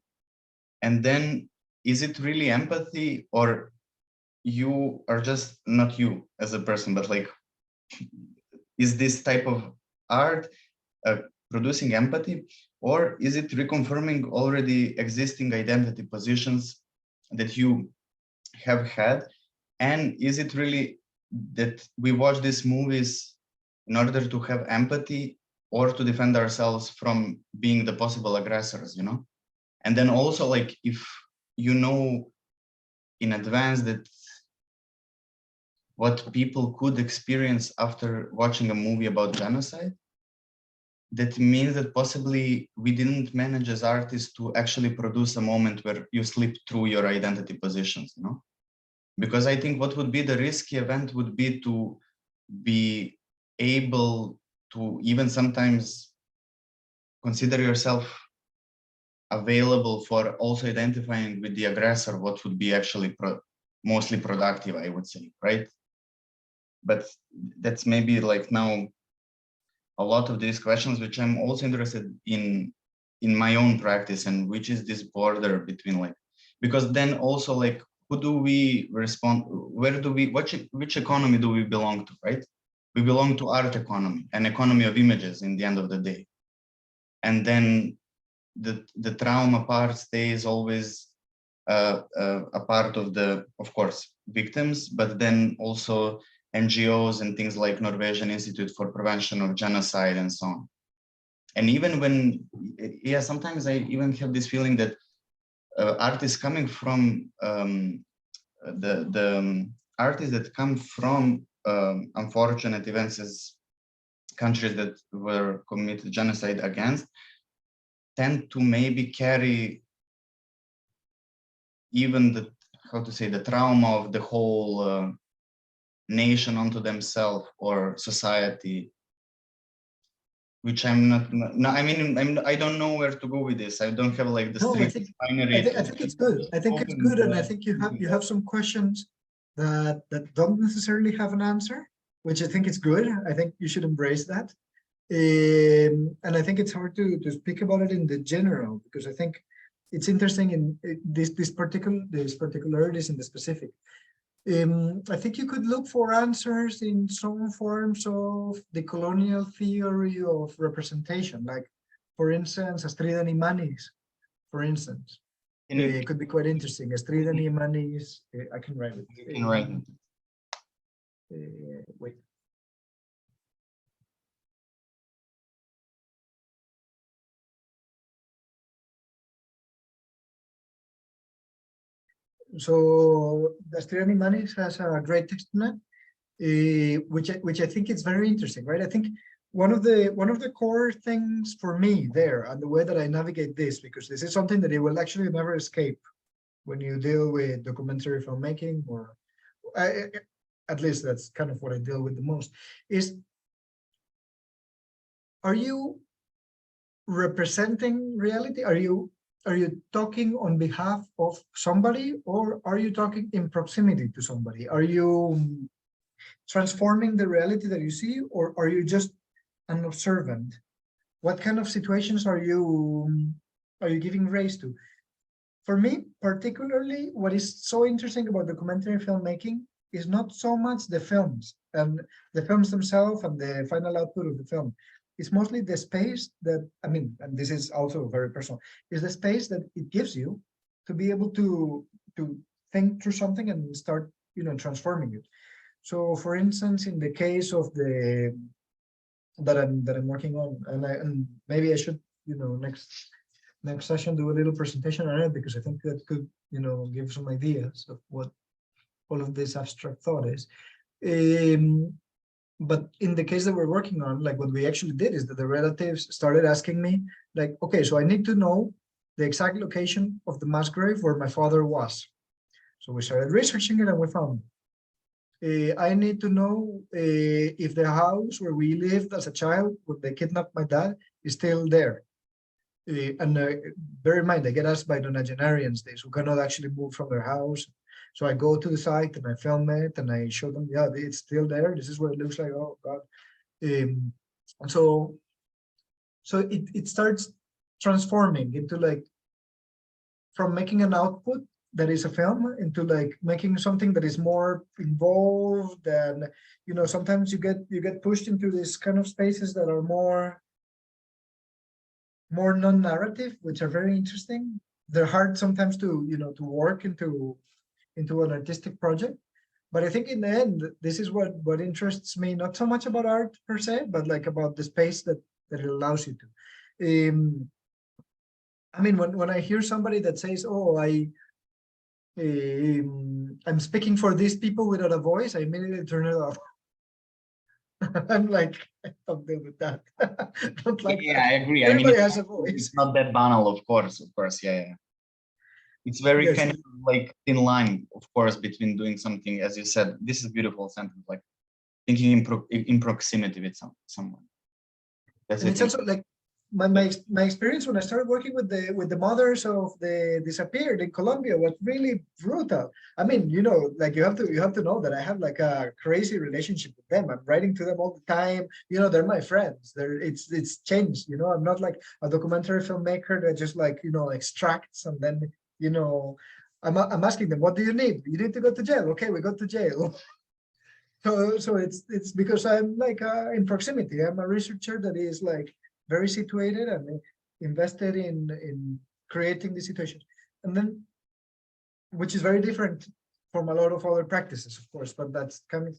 And then, is it really empathy, or you are just not you as a person, but like, is this type of art producing empathy, or is it reconfirming already existing identity positions that you have had? And is it really that we watch these movies in order to have empathy or to defend ourselves from being the possible aggressors, you know? And then also, like, if you know in advance that what people could experience after watching a movie about genocide, that means that possibly we didn't manage as artists to actually produce a moment where you slip through your identity positions, you know? Because I think what would be the risky event would be to be able to even sometimes consider yourself available for also identifying with the aggressor, what would be actually mostly productive, I would say, right? But that's maybe like now a lot of these questions, which I'm also interested in my own practice, and which is this border between, like, because then also, like, who do we respond, where do we, which economy do we belong to, right? We belong to art economy, an economy of images in the end of the day. And then the trauma part stays always a part of the, of course, victims, but then also NGOs and things like Norwegian Institute for Prevention of Genocide and so on. And even when, yeah, sometimes I even have this feeling that artists coming from artists that come from unfortunate events as countries that were committed genocide against tend to maybe carry even the, how to say, the trauma of the whole nation onto themselves or society, which I'm not, no, I mean, I don't know where to go with this. I don't have like the strict binary. I think it's good. I think it's good, and I think you have some questions that don't necessarily have an answer, which I think is good. I think you should embrace that. And I think it's hard to speak about it in the general, because I think it's interesting in this particularities in the specific. I think you could look for answers in some forms of the colonial theory of representation, like, for instance, Astrid and Imanis, for instance. It could be quite interesting. Astrid and Imanis, I can write it. You can write it. Wait. So Astrid and Imanis has a great testament, which I think is very interesting, right? I think one of the core things for me there, and the way that I navigate this, because this is something that it will actually never escape when you deal with documentary filmmaking, or at least that's kind of what I deal with the most, is, are you representing reality? Are you talking on behalf of somebody, or are you talking in proximity to somebody? Are you transforming the reality that you see, or are you just an observant? What kind of situations are you giving raise to? For me, particularly, what is so interesting about documentary filmmaking is not so much the films and the films themselves and the final output of the film. it's mostly the space that, I mean, and this is also very personal, is the space that it gives you to be able to think through something and start, transforming it. So for instance, in the case of the that I'm working on, and maybe I should, next session do a little presentation on it, because I think that could, give some ideas of what all of this abstract thought is. But in the case that we're working on, like what we actually did is that the relatives started asking me, like, okay, so I need to know the exact location of the mass grave where my father was. So we started researching it and we found I need to know if the house where we lived as a child when they kidnapped my dad is still there. And bear in mind, I get asked by nonagenarians, these who cannot actually move from their house. So I go to the site and I film it and I show them, yeah, it's still there. This is what it looks like. Oh God. And so it starts transforming into like, from making an output that is a film into like making something that is more involved. And sometimes you get pushed into these kind of spaces that are more non-narrative, which are very interesting. They're hard sometimes to to work into an artistic project, but I think in the end this is what interests me, not so much about art per se, but like about the space that it allows you to. I mean, when I hear somebody that says, oh, I'm speaking for these people without a voice, I immediately turn it off. I'm like, I don't deal with that. Don't like Yeah, that. I agree. Everybody I mean, has a voice. it's not that banal, of course. Yeah. It's very Yes. kind of like thin line, of course, between doing something, as you said, this is a beautiful sentence, like thinking in proximity with someone. That's And I it's think. also like my experience when I started working with the mothers of the disappeared in Colombia was really brutal. I mean, like you have to know that I have like a crazy relationship with them. I'm writing to them all the time. They're my friends. It's changed. I'm not like a documentary filmmaker that just like extracts and then I'm asking them, what do you need? You need to go to jail. Okay, we go to jail. So it's because I'm like in proximity. I'm a researcher that is like very situated and invested in creating the situation, and then which is very different from a lot of other practices, of course, but that's kind of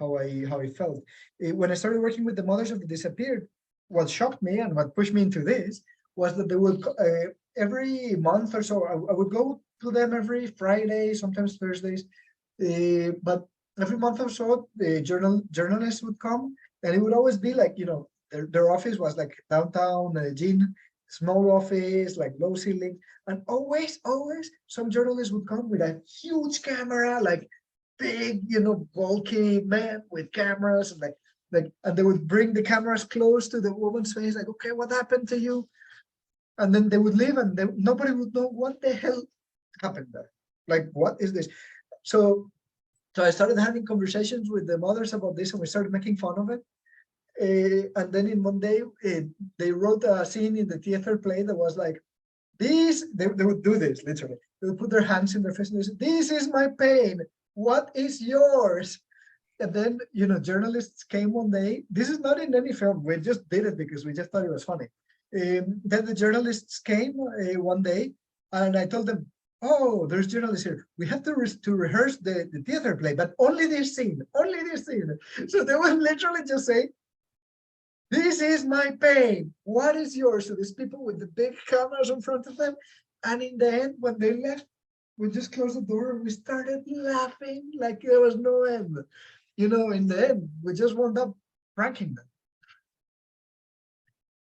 how I felt when I started working with the mothers of the disappeared. What shocked me and what pushed me into this was that they would every month or so I would go to them every Friday, sometimes Thursdays, but every month or so the journalists would come, and it would always be like their office was like downtown Medellin, small office, like low ceiling, and always some journalists would come with a huge camera, like big, bulky man with cameras, and and they would bring the cameras close to the woman's face, like, okay, what happened to you? And then they would leave, and nobody would know what the hell happened there. Like, what is this? So I started having conversations with the mothers about this, and we started making fun of it. And then in one day, they wrote a scene in the theater play that was like, this, they would do this, literally. They would put their hands in their face and they said, this is my pain. What is yours? And then, journalists came one day. This is not in any film. We just did it because we just thought it was funny. Then the journalists came one day, and I told them, oh, there's journalists here. We have to rehearse the theater play, but only this scene, only this scene. So they would literally just say, this is my pain. What is yours? So these people with the big cameras in front of them. And in the end, when they left, we just closed the door and we started laughing like there was no end. In the end, we just wound up pranking them.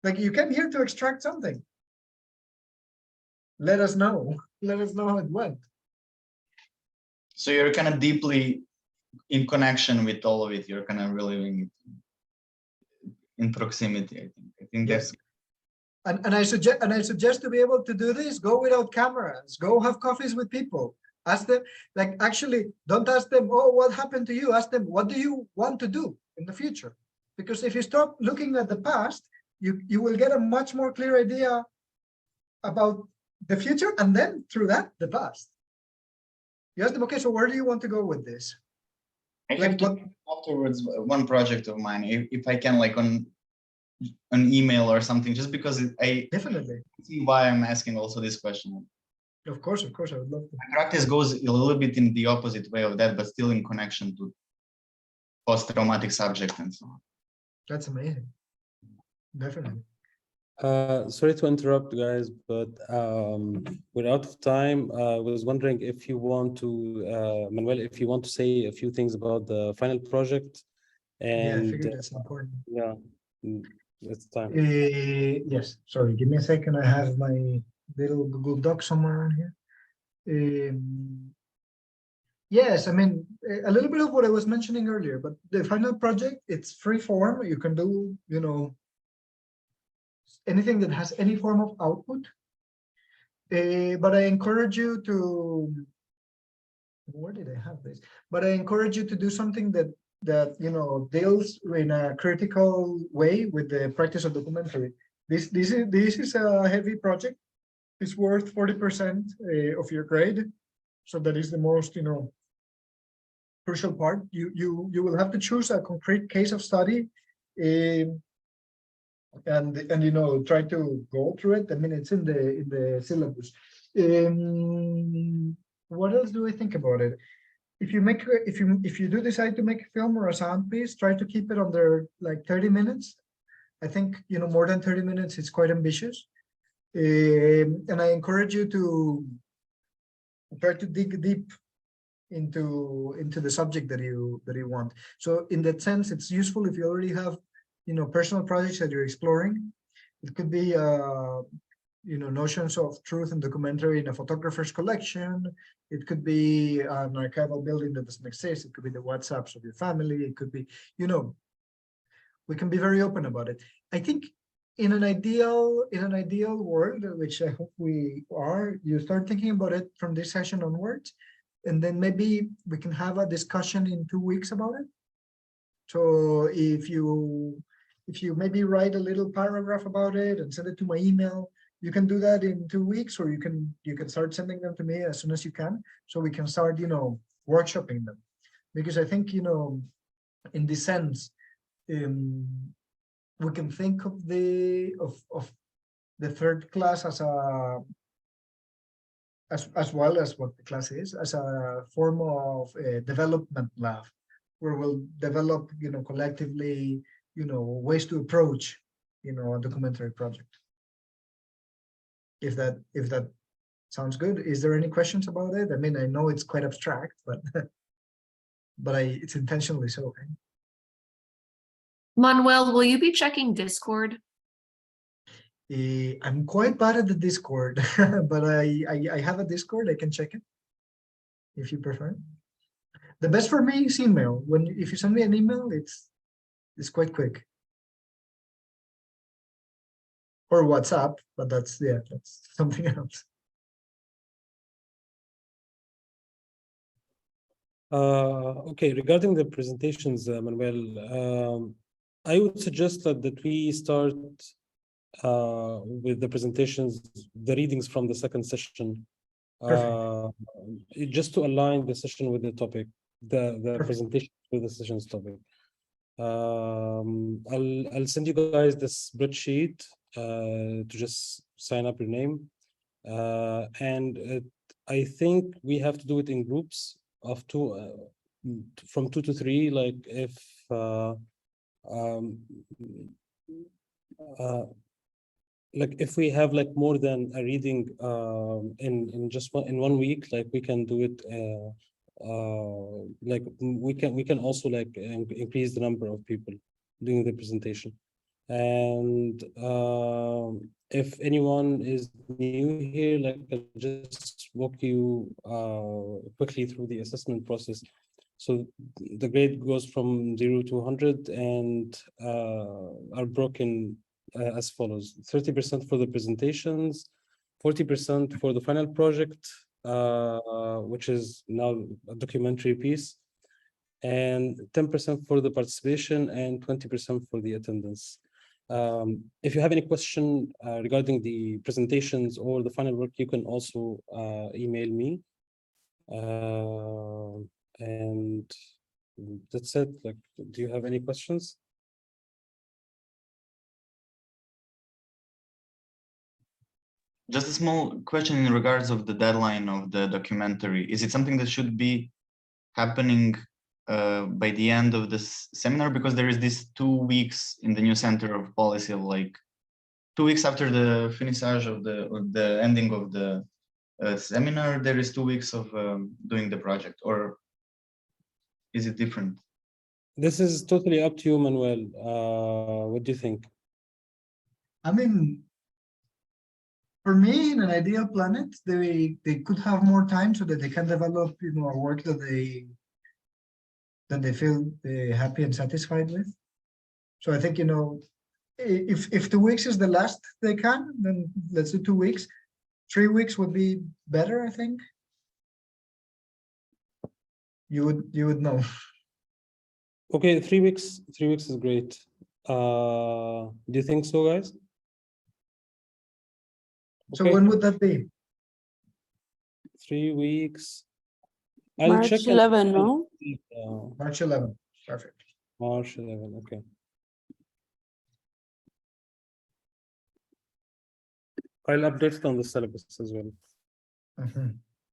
Like, you came here to extract something. Let us know. Let us know how it went. So you're kind of deeply in connection with all of it. You're kind of really in proximity. I think Yes. that's. And I suggest to be able to do this, go without cameras, go have coffees with people. Ask them, like, actually, don't ask them, oh, what happened to you? Ask them, what do you want to do in the future? Because if you stop looking at the past, you will get a much more clear idea about the future, and then through that, the past. You ask them, okay, so where do you want to go with this? I have to afterwards one project of mine, if I can, like on an email or something, just because I Definitely. see why I'm asking also this question. Of course, I would love to. My practice goes a little bit in the opposite way of that, but still in connection to post-traumatic subject and so on. That's amazing. Definitely. Sorry to interrupt, guys, but we're out of time. I was wondering if you want to, Manuel, if you want to say a few things about the final project. And Yeah, I figured that's important. Yeah, it's time. Yes, sorry, give me a second. I have my little Google Doc somewhere on here. Yes, I mean, a little bit of what I was mentioning earlier, but the final project, it's free form. You can do, anything that has any form of output. But I encourage you to, where did I have this? But I encourage you to do something that deals in a critical way with the practice of documentary. This is a heavy project. It's worth 40% of your grade, so that is the most crucial part. You will have to choose a concrete case of study, and try to go through it. I mean, it's in the syllabus. What else do I think about it? If you do decide to make a film or a sound piece, try to keep it under like 30 minutes. I think more than 30 minutes is quite ambitious, and I encourage you to try to dig deep into the subject that you want. So in that sense, it's useful if you already have personal projects that you're exploring. It could be notions of truth and documentary in a photographer's collection. It could be an archival building that doesn't exist. It could be the WhatsApps of your family. It could be, we can be very open about it. I think in an ideal world, which I hope we are, you start thinking about it from this session onwards, and then maybe we can have a discussion in 2 weeks about it. So if you maybe write a little paragraph about it and send it to my email, you can do that in 2 weeks, or you can start sending them to me as soon as you can, so we can start workshopping them. Because I think in this sense, we can think of the third class as well as what the class is, as a form of development lab, where we'll develop collectively ways to approach a documentary project. If that sounds good. Is there any questions about it? I mean, I know it's quite abstract, but it's intentionally so. Okay? Manuel, will you be checking Discord? I'm quite bad at the Discord, but I have a Discord. I can check it if you prefer. The best for me is email. If you send me an email, it's quite quick. Or WhatsApp, but that's something else. Okay, regarding the presentations, Manuel, I would suggest that we start with the presentations, the readings from the second session, just to align the session with the topic, the presentation with the session's topic. I'll send you guys this spreadsheet to just sign up your name, and I think we have to do it in groups of two, from 2 to 3. Like if like if we have like more than a reading in just one week, like we can do it. Like we can also like increase the number of people doing the presentation. And if anyone is new here, like I'll just walk you quickly through the assessment process. So the grade goes from 0 to 100 and are broken as follows: 30% for the presentations, 40% for the final project, which is now a documentary piece, and 10% for the participation and 20% for the attendance. If you have any question regarding the presentations or the final work, you can also email me. And that's it. Like, do you have any questions? just a small question in regards of the deadline of the documentary. Is it something that should be happening by the end of this seminar? Because there is this 2 weeks in the new Center of Policy, like 2 weeks after the finissage of the ending of the seminar, there is 2 weeks of doing the project, or is it different? This is totally up to you, Manuel. What do you think? I mean, for me, in an ideal planet, they could have more time so that they can develop, you know, a work that they feel happy and satisfied with. So I think, you know, if 2 weeks is the last they can, then let's do 2 weeks. 3 weeks would be better, I think. You would know. Okay, 3 weeks. 3 weeks is great. Do you think so, guys? So Okay. when would that be? 3 weeks. I'll March check. 11, no? March 11. Perfect. March 11. Okay. I'll update it on the syllabus as well.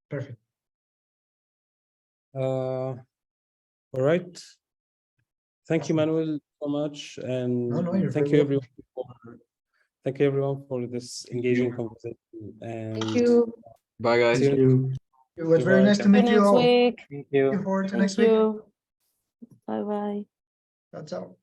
Perfect. All right. Thank you, Manuel, so much, and you're thank very you everyone for this engaging conversation. And Thank you. Bye, guys. see you. It was very nice to See you meet you next all. week. Thank you. Looking forward to Thank next week. you. Bye bye. That's all.